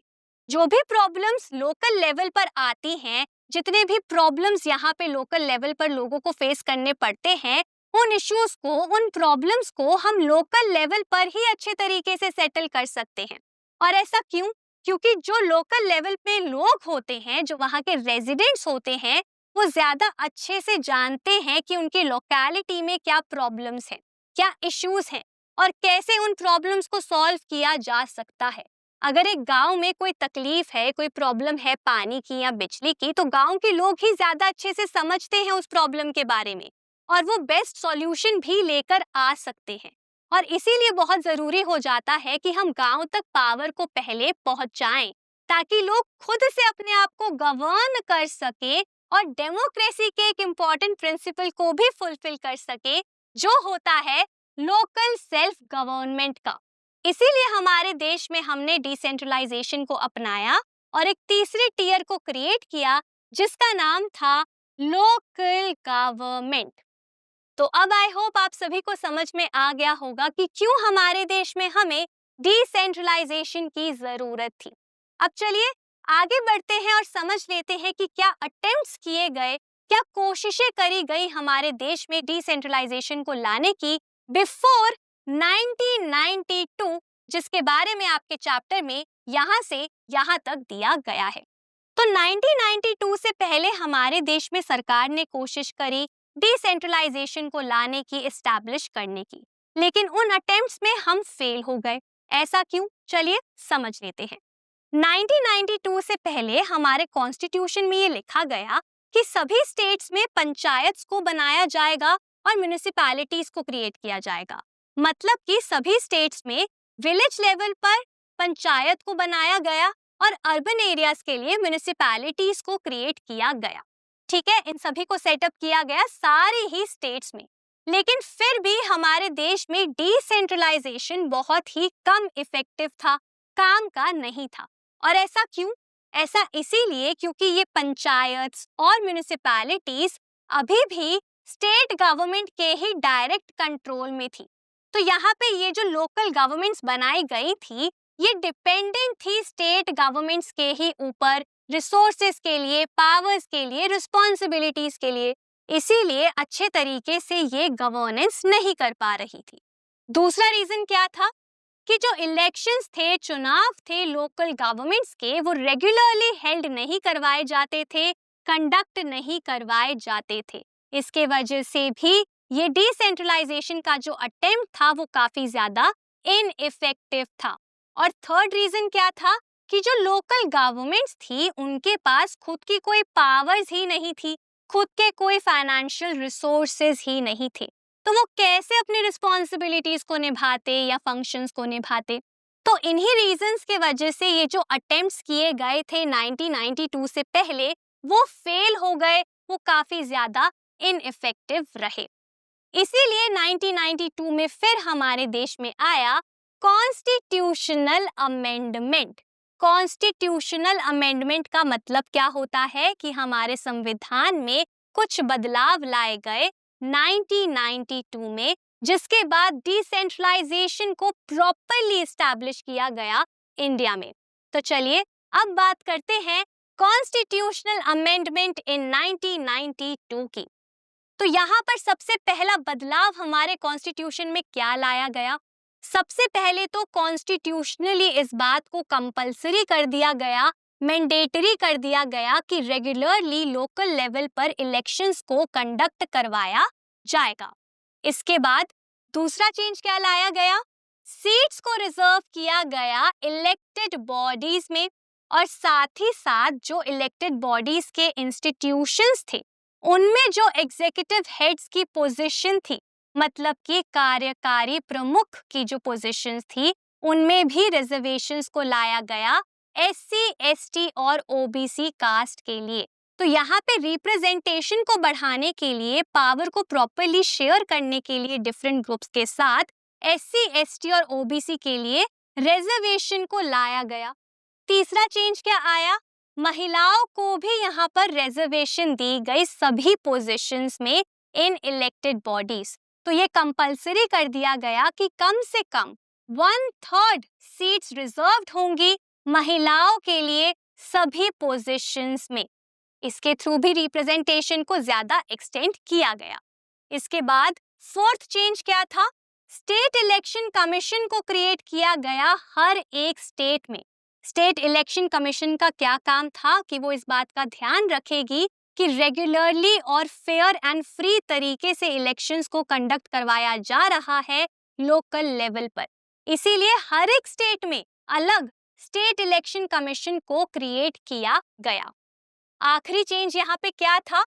जो भी प्रॉब्लम्स लोकल लेवल पर आती हैं, जितने भी प्रॉब्लम्स यहाँ पे लोकल लेवल पर लोगों को फेस करने पड़ते हैं, उन इश्यूज को, उन प्रॉब्लम्स को हम लोकल लेवल पर ही अच्छे तरीके से सेटल कर सकते हैं। और ऐसा क्यों? क्योंकि जो लोकल लेवल पे लोग होते हैं, जो वहाँ के रेजिडेंट्स होते हैं, वो ज्यादा अच्छे से जानते हैं कि उनकी लोकेलिटी में क्या प्रॉब्लम्स हैं, क्या इश्यूज हैं और कैसे उन प्रॉब्लम्स को सॉल्व किया जा सकता है। अगर एक गांव में कोई तकलीफ है, कोई प्रॉब्लम है पानी की या बिजली की, तो गांव के लोग ही ज्यादा अच्छे से समझते हैं उस प्रॉब्लम के बारे में और वो बेस्ट सॉल्यूशन भी लेकर आ सकते हैं। और इसीलिए बहुत जरूरी हो जाता है कि हम गांव तक पावर को पहले पहुंचाएं, ताकि लोग खुद से अपने आप को गवर्न कर सके और डेमोक्रेसी के एक इम्पॉर्टेंट प्रिंसिपल को भी फुलफिल कर सके, जो होता है लोकल सेल्फ गवर्नमेंट का। इसीलिए हमारे देश में हमने डिसेंट्रलाइजेशन को अपनाया और एक तीसरे टियर को क्रिएट किया जिसका नाम था लोकल गवर्नमेंट। तो अब आई होप आप सभी को समझ में आ गया होगा कि क्यों हमारे देश में हमें डिसेंट्रलाइजेशन की जरूरत थी। अब चलिए आगे बढ़ते हैं और समझ लेते हैं कि क्या अटेम्प्ट्स किए गए, क्या कोशिशें करी गई हमारे देश में डिसेंट्रलाइजेशन को लाने की बिफोर 1992, जिसके बारे में आपके चैप्टर में यहाँ से यहाँ तक दिया गया है। तो 1992 से पहले हमारे देश में सरकार ने कोशिश करी डिसेंट्रलाइजेशन को लाने की, एस्टैब्लिश करने की, लेकिन उन अटेम्प्ट्स में हम फेल हो गए। ऐसा क्यों? चलिए समझ लेते हैं। 1992 से पहले हमारे कॉन्स्टिट्यूशन में ये लिखा गया कि सभी स्टेट्स में पंचायत्स को बनाया जाएगा और म्युनिसिपैलिटीज को क्रिएट किया जाएगा। मतलब कि सभी स्टेट्स में विलेज लेवल पर पंचायत को बनाया गया और अर्बन एरियाज के लिए म्युनिसिपैलिटीज को क्रिएट किया गया। ठीक है, इन सभी को सेटअप किया गया सारे ही स्टेट्स में। लेकिन फिर भी हमारे देश में डिसेंट्रलाइजेशन बहुत ही कम इफेक्टिव था, काम का नहीं था। और ऐसा क्यों? ऐसा इसीलिए क्योंकि ये पंचायत्स और म्युनिसिपैलिटीज अभी भी स्टेट गवर्नमेंट के ही डायरेक्ट कंट्रोल में थी। तो यहाँ पे ये जो लोकल गवर्नमेंट्स बनाई गई थी, ये डिपेंडेंट थी स्टेट गवर्नमेंट्स के ही ऊपर, रिसोर्सेज के लिए, पावर्स के लिए, रिस्पॉन्सिबिलिटीज के लिए। इसीलिए अच्छे तरीके से ये गवर्नेंस नहीं कर पा रही थी। दूसरा रीजन क्या था कि जो इलेक्शंस थे, चुनाव थे लोकल गवर्नमेंट्स के, वो रेगुलरली हेल्ड नहीं करवाए जाते थे, कंडक्ट नहीं करवाए जाते थे। इसके वजह से भी ये डिसेंट्रलाइजेशन का जो अटेम्प्ट था वो काफी ज्यादा इनइफेक्टिव था। और थर्ड रीजन क्या था कि जो लोकल गवर्नमेंट्स थी उनके पास खुद की कोई पावर्स ही नहीं थी, खुद के कोई फाइनेंशियल रिसोर्सेज ही नहीं थे। तो वो कैसे अपनी रिस्पॉन्सिबिलिटीज को निभाते या फंक्शंस को निभाते? तो इन्हीं रीजंस के वजह से ये जो अटेम्प्ट्स किए गए थे 1992 से पहले, वो फेल हो गए, वो काफी ज्यादा इनइफेक्टिव रहे। इसीलिए 1992 में फिर हमारे देश में आया कॉन्स्टिट्यूशनल अमेंडमेंट। कॉन्स्टिट्यूशनल अमेंडमेंट का मतलब क्या होता है कि हमारे संविधान में कुछ बदलाव लाए गए 1992 में, जिसके बाद डिसेंट्रलाइजेशन को प्रॉपरली एस्टैब्लिश किया गया इंडिया में। तो चलिए अब बात करते हैं कॉन्स्टिट्यूशनल अमेंडमेंट इन 1992 की। तो यहाँ पर सबसे पहला बदलाव हमारे कॉन्स्टिट्यूशन में क्या लाया गया? सबसे पहले तो कॉन्स्टिट्यूशनली इस बात को कंपलसरी कर दिया गया, मैंडेटरी कर दिया गया कि रेगुलरली लोकल लेवल पर इलेक्शंस को कंडक्ट करवाया जाएगा। इसके बाद दूसरा चेंज क्या लाया गया? सीट्स को रिजर्व किया गया इलेक्टेड बॉडीज में, और साथ ही साथ जो इलेक्टेड बॉडीज के इंस्टीट्यूशंस थे उनमें जो एग्जीक्यूटिव हेड्स की पोजीशन थी, मतलब कि कार्यकारी प्रमुख की जो पोजीशंस थी, उनमें भी रिजर्वेशंस को लाया गया एससी, एसटी और ओबीसी कास्ट के लिए। तो यहाँ पे रिप्रेजेंटेशन को बढ़ाने के लिए, पावर को प्रॉपरली शेयर करने के लिए डिफरेंट ग्रुप्स के साथ, एससी, एसटी और ओबीसी के लिए रिजर्वेशन को लाया गया। तीसरा चेंज क्या आया? महिलाओं को भी यहाँ पर रिजर्वेशन दी गई सभी पोजीशंस में इन इलेक्टेड बॉडीज। तो ये कंपलसरी कर दिया गया कि कम से कम 1/3 सीट्स रिजर्व्ड होंगी महिलाओं के लिए सभी पोजीशंस में। इसके थ्रू भी रिप्रेजेंटेशन को ज्यादा एक्सटेंड किया गया। इसके बाद फोर्थ चेंज क्या था? स्टेट इलेक्शन कमीशन को क्रिएट किया गया हर एक स्टेट में। स्टेट इलेक्शन कमीशन का क्या काम था कि वो इस बात का ध्यान रखेगी कि रेगुलरली और फेयर एंड फ्री तरीके से इलेक्शंस को कंडक्ट करवाया जा रहा है लोकल लेवल पर। इसीलिए हर एक स्टेट में अलग स्टेट इलेक्शन कमीशन को क्रिएट किया गया। आखिरी चेंज यहाँ पे क्या था?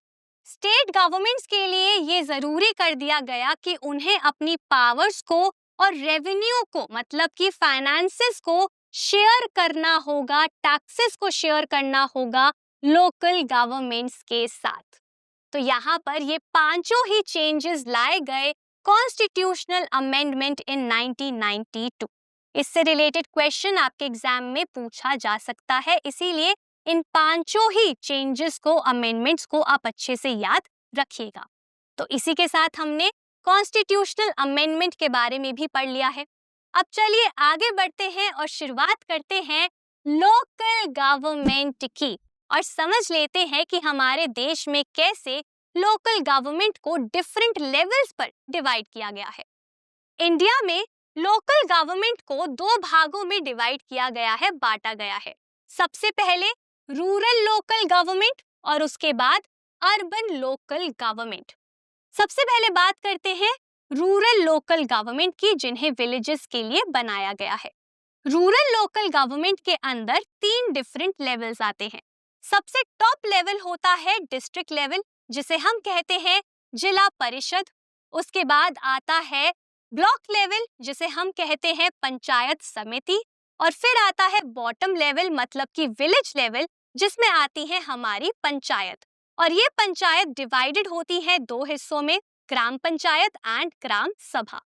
स्टेट गवर्नमेंट्स के लिए ये जरूरी कर दिया गया कि उन्हें अपनी पावर्स को और रेवेन्यू को, मतलब कि फाइनेंसेस को शेयर करना होगा, टैक्सेस को शेयर करना होगा लोकल गवर्नमेंट्स के साथ। तो यहाँ पर ये पांचों ही चेंजेस लाए गए कॉन्स्टिट्यूशनल अमेंडमेंट इन 1992। इससे रिलेटेड क्वेश्चन आपके एग्जाम में पूछा जा सकता है, इसीलिए इन पांचों ही चेंजेस को, अमेंडमेंट्स को आप अच्छे से याद रखिएगा। तो इसी के साथ हमने कॉन्स्टिट्यूशनल अमेंडमेंट के बारे में भी पढ़ लिया है। अब चलिए आगे बढ़ते हैं और शुरुआत करते हैं लोकल गवर्नमेंट की, और समझ लेते हैं कि हमारे देश में कैसे लोकल गवर्नमेंट को डिफरेंट लेवल्स पर डिवाइड किया गया है। इंडिया में लोकल गवर्नमेंट को दो भागों में डिवाइड किया गया है, बांटा गया है। सबसे पहले रूरल लोकल गवर्नमेंट और उसके बाद अर्बन लोकल गवर्नमेंट। सबसे पहले बात करते हैं रूरल लोकल गवर्नमेंट की, जिन्हें विलेजेस के लिए बनाया गया है। रूरल लोकल गवर्नमेंट के अंदर 3 डिफरेंट लेवल्स आते हैं। सबसे टॉप लेवल होता है डिस्ट्रिक्ट लेवल, जिसे हम कहते हैं जिला परिषद। उसके बाद आता है ब्लॉक लेवल, जिसे हम कहते हैं पंचायत समिति। और फिर आता है बॉटम लेवल, मतलब कि विलेज लेवल, जिसमें आती है हमारी पंचायत। और ये पंचायत डिवाइडेड होती है 2 हिस्सों में, ग्राम पंचायत एंड ग्राम सभा।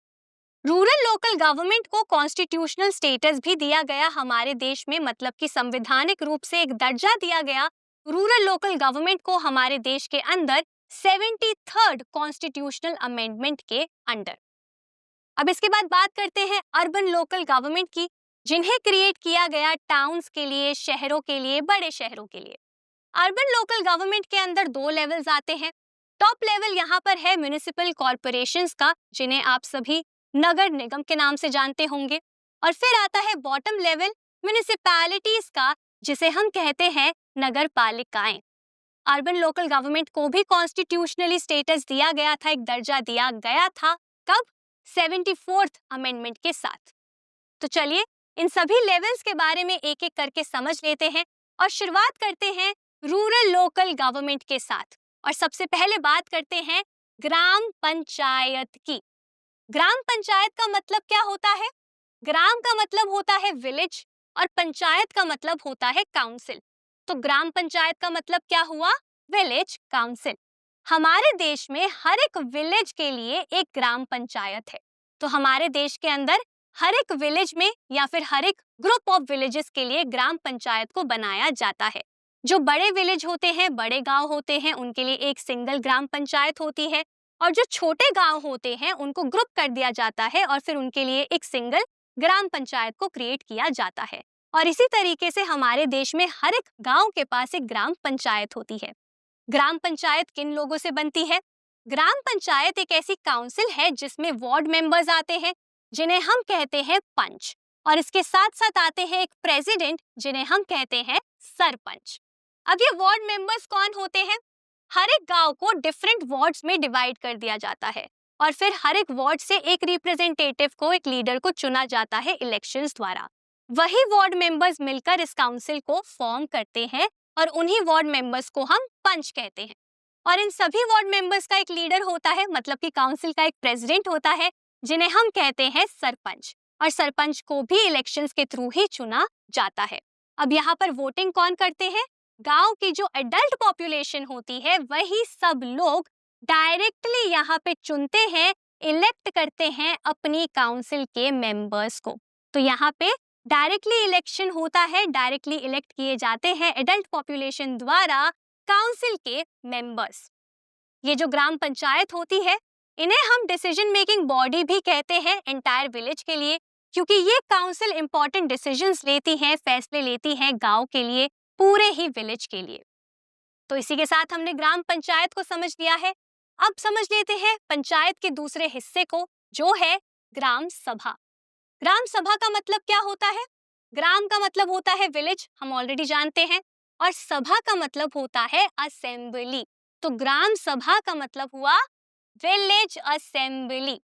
रूरल लोकल गवर्नमेंट को कॉन्स्टिट्यूशनल स्टेटस भी दिया गया हमारे देश में, मतलब कि संवैधानिक रूप से एक दर्जा दिया गया रूरल लोकल गवर्नमेंट को हमारे देश के अंदर 73rd कॉन्स्टिट्यूशनल अमेंडमेंट के अंडर। अब इसके बाद बात करते हैं अर्बन लोकल गवर्नमेंट की, जिन्हें क्रिएट किया गया टाउन्स के लिए, शहरों के लिए, बड़े शहरों के लिए। अर्बन लोकल गवर्नमेंट के अंदर 2 लेवल्स आते हैं। टॉप लेवल यहाँ पर है म्युनिसिपल कॉर्पोरेशंस का, जिन्हें आप सभी नगर निगम के नाम से जानते होंगे। और फिर आता है बॉटम लेवल म्युनिसिपैलिटीज का, जिसे हम कहते हैं नगर पालिकाएं। अर्बन लोकल गवर्नमेंट को भी कॉन्स्टिट्यूशनली स्टेटस दिया गया था, एक दर्जा दिया गया था। कब? 74th अमेंडमेंट के साथ। तो चलिए इन सभी लेवल्स के बारे में एक एक करके समझ लेते हैं और शुरुआत करते हैं रूरल लोकल गवर्नमेंट के साथ। और सबसे पहले बात करते हैं ग्राम पंचायत की। ग्राम पंचायत का मतलब क्या होता है? ग्राम का मतलब होता है विलेज और पंचायत का मतलब होता है काउंसिल। तो ग्राम पंचायत का मतलब क्या हुआ? Village council. हमारे देश में हर एक विलेज के लिए एक ग्राम पंचायत है। तो हमारे देश के अंदर हर एक विलेज में या फिर हर एक ग्रुप ऑफ विलेजेस के लिए ग्राम पंचायत को बनाया जाता है। जो बड़े विलेज होते हैं, बड़े गांव होते हैं, उनके लिए एक सिंगल ग्राम पंचायत होती है, और जो छोटे गांव होते हैं उनको ग्रुप कर दिया जाता है और फिर उनके लिए एक सिंगल ग्राम पंचायत को क्रिएट किया जाता है। और इसी तरीके से हमारे देश में हर एक गांव के पास एक ग्राम पंचायत होती है। ग्राम पंचायत किन लोगों से बनती है? ग्राम पंचायत एक ऐसी काउंसिल है जिसमें वार्ड मेंबर्स आते हैं, जिन्हें हम कहते हैं पंच, और इसके साथ साथ आते हैं एक प्रेसिडेंट जिन्हें हम कहते हैं सरपंच। अब ये वार्ड मेंबर्स कौन होते हैं? हर एक गांव को डिफरेंट वार्ड्स में डिवाइड कर दिया जाता है और फिर हर एक वार्ड से एक रिप्रेजेंटेटिव को, एक लीडर को चुना जाता है इलेक्शंस द्वारा। वही वार्ड मेंबर्स मिलकर इस काउंसिल को फॉर्म करते हैं और उन्हीं वार्ड मेंबर्स को हम पंच कहते हैं। और इन सभी वार्ड मेंबर्स का एक लीडर होता है, मतलब कि काउंसिल का एक प्रेसिडेंट होता है जिन्हें हम कहते हैं सरपंच, और सरपंच को भी इलेक्शंस के थ्रू ही चुना जाता है। अब यहाँ पर वोटिंग कौन करते हैं? गांव की जो एडल्ट पॉपुलेशन होती है वही सब लोग डायरेक्टली यहाँ पे चुनते हैं, इलेक्ट करते हैं अपनी काउंसिल के मेंबर्स को। तो यहाँ पे डायरेक्टली इलेक्शन होता है, डायरेक्टली इलेक्ट किए जाते हैं एडल्ट पॉपुलेशन द्वारा काउंसिल के मेंबर्स। ये जो ग्राम पंचायत होती है इन्हें हम डिसीजन मेकिंग बॉडी भी कहते हैं एंटायर विलेज के लिए, क्योंकि ये काउंसिल इंपॉर्टेंट डिसीजंस लेती है, फैसले लेती है गांव के लिए, पूरे ही विलेज के लिए। तो इसी के साथ हमने ग्राम पंचायत को समझ लिया है। अब समझ लेते हैं पंचायत के दूसरे हिस्से को, जो है ग्राम सभा। ग्राम सभा का मतलब क्या होता है? ग्राम का मतलब होता है विलेज, हम ऑलरेडी जानते हैं, और सभा का मतलब होता है असेंबली। तो ग्राम सभा का मतलब हुआ विलेज असेंबली।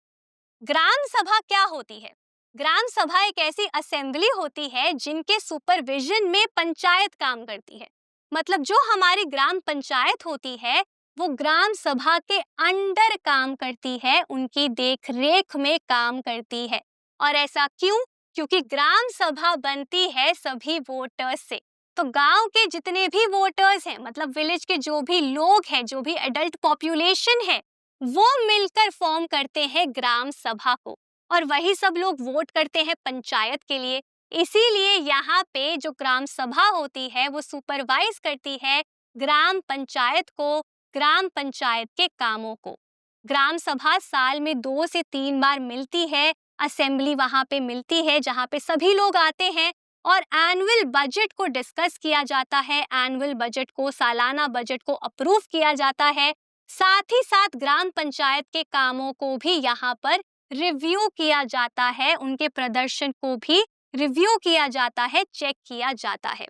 ग्राम सभा क्या होती है? ग्राम सभा एक ऐसी असेंबली होती है जिनके सुपरविजन में पंचायत काम करती है। मतलब जो हमारी ग्राम पंचायत होती है वो ग्राम सभा के अंडर काम करती है, उनकी देखरेख में काम करती है। और ऐसा क्यों? क्योंकि ग्राम सभा बनती है सभी वोटर्स से। तो गांव के जितने भी वोटर्स हैं, मतलब विलेज के जो भी लोग हैं, जो भी एडल्ट पॉपुलेशन है, वो मिलकर फॉर्म करते हैं ग्राम सभा को, और वही सब लोग वोट करते हैं पंचायत के लिए। इसीलिए यहाँ पे जो ग्राम सभा होती है वो सुपरवाइज करती है ग्राम पंचायत को, ग्राम पंचायत के कामों को। ग्राम सभा साल में 2 से 3 बार मिलती है, असेंबली वहाँ पे मिलती है जहाँ पे सभी लोग आते हैं और एनुअल बजट को डिस्कस किया जाता है, एनुअल बजट को, सालाना बजट को अप्रूव किया जाता है। साथ ही साथ ग्राम पंचायत के कामों को भी यहाँ पर रिव्यू किया जाता है, उनके प्रदर्शन को भी रिव्यू किया जाता है, चेक किया जाता है।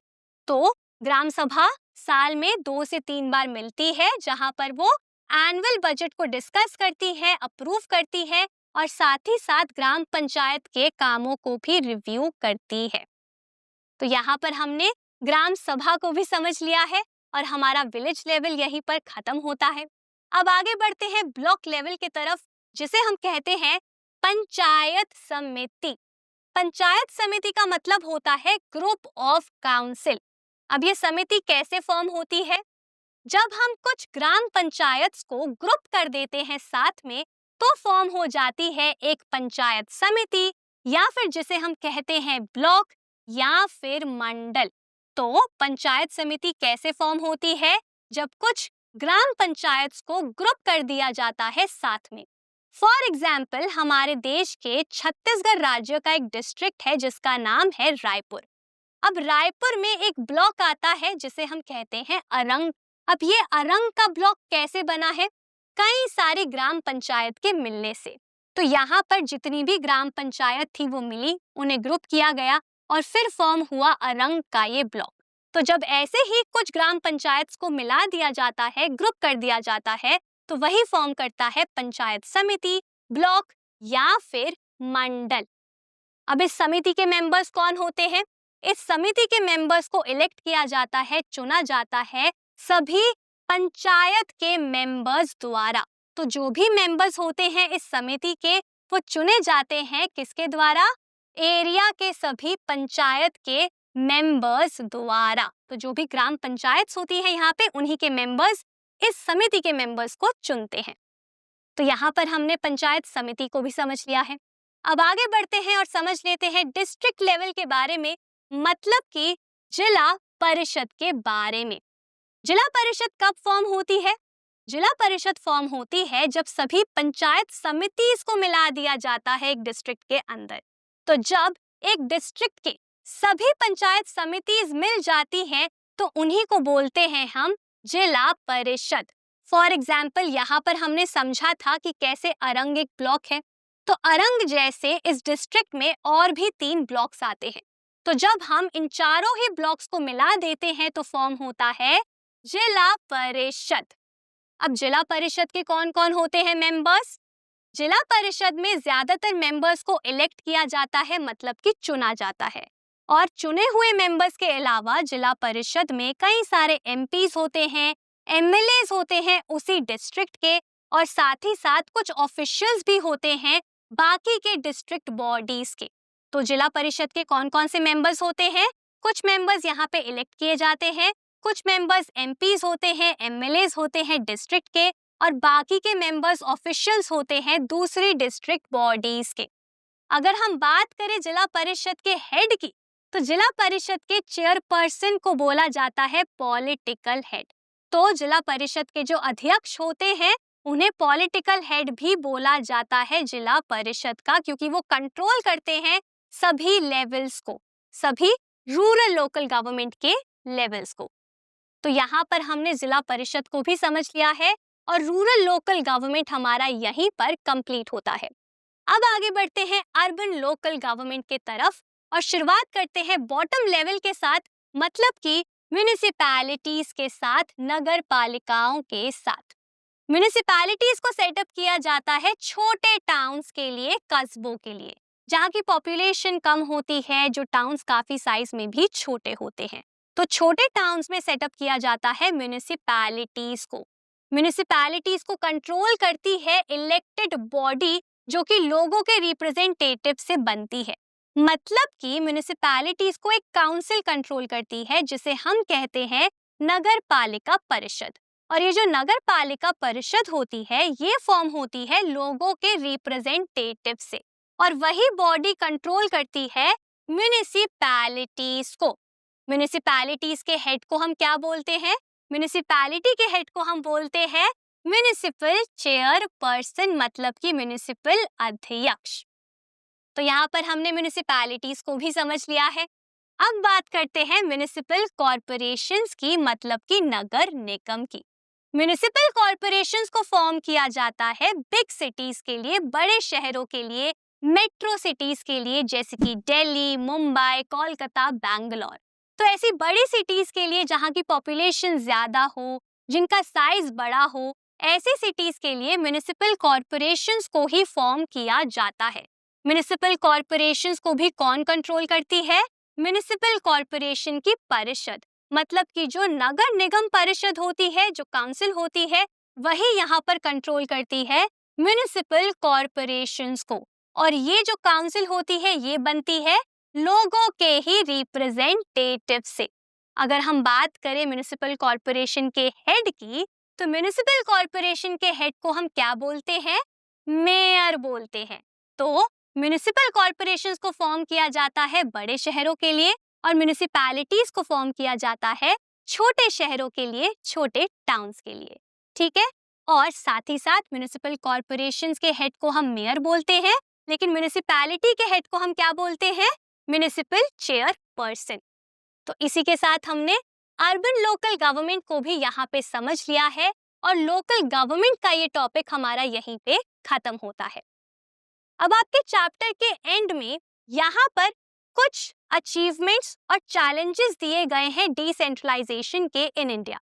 तो ग्राम सभा साल में 2 से 3 बार मिलती है जहाँ पर वो एनुअल बजट को डिस्कस करती है, अप्रूव करती है, और साथ ही साथ ग्राम पंचायत के कामों को भी रिव्यू करती है। तो यहाँ पर हमने ग्राम सभा को भी समझ लिया है और हमारा विलेज लेवल यहीं पर खत्म होता है। अब आगे बढ़ते हैं ब्लॉक लेवल की तरफ, जिसे हम कहते हैं पंचायत समिति। पंचायत समिति का मतलब होता है ग्रुप ऑफ काउंसिल। अब ये समिति कैसे फॉर्म होती है? जब हम कुछ ग्राम पंचायत को ग्रुप कर देते हैं साथ में, तो फॉर्म हो जाती है एक पंचायत समिति, या फिर जिसे हम कहते हैं ब्लॉक या फिर मंडल। तो पंचायत समिति कैसे फॉर्म होती है? जब कुछ ग्राम पंचायत को ग्रुप कर दिया जाता है साथ में। फॉर एग्जाम्पल, हमारे देश के छत्तीसगढ़ राज्य का एक डिस्ट्रिक्ट है जिसका नाम है रायपुर। अब रायपुर में एक ब्लॉक आता है जिसे हम कहते हैं अरंग। अब ये अरंग का ब्लॉक कैसे बना है? कई सारी ग्राम पंचायत के मिलने से। तो यहाँ पर जितनी भी ग्राम पंचायत थी वो मिली, उन्हें ग्रुप किया गया और फिर फॉर्म हुआ अरंग का ये ब्लॉक। तो जब ऐसे ही कुछ ग्राम पंचायत को मिला दिया जाता है, ग्रुप कर दिया जाता है, तो वही फॉर्म करता है पंचायत समिति, ब्लॉक या फिर मंडल। अब इस समिति के मेंबर्स कौन होते हैं? इस समिति के मेंबर्स को इलेक्ट किया जाता है, चुना जाता है सभी पंचायत के मेंबर्स द्वारा। तो जो भी मेंबर्स होते हैं इस समिति के, वो चुने जाते हैं किसके द्वारा? एरिया के सभी पंचायत के मेंबर्स द्वारा। तो जो भी ग्राम पंचायत होती है यहाँ पे, उन्हीं के मेंबर्स इस समिति के मेंबर्स को चुनते हैं। तो यहाँ पर हमने पंचायत समिति को भी समझ लिया है। अब आगे बढ़ते हैं और समझ लेते हैं डिस्ट्रिक्ट लेवल के बारे में, मतलब कि जिला परिषद के बारे में। जिला परिषद कब फॉर्म होती है? जिला परिषद फॉर्म होती है जब सभी पंचायत समिति को मिला दिया जाता है एक डिस्ट्रिक्ट के अंदर। तो जब एक डिस्ट्रिक्ट के सभी पंचायत समिति मिल जाती हैं तो उन्हीं को बोलते हैं हम जिला परिषद। फॉर एग्जाम्पल, यहाँ पर हमने समझा था कि कैसे अरंग एक ब्लॉक है, तो अरंग जैसे इस डिस्ट्रिक्ट में और भी 3 ब्लॉक्स आते हैं। तो जब हम इन चारों ही ब्लॉक्स को मिला देते हैं तो फॉर्म होता है जिला परिषद। अब जिला परिषद के कौन कौन होते हैं मेंबर्स? जिला परिषद में ज्यादातर मेंबर्स को इलेक्ट किया जाता है, मतलब कि चुना जाता है। और चुने हुए मेंबर्स के अलावा जिला परिषद में कई सारे एमपीज होते हैं, एमएलएज होते हैं उसी डिस्ट्रिक्ट के, और साथ ही साथ कुछ ऑफिशियल्स भी होते हैं बाकी के डिस्ट्रिक्ट बॉडीज के। तो जिला परिषद के कौन कौन से मेंबर्स होते हैं? कुछ मेंबर्स यहाँ पे इलेक्ट किए जाते हैं, कुछ मेंबर्स एमपीज होते हैं, एमएलएज होते हैं डिस्ट्रिक्ट के, और बाकी के मेंबर्स ऑफिशियल्स होते हैं दूसरी डिस्ट्रिक्ट बॉडीज के। अगर हम बात करें जिला परिषद के हेड की, तो जिला परिषद के चेयरपर्सन को बोला जाता है पॉलिटिकल हेड। तो जिला परिषद के जो अध्यक्ष होते हैं उन्हें पॉलिटिकल हेड भी बोला जाता है जिला परिषद का, क्योंकि वो कंट्रोल करते हैं सभी लेवल्स को, सभी रूरल लोकल गवर्नमेंट के लेवल्स को। तो यहाँ पर हमने जिला परिषद को भी समझ लिया है और रूरल लोकल गवर्नमेंट हमारा यहीं पर कंप्लीट होता है। अब आगे बढ़ते हैं अर्बन लोकल गवर्नमेंट के तरफ और शुरुआत करते हैं बॉटम लेवल के साथ, मतलब कि म्युनिसिपैलिटीज के साथ, नगर पालिकाओं के साथ। म्युनिसिपैलिटीज को सेटअप किया जाता है छोटे टाउन्स के लिए, कस्बों के लिए, जहाँ की पॉपुलेशन कम होती है, जो टाउन्स काफी साइज में भी छोटे होते हैं। तो छोटे टाउन्स में सेटअप किया जाता है म्युनिसिपैलिटीज को। म्युनिसिपैलिटीज को कंट्रोल करती है इलेक्टेड बॉडी, जो कि लोगों के रिप्रेजेंटेटिव से बनती है। मतलब कि म्युनिसिपैलिटीज को एक काउंसिल कंट्रोल करती है, जिसे हम कहते हैं नगर पालिका परिषद। और ये जो नगर पालिका परिषद होती है, ये फॉर्म होती है लोगों के रिप्रेजेंटेटिव से, और वही बॉडी कंट्रोल करती है म्युनिसिपैलिटीज को। म्युनिसिपैलिटीज के हेड को हम क्या बोलते हैं? म्युनिसिपैलिटी के हेड को हम बोलते हैं म्युनिसिपल चेयरपर्सन, मतलब कि म्युनिसिपल अध्यक्ष। तो यहाँ पर हमने म्युनिसिपैलिटीज को भी समझ लिया है। अब बात करते हैं म्युनिसिपल कॉर्पोरेशंस की, मतलब कि नगर निगम की। म्युनिसिपल कॉर्पोरेशंस को फॉर्म किया जाता है बिग सिटीज के लिए, बड़े शहरों के लिए, मेट्रो सिटीज के लिए, जैसे कि दिल्ली, मुंबई, कोलकाता, बैंगलोर। तो ऐसी बड़ी सिटीज के लिए जहाँ की पॉपुलेशन ज्यादा हो, जिनका साइज बड़ा हो, ऐसी सिटीज के लिए म्युनिसिपल कॉर्पोरेशंस को ही फॉर्म किया जाता है। म्युनिसिपल कॉर्पोरेशंस को भी कौन कंट्रोल करती है? म्युनिसिपल कॉर्पोरेशन की परिषद, मतलब कि जो नगर निगम परिषद होती है, जो काउंसिल होती है, वही यहाँ पर कंट्रोल करती है म्युनिसिपल कॉर्पोरेशंस को। और ये जो काउंसिल होती है, ये बनती है लोगों के ही रिप्रेजेंटेटिव से। अगर हम बात करें म्युनिसिपल कॉर्पोरेशन के हेड की, तो म्युनिसिपल कॉर्पोरेशन के हेड को हम क्या बोलते हैं? मेयर बोलते हैं। तो म्युनिसिपल कॉर्पोरेशंस को फॉर्म किया जाता है बड़े शहरों के लिए, और म्युनिसिपैलिटीज को फॉर्म किया जाता है छोटे शहरों के लिए, छोटे टाउन्स के लिए। ठीक है। और साथ ही साथ म्युनिसिपल कॉर्पोरेशंस के हेड को हम मेयर बोलते हैं, लेकिन म्युनिसिपैलिटी के हेड को हम क्या बोलते हैं? Municipal chairperson. तो इसी के साथ हमने अर्बन लोकल गवर्नमेंट को भी यहाँ पे समझ लिया है, और लोकल गवर्नमेंट का ये टॉपिक हमारा यहीं पे खत्म होता है। अब आपके चैप्टर के एंड में यहाँ पर कुछ अचीवमेंट्स और चैलेंजेस दिए गए हैं डिसेंट्रलाइजेशन के इन इंडिया।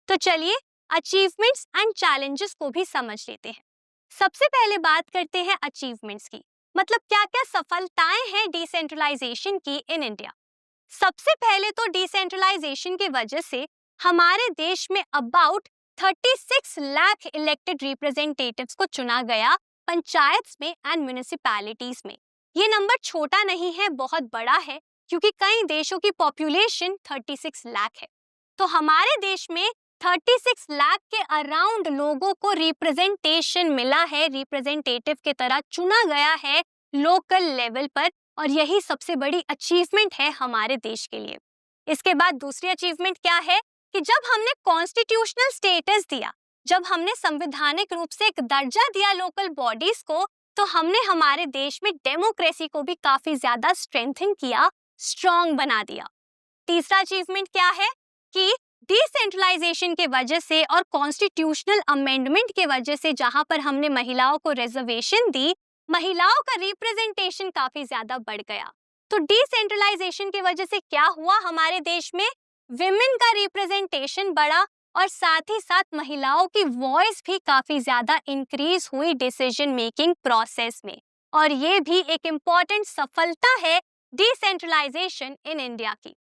तो चलिए अचीवमेंट्स एंड चैलेंजेस को भी समझ लेते हैं। सबसे पहले बात करते हैं अचीवमेंट्स की, मतलब क्या क्या सफलताएं हैं डिसेंट्रलाइजेशन की इन इंडिया। सबसे पहले तो डिसेंट्रलाइजेशन की वजह से हमारे देश में अबाउट 36 लाख इलेक्टेड रिप्रेजेंटेटिव्स को चुना गया पंचायत में एंड म्युनिसिपैलिटीज में। ये नंबर छोटा नहीं है, बहुत बड़ा है, क्योंकि कई देशों की पॉपुलेशन 36 लाख है। तो हमारे देश में 36 लाख के अराउंड लोगों को रिप्रेजेंटेशन मिला है, रिप्रेजेंटेटिव की तरह चुना गया है लोकल लेवल पर, और यही सबसे बड़ी अचीवमेंट है हमारे देश के लिए। इसके बाद दूसरी अचीवमेंट क्या है कि जब हमने कॉन्स्टिट्यूशनल स्टेटस दिया, जब हमने संवैधानिक रूप से एक दर्जा दिया लोकल बॉडीज को, तो हमने हमारे देश में डेमोक्रेसी को भी काफी ज्यादा स्ट्रेंथन किया, स्ट्रॉन्ग बना दिया। तीसरा अचीवमेंट क्या है कि डिसेंट्रलाइजेशन के वजह से और कॉन्स्टिट्यूशनल अमेंडमेंट के वजह से, जहां पर हमने महिलाओं को रिजर्वेशन दी, महिलाओं का रिप्रेजेंटेशन काफी ज्यादा बढ़ गया। तो डिसेंट्रलाइजेशन की वजह से क्या हुआ, हमारे देश में विमेन का रिप्रेजेंटेशन बढ़ा और साथ ही साथ महिलाओं की वॉइस भी काफी ज्यादा इंक्रीज हुई डिसीजन मेकिंग प्रोसेस में। और ये भी एक इम्पॉर्टेंट सफलता है डिसेंट्रलाइजेशन इन इंडिया की।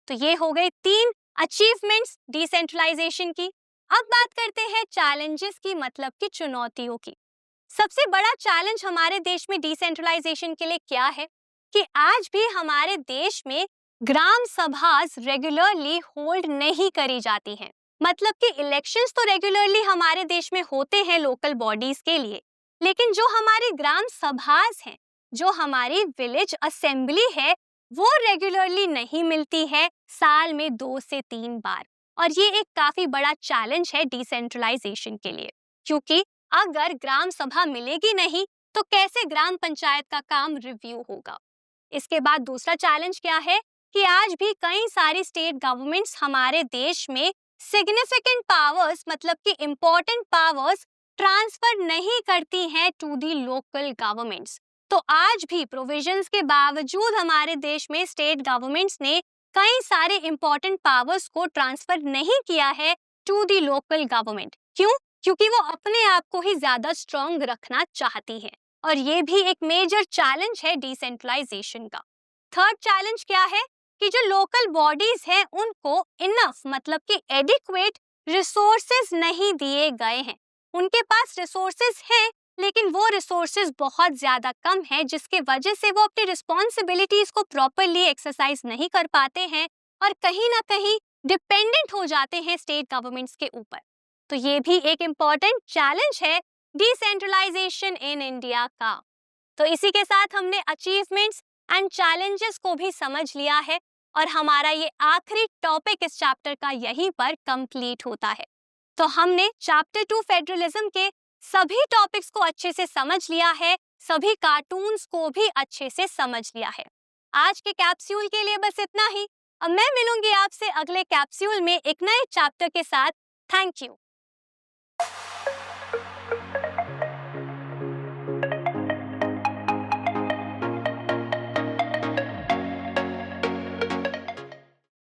तो ये हो गई 3 अचीवमेंट्स डिसेंट्रलाइजेशन की। अब बात करते हैं चैलेंजेस की, मतलब कि चुनौतियों की। सबसे बड़ा चैलेंज हमारे देश में डिसेंट्रलाइजेशन के लिए क्या है कि आज भी हमारे देश में ग्राम सभा रेगुलरली होल्ड नहीं करी जाती हैं। मतलब कि इलेक्शंस तो रेगुलरली हमारे देश में होते हैं लोकल बॉडीज के लिए, लेकिन जो हमारी ग्राम सभाएं हैं, जो हमारी विलेज असेंबली है, वो रेगुलरली नहीं मिलती है, साल में 2 से 3 बार। और ये एक काफी बड़ा चैलेंज है डिसेंट्रलाइजेशन के लिए, क्योंकि अगर ग्राम सभा मिलेगी नहीं तो कैसे ग्राम पंचायत का काम रिव्यू होगा। इसके बाद दूसरा चैलेंज क्या है कि आज भी कई सारी स्टेट गवर्नमेंट्स हमारे देश में सिग्निफिकेंट पावर्स, मतलब कि इम्पोर्टेंट पावर्स ट्रांसफर नहीं करती हैं टू दी लोकल गवर्नमेंट्स। तो आज भी प्रोविजंस के बावजूद हमारे देश में स्टेट गवर्नमेंट्स ने कई सारे इम्पोर्टेंट पावर्स को ट्रांसफर नहीं किया है टू दी लोकल गवर्नमेंट। क्यों? क्योंकि वो अपने आप को ही ज्यादा स्ट्रॉन्ग रखना चाहती है। और ये भी एक मेजर चैलेंज है डिसेंट्रलाइजेशन का। थर्ड चैलेंज क्या है कि जो लोकल बॉडीज हैं उनको इनफ, मतलब कि एडिक्वेट रिसोर्सेज नहीं दिए गए हैं। उनके पास रिसोर्सेज हैं लेकिन वो रिसोर्सेज बहुत ज्यादा कम है, जिसके वजह से वो अपनी रिस्पॉन्सिबिलिटीज को प्रॉपरली एक्सरसाइज नहीं कर पाते हैं और कहीं ना कहीं डिपेंडेंट हो जाते हैं स्टेट गवर्नमेंट्स के ऊपर। तो ये भी एक इम्पॉर्टेंट चैलेंज है डिसेंट्रलाइजेशन इन इंडिया का। तो इसी के साथ हमने अचीवमेंट्स एंड चैलेंजेस को भी समझ लिया है और हमारा ये आखिरी टॉपिक इस चैप्टर का यहीं पर कंप्लीट होता है। तो हमने चैप्टर 2 फेडरलिज्म के सभी टॉपिक्स को अच्छे से समझ लिया है, सभी कार्टून्स को भी अच्छे से समझ लिया है। आज के कैप्सूल के लिए बस इतना ही। अब मैं मिलूंगी आपसे अगले कैप्सूल में एक नए चैप्टर के साथ। Thank you.